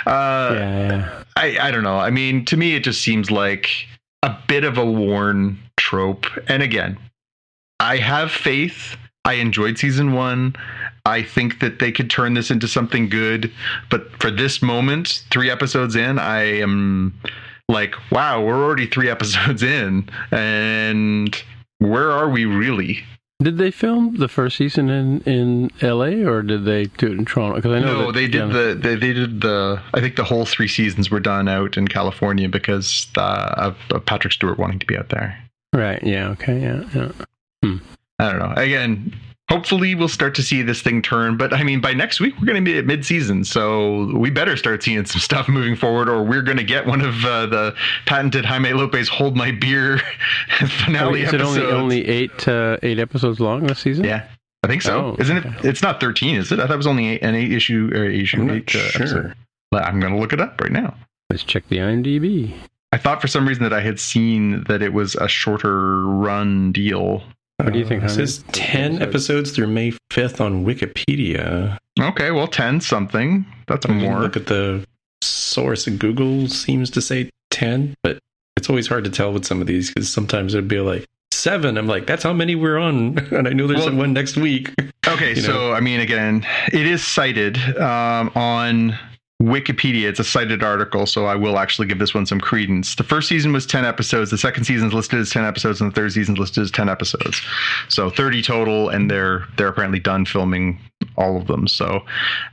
Yeah. I don't know. I mean, to me, it just seems like a bit of a worn trope. And again, I have faith. I enjoyed season 1. I think that they could turn this into something good. But for this moment, 3 episodes in, I am like, wow, we're already 3 episodes in. And where are we really? Did they film the first season in LA, or did they do it in Toronto? Because I know they did the. I think the whole 3 seasons were done out in California because of Patrick Stewart wanting to be out there. Right. Yeah. Okay. Yeah. I don't know. Again, hopefully we'll start to see this thing turn. But I mean, by next week, we're going to be at mid-season. So we better start seeing some stuff moving forward, or we're going to get one of the patented Jaime Lopez Hold My Beer finale episodes. Is it only 8 episodes long this season? Yeah, I think so. Isn't it? It's not 13, is it? I thought it was only an 8 issue episode. But I'm going to look it up right now. Let's check the IMDb. I thought for some reason that I had seen that it was a shorter run deal. What do you think? It says 10 episodes through May 5th on Wikipedia. Okay, well, 10 something. That's more. Look at the source. Google seems to say 10, but it's always hard to tell with some of these because sometimes it'd be like 7. I'm like, that's how many we're on, and I know there's one next week. Okay, so I mean, again, it is cited on Wikipedia. It's a cited article, so I will actually give this one some credence. The first season was 10 episodes. The second season is listed as 10 episodes, and the third season is listed as 10 episodes. So 30 total, and they're apparently done filming all of them. So,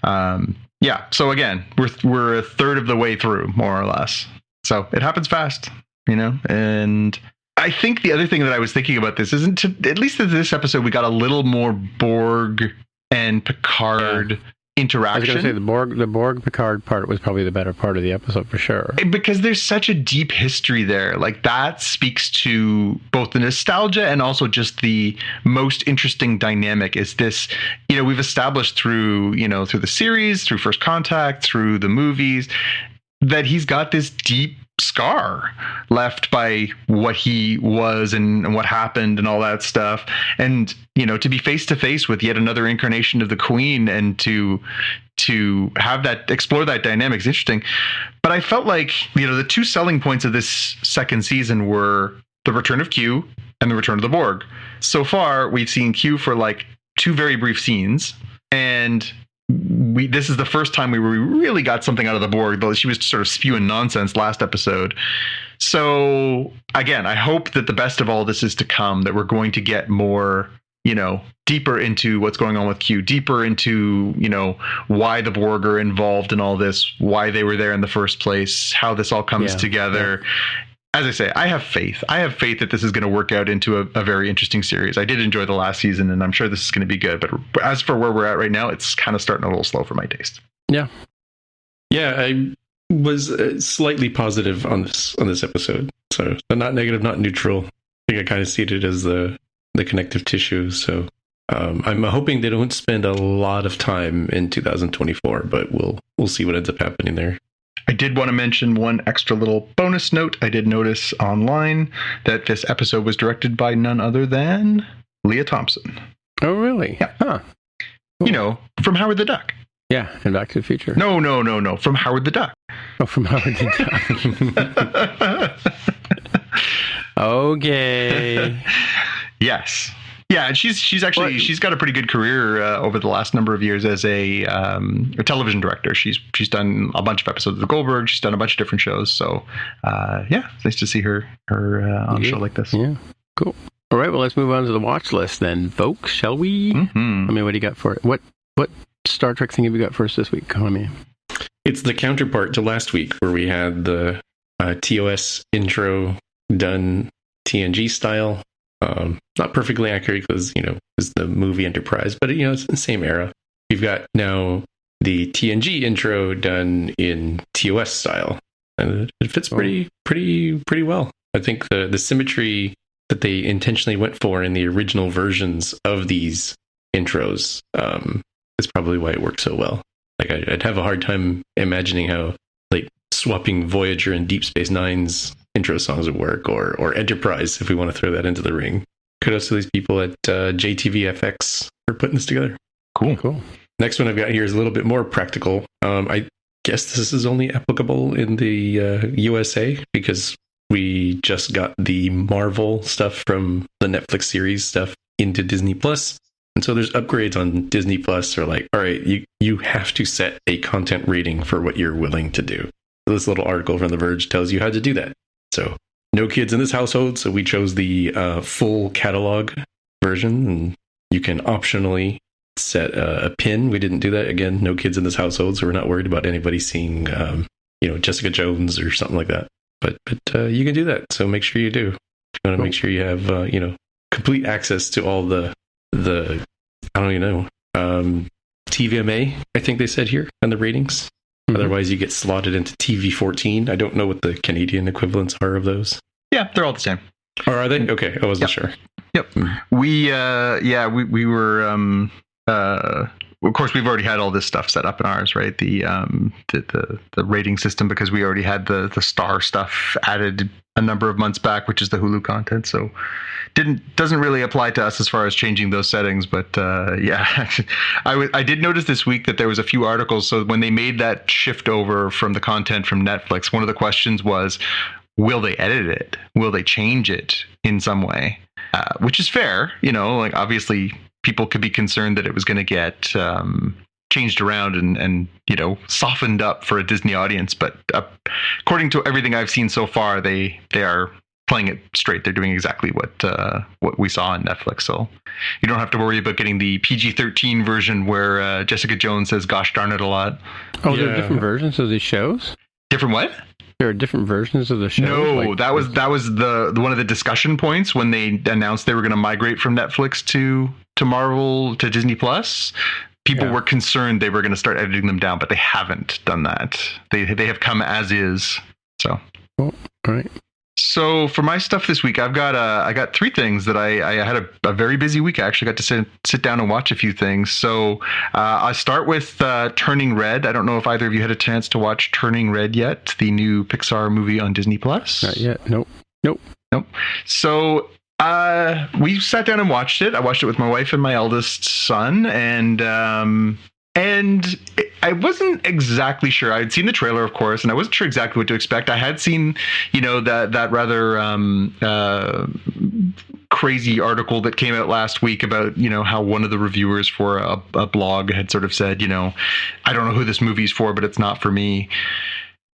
yeah. So again, we're a third of the way through, more or less. So it happens fast, you know. And I think the other thing that I was thinking about this isn't at least in this episode we got a little more Borg and Picard interaction. I was going to say the Borg Picard part was probably the better part of the episode for sure, because there's such a deep history there. Like, that speaks to both the nostalgia and also just the most interesting dynamic. Is this, you know, we've established through the series, through First Contact, through the movies, that he's got this deep scar left by what he was and what happened and all that stuff. And, you know, to be face to face with yet another incarnation of the Queen and to have that, explore that dynamic is interesting. But I felt like, you know, the 2 selling points of this second season were the return of Q and the return of the Borg. So far, we've seen Q for like 2 very brief scenes, and this is the first time we really got something out of the Borg, though she was sort of spewing nonsense last episode. So again, I hope that the best of all this is to come, that we're going to get more, you know, deeper into what's going on with Q, deeper into, you know, why the Borg are involved in all this, why they were there in the first place, how this all comes together. Yeah. As I say, I have faith. I have faith that this is going to work out into a very interesting series. I did enjoy the last season, and I'm sure this is going to be good. But as for where we're at right now, it's kind of starting a little slow for my taste. Yeah. Yeah, I was slightly positive on this episode. So not negative, not neutral. I think I kind of see it as the connective tissue. So I'm hoping they don't spend a lot of time in 2024, but we'll see what ends up happening there. I did want to mention one extra little bonus note. I did notice online that this episode was directed by none other than Leah Thompson. Oh, really? Yeah. Huh. Cool. You know, from Howard the Duck. Yeah, and Back to the Future. No. From Howard the Duck. Oh, from Howard the Duck. Okay. Yes. Yeah, and she's got a pretty good career over the last number of years as a television director. She's done a bunch of episodes of The Goldberg. She's done a bunch of different shows. So it's nice to see her on a show like this. Yeah, cool. All right, well, let's move on to the watch list then, folks. Shall we? Mm-hmm. I mean, what do you got for it? What Star Trek thing have you got for us this week? Call me. It's the counterpart to last week where we had the TOS intro done TNG style. Not perfectly accurate because, it's the movie Enterprise, but, it's the same era. We've got now the TNG intro done in TOS style. And it fits pretty well. I think the symmetry that they intentionally went for in the original versions of these intros is probably why it works so well. Like, I'd have a hard time imagining how, like, swapping Voyager and Deep Space Nine's intro songs would work, or Enterprise, if we want to throw that into the ring. Kudos to these people at JTVFX for putting this together. Cool. Next one I've got here is a little bit more practical. I guess this is only applicable in the USA because we just got the Marvel stuff from the Netflix series stuff into Disney Plus. And so there's upgrades on Disney Plus. They're like, all right, you have to set a content rating for what you're willing to do. This little article from The Verge tells you how to do that. So no kids in this household. So we chose the full catalog version, and you can optionally set a pin. We didn't do that. Again, no kids in this household, so we're not worried about anybody seeing, Jessica Jones or something like that. But you can do that. So make sure you do. If you want to make sure you have, complete access to all the I don't even know, TVMA, I think they said here, and the ratings. Mm-hmm. Otherwise, you get slotted into TV14. I don't know what the Canadian equivalents are of those. Yeah, they're all the same. Oh, are they? Okay, I wasn't sure. Yep. We were. Of course, we've already had all this stuff set up in ours, right? The rating system, because we already had the star stuff added a number of months back, which is the Hulu content. So doesn't really apply to us as far as changing those settings. But I did notice this week that there was a few articles. So when they made that shift over from the content from Netflix, one of the questions was, will they edit it? Will they change it in some way? Which is fair, like obviously people could be concerned that it was going to get changed around and softened up for a Disney audience. But according to everything I've seen so far, they are playing it straight. They're doing exactly what we saw on Netflix. So you don't have to worry about getting the PG-13 version where Jessica Jones says "gosh darn it" a lot. Oh, there are different versions of these shows? Different what? There are different versions of the show. No, that was the one of the discussion points when they announced they were going to migrate from Netflix to Marvel to Disney Plus. People were concerned they were going to start editing them down, but they haven't done that. They have come as is. So, all right. So for my stuff this week, I got three things that I had a very busy week. I actually got to sit down and watch a few things. So I start with Turning Red. I don't know if either of you had a chance to watch Turning Red yet, the new Pixar movie on Disney Plus. Not yet. Nope. So we sat down and watched it. I watched it with my wife and my eldest son, and I wasn't exactly sure. I had seen the trailer, of course, and I wasn't sure exactly what to expect. I had seen, that rather crazy article that came out last week about, how one of the reviewers for a blog had sort of said, I don't know who this movie's for, but it's not for me.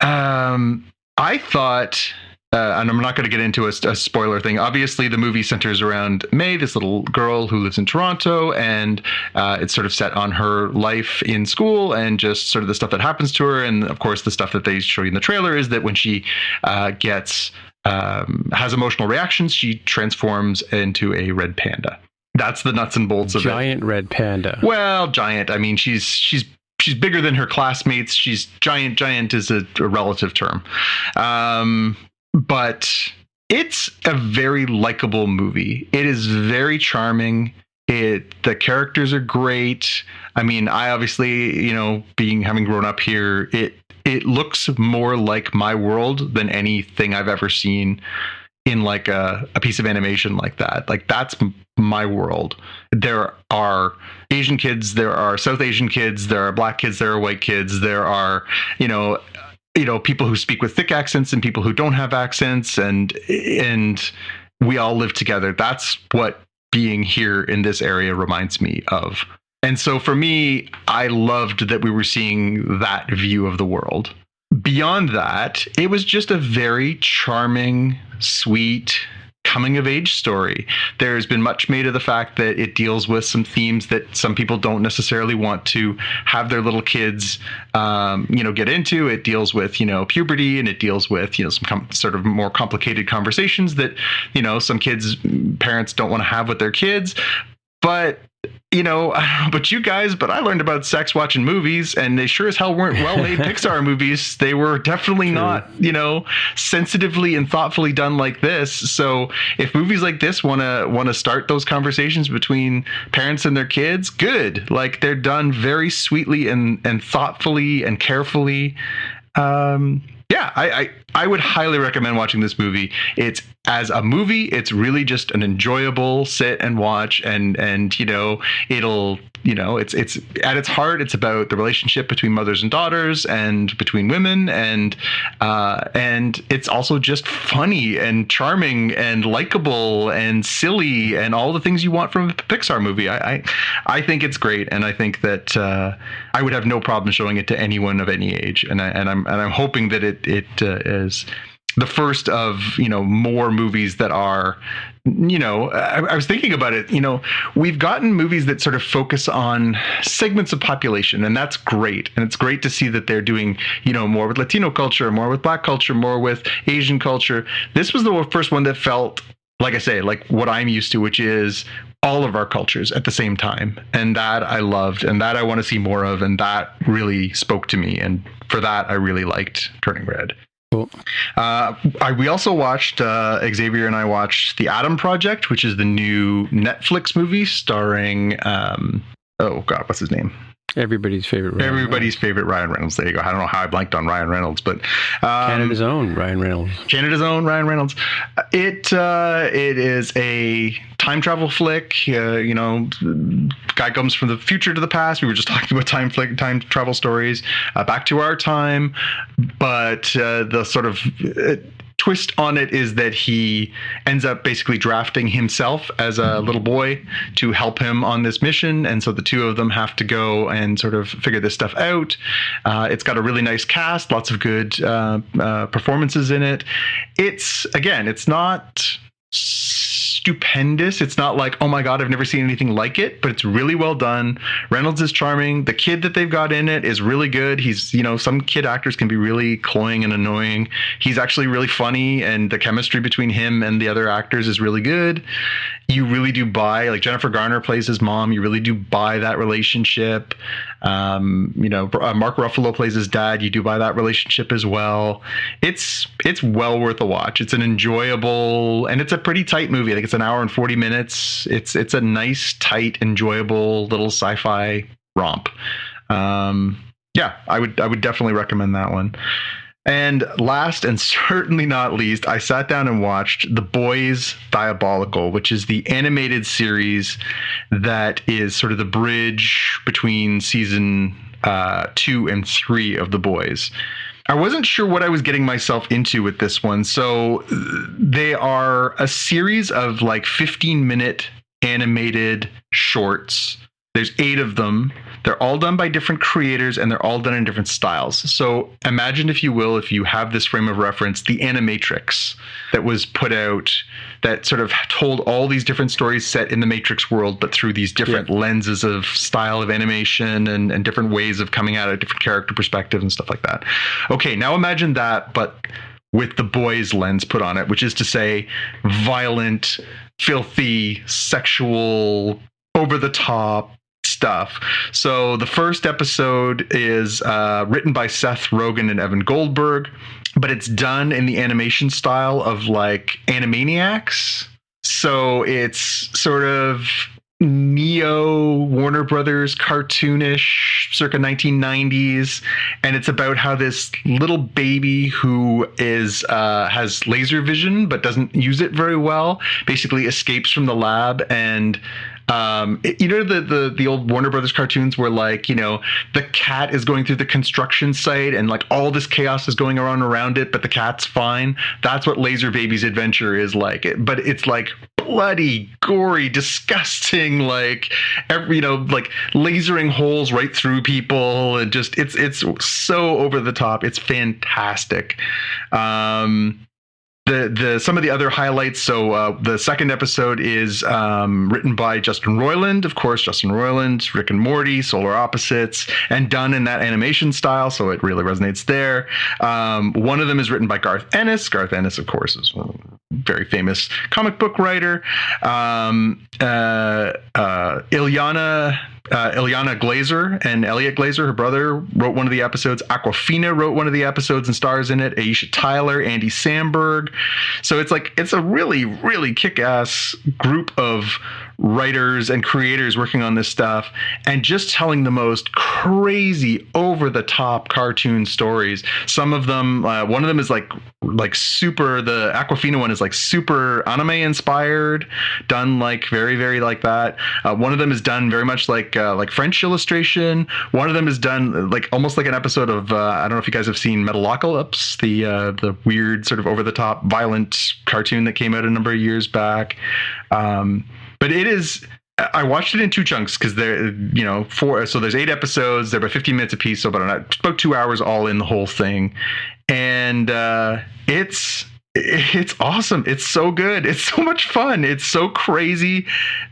I thought... and I'm not going to get into a spoiler thing. Obviously, the movie centers around May, this little girl who lives in Toronto, and it's sort of set on her life in school and just sort of the stuff that happens to her. And of course, the stuff that they show you in the trailer is that when she has emotional reactions, she transforms into a red panda. That's the nuts and bolts of it. Giant red panda. Well, giant. I mean, she's bigger than her classmates. She's giant. Giant is a relative term. But it's a very likable movie. It is very charming. The characters are great. I mean, I obviously, having grown up here, it looks more like my world than anything I've ever seen in like a piece of animation like that. Like, that's my world. There are Asian kids, there are South Asian kids, there are black kids, there are white kids, there are, people who speak with thick accents and people who don't have accents, and we all live together. That's what being here in this area reminds me of. And so for me, I loved that we were seeing that view of the world. Beyond that, it was just a very charming, sweet, coming of age story. There's been much made of the fact that it deals with some themes that some people don't necessarily want to have their little kids, get into. It deals with, puberty, and it deals with, some sort of more complicated conversations that, some parents don't want to have with their kids. But I don't know about you guys, but I learned about sex watching movies, and they sure as hell weren't well-made Pixar movies. They were definitely not, sensitively and thoughtfully done like this. So if movies like this want to start those conversations between parents and their kids, good. Like, they're done very sweetly and thoughtfully and carefully. I would highly recommend watching this movie. It's, as a movie, it's really just an enjoyable sit and watch, and it's at its heart, it's about the relationship between mothers and daughters and between women, and it's also just funny and charming and likable and silly and all the things you want from a Pixar movie. I think it's great, and I think that I would have no problem showing it to anyone of any age, and I'm hoping that it is the first of more movies that are, I was thinking about it. We've gotten movies that sort of focus on segments of population, and that's great. And it's great to see that they're doing, more with Latino culture, more with Black culture, more with Asian culture. This was the first one that felt, like I say, like what I'm used to, which is all of our cultures at the same time. And that I loved, and that I want to see more of, and that really spoke to me. And for that, I really liked Turning Red. Cool. We also watched, Xavier and I watched The Adam Project, which is the new Netflix movie starring, what's his name? Everybody's favorite Ryan Reynolds. There you go. I don't know how I blanked on Ryan Reynolds, but Canada's own Ryan Reynolds. It is a time travel flick. Guy comes from the future to the past. We were just talking about time travel stories, back to our time, but the sort of twist on it is that he ends up basically drafting himself as a little boy to help him on this mission. And so the two of them have to go and sort of figure this stuff out. It's got a really nice cast, lots of good performances in it. It's not stupendous. It's not like, oh my God, I've never seen anything like it, but it's really well done. Reynolds is charming. The kid that they've got in it is really good. He's, some kid actors can be really cloying and annoying. He's actually really funny, and the chemistry between him and the other actors is really good. You really do buy, like, Jennifer Garner plays his mom. You really do buy that relationship. Mark Ruffalo plays his dad. You do buy that relationship as well. It's well worth a watch. It's an enjoyable, and it's a pretty tight movie. I think it's an hour and 40 minutes. It's a nice, tight, enjoyable little sci-fi romp. I would definitely recommend that one. And last and certainly not least, I sat down and watched The Boys Diabolical, which is the animated series that is sort of the bridge between season 2 and 3 of The Boys. I wasn't sure what I was getting myself into with this one. So they are a series of like 15-minute animated shorts. There's 8 of them. They're all done by different creators, and they're all done in different styles. So imagine, if you will, if you have this frame of reference, the Animatrix that was put out, that sort of told all these different stories set in the Matrix world, but through these different lenses of style of animation and different ways of coming at it, different character perspectives and stuff like that. Okay, now imagine that, but with the boys' lens put on it, which is to say violent, filthy, sexual, over-the-top stuff. So the first episode is written by Seth Rogen and Evan Goldberg, but it's done in the animation style of like Animaniacs. So it's sort of neo Warner Brothers cartoonish, circa 1990s, and it's about how this little baby who is has laser vision but doesn't use it very well basically escapes from the lab. And the old Warner Brothers cartoons where, like, the cat is going through the construction site and like all this chaos is going on around it, but the cat's fine. That's what Laser Baby's adventure is like. But it's like bloody, gory, disgusting, like like lasering holes right through people, and just it's so over the top. It's fantastic. The some of the other highlights. So the second episode is written by Justin Roiland, of course. Justin Roiland, Rick and Morty, Solar Opposites, and done in that animation style, so it really resonates there. One of them is written by Garth Ennis. Garth Ennis, of course, is a very famous comic book writer. Ilyana Glazer and Elliot Glazer, her brother, wrote one of the episodes. Awkwafina wrote one of the episodes and stars in it. Aisha Tyler, Andy Samberg. So it's a really, really kick-ass group of writers and creators working on this stuff and just telling the most crazy, over-the-top cartoon stories. Some of them, one of them is like super, the Awkwafina one is like super anime inspired, done like very, very like that. One of them is done very much like French illustration. One of them is done like almost like an episode of I don't know if you guys have seen Metalocalypse, the weird sort of over-the-top violent cartoon that came out a number of years back. But it is, I watched it in two chunks because there, so there's 8 episodes. They're about 15 minutes a piece, so about 2 hours all in the whole thing. And it's awesome. It's so good. It's so much fun. It's so crazy.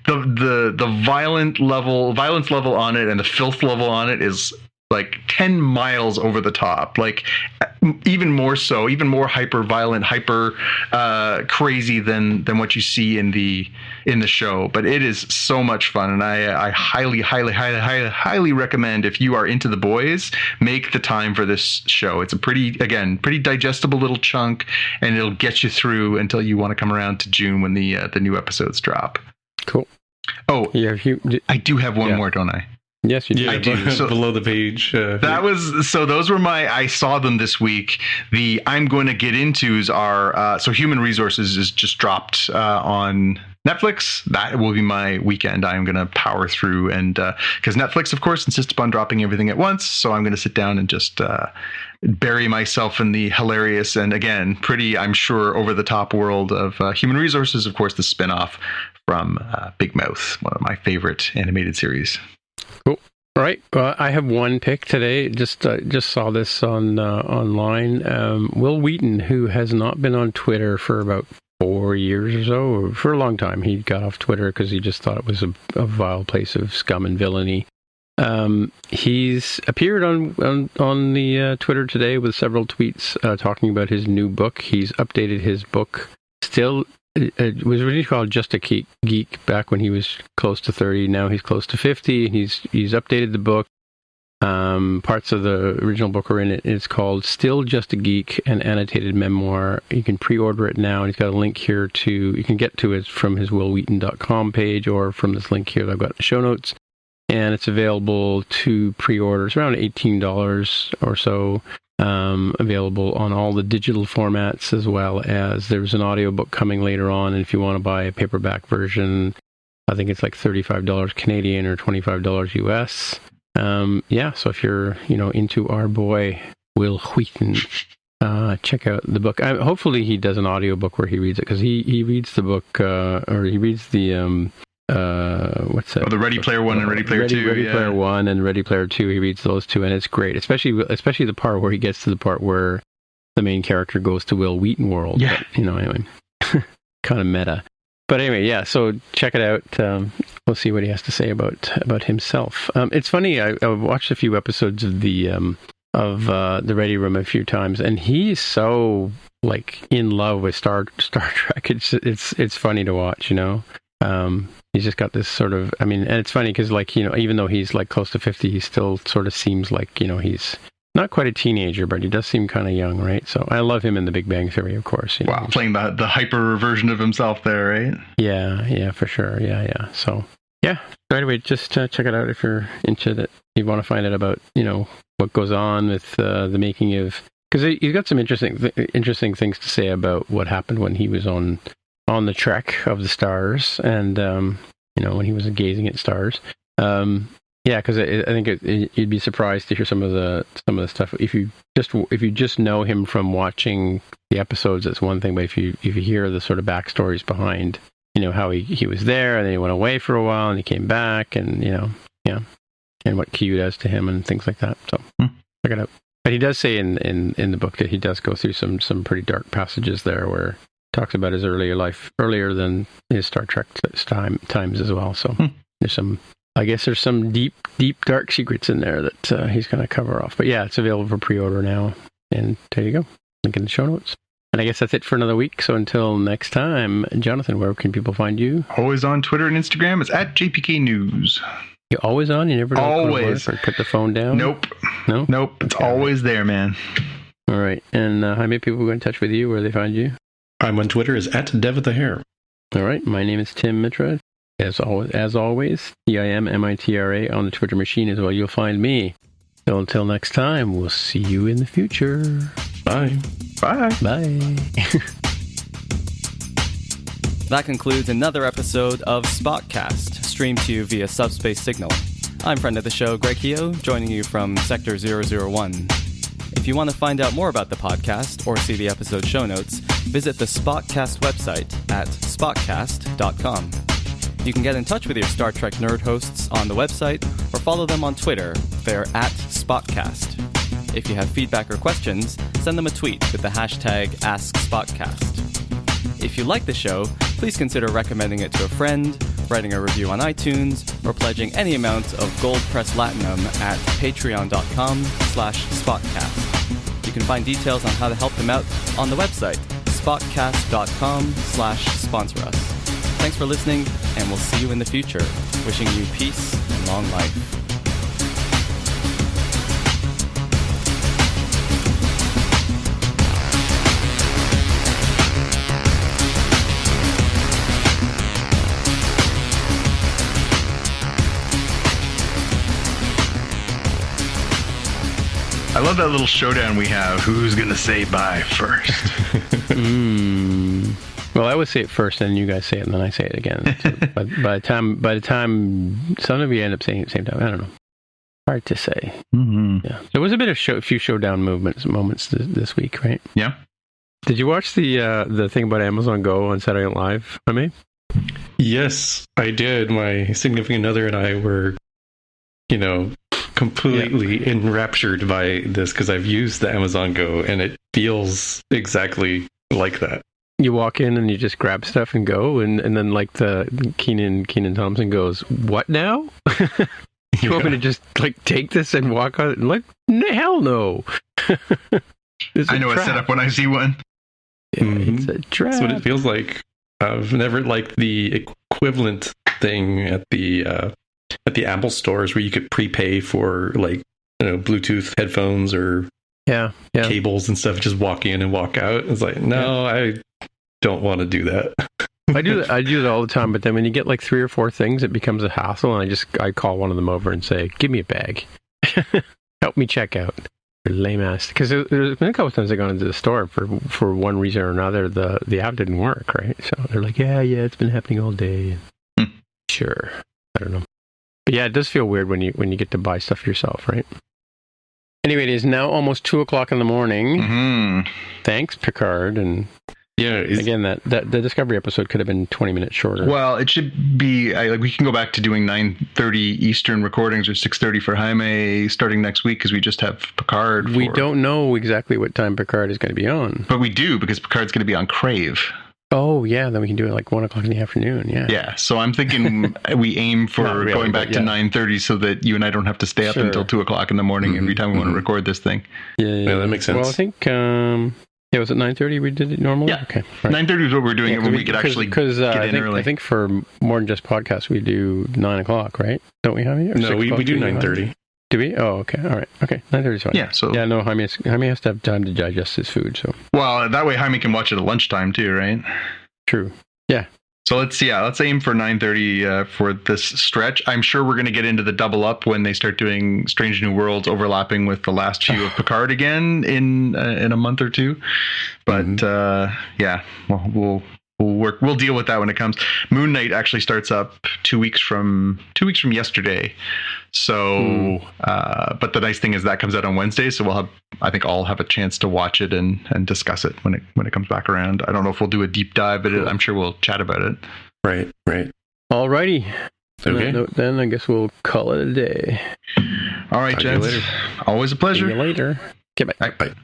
The violence level on it and the filth level on it is like 10 miles over the top, like even more so, even more hyper violent, hyper crazy than what you see in the show. But it is so much fun, and I highly recommend, if you are into The Boys, make the time for this show. It's a pretty digestible little chunk, and it'll get you through until you want to come around to June when the new episodes drop. Cool. Oh yeah, I do have one more, don't I? Yes, you do. Yeah, I do. So, below the page. Those were I saw them this week. The I'm going to get into's are, so Human Resources is just dropped on Netflix. That will be my weekend. I'm going to power through, and because Netflix, of course, insists upon dropping everything at once. So I'm going to sit down and just bury myself in the hilarious and, again, pretty, I'm sure, over the top world of Human Resources. Of course, the spinoff from Big Mouth, one of my favorite animated series. Cool. All right. I have one pick today. Just saw this on online. Will Wheaton, who has not been on Twitter for about 4 years or so, or for a long time, he got off Twitter because he just thought it was a vile place of scum and villainy. He's appeared on the Twitter today with several tweets talking about his new book. He's updated his book. Still, it was originally called Just a Geek back when he was close to 30. Now he's close to 50. He's updated the book. Parts of the original book are in it. It's called Still Just a Geek, an annotated memoir. You can pre-order it now. And he's got a link here you can get to it from his willwheaton.com page or from this link here that I've got in the show notes. And it's available to pre-order. It's around $18 or so. Available on all the digital formats, as well as there's an audiobook coming later on. And if you want to buy a paperback version, I think it's like $35 Canadian or $25 US. So if you're into our boy Will Wheaton, check out the book. Hopefully he does an audiobook where he reads it, because he reads the book or he reads the what's that? The Ready Player One and Ready Player Two. Ready Player One and Ready Player Two. He reads those two, and it's great. Especially the part where he gets to the part where the main character goes to Will Wheaton world. Yeah. But, anyway, kind of meta. But anyway, yeah. So check it out. We'll see what he has to say about himself. It's funny. I watched a few episodes of the Ready Room a few times, and he's so like in love with Star Trek. It's funny to watch. He's just got this sort of, and it's funny because, even though he's like close to 50, he still sort of seems like, he's not quite a teenager, but he does seem kind of young, right? So I love him in The Big Bang Theory, of course. Wow, playing the hyper version of himself there, right? Yeah, for sure. Yeah. So, yeah. So anyway, just check it out if you're into that. You want to find out about, what goes on with the making of, because he's got some interesting things to say about what happened when he was on the trek of the stars, and when he was gazing at stars. Because I think you'd be surprised to hear some of the stuff. If you just know him from watching the episodes, it's one thing, but if you hear the sort of backstories behind how he was there, and then he went away for a while, and he came back, and and what Q does to him and things like that. So check it out. But he does say in the book that he does go through some pretty dark passages there, where he talks about his earlier life, earlier than his Star Trek times as well. So there's some deep dark secrets in there that he's going to cover off. But yeah, it's available for pre-order now, and there you go. Link in the show notes. And I guess that's it for another week. So until next time, Jonathan, where can people find you? Always on Twitter and Instagram. It's at JPK News. You're always on? You never always or put the phone down? Nope. No? Nope. It's always there, man. All right. And how many people go in touch with you? Where do they find you? I'm on Twitter as at Dev with the Hair. All right. My name is Tim Mitra. As always, TIMMITRA on the Twitter machine is where you'll find me. So until next time, we'll see you in the future. Bye. Bye. Bye. That concludes another episode of Spotcast, streamed to you via Subspace Signal. I'm friend of the show, Greg Heo, joining you from Sector 001. If you want to find out more about the podcast or see the episode show notes, visit the Spotcast website at spotcast.com. You can get in touch with your Star Trek nerd hosts on the website or follow them on Twitter. They're at Spotcast. If you have feedback or questions, send them a tweet with the hashtag AskSpotcast. If you like the show, please consider recommending it to a friend, writing a review on iTunes, or pledging any amount of Gold Press Latinum at patreon.com/spotcast. You can find details on how to help them out on the website, spotcast.com/sponsor us. Thanks for listening, and we'll see you in the future. Wishing you peace and long life. I love that little showdown we have. Who's going to say bye first? Well, I would say it first, and you guys say it, and then I say it again. So by the time some of you end up saying it at the same time, I don't know. Hard to say. Mm-hmm. Yeah, there was a bit of few showdown moments this week, right? Yeah. Did you watch the thing about Amazon Go on Saturday Night Live? I mean, yes, I did. My significant other and I were, completely enraptured by this because I've used the Amazon Go, and it feels exactly like that. You walk in and you just grab stuff and go, and then like the Keenan Thompson goes, "What now?" You want me to just take this and walk on it? And hell no. I know a setup when I see one. Yeah, It's a trap. That's what it feels like. I've never liked the equivalent thing at the Apple stores where you could prepay for Bluetooth headphones or cables and stuff. Just walk in and walk out. It's like, no, I don't want to do that. I do that all the time, but then when you get like 3 or 4 things, it becomes a hassle, and I call one of them over and say, "Give me a bag, help me check out." They're lame ass, because there's been a couple of times I gone into the store for one reason or another, the app didn't work, right? So they're like, yeah, it's been happening all day. Sure, I don't know, but yeah, it does feel weird when you get to buy stuff yourself, right? Anyway, it is now almost 2:00 in the morning. Mm-hmm. Thanks, Picard, and. Yeah, again, that the Discovery episode could have been 20 minutes shorter. Well, it should be. We can go back to doing 9:30 Eastern recordings or 6:30 for Jaime starting next week because we just have Picard. We don't know exactly what time Picard is going to be on, but we do because Picard's going to be on Crave. Oh yeah, then we can do it like 1:00 in the afternoon. Yeah. Yeah. So I'm thinking we aim for going back to 9:30 so that you and I don't have to stay up until 2:00 in the morning every time we want to record this thing. Yeah, that makes sense. Well, I think. Was it 9:30 we did it normally? Yeah. Okay. Right. 9:30 is what we're doing when we could actually get in early. I think for more than just podcasts, we do 9:00, right? Don't we have it? No, we do 9:30. Do we? Oh, okay. All right. Okay. 9:30 is fine. Yeah. So no, Jaime has to have time to digest his food. So. Well, that way Jaime can watch it at lunchtime too, right? True. Yeah. So let's aim for 9:30 for this stretch. I'm sure we're going to get into the double up when they start doing Strange New Worlds overlapping with the last few of Picard again in a month or two. But we'll work. We'll deal with that when it comes. Moon Knight actually starts up 2 weeks from yesterday. So, but the nice thing is that comes out on Wednesday, so I think all have a chance to watch it and discuss it when it comes back around. I don't know if we'll do a deep dive, but I'm sure we'll chat about it. Right. Alrighty. On Okay. that note, then I guess we'll call it a day. All right, Talk to you gents. later. Always a pleasure. See you later. Okay, bye. Bye. Bye.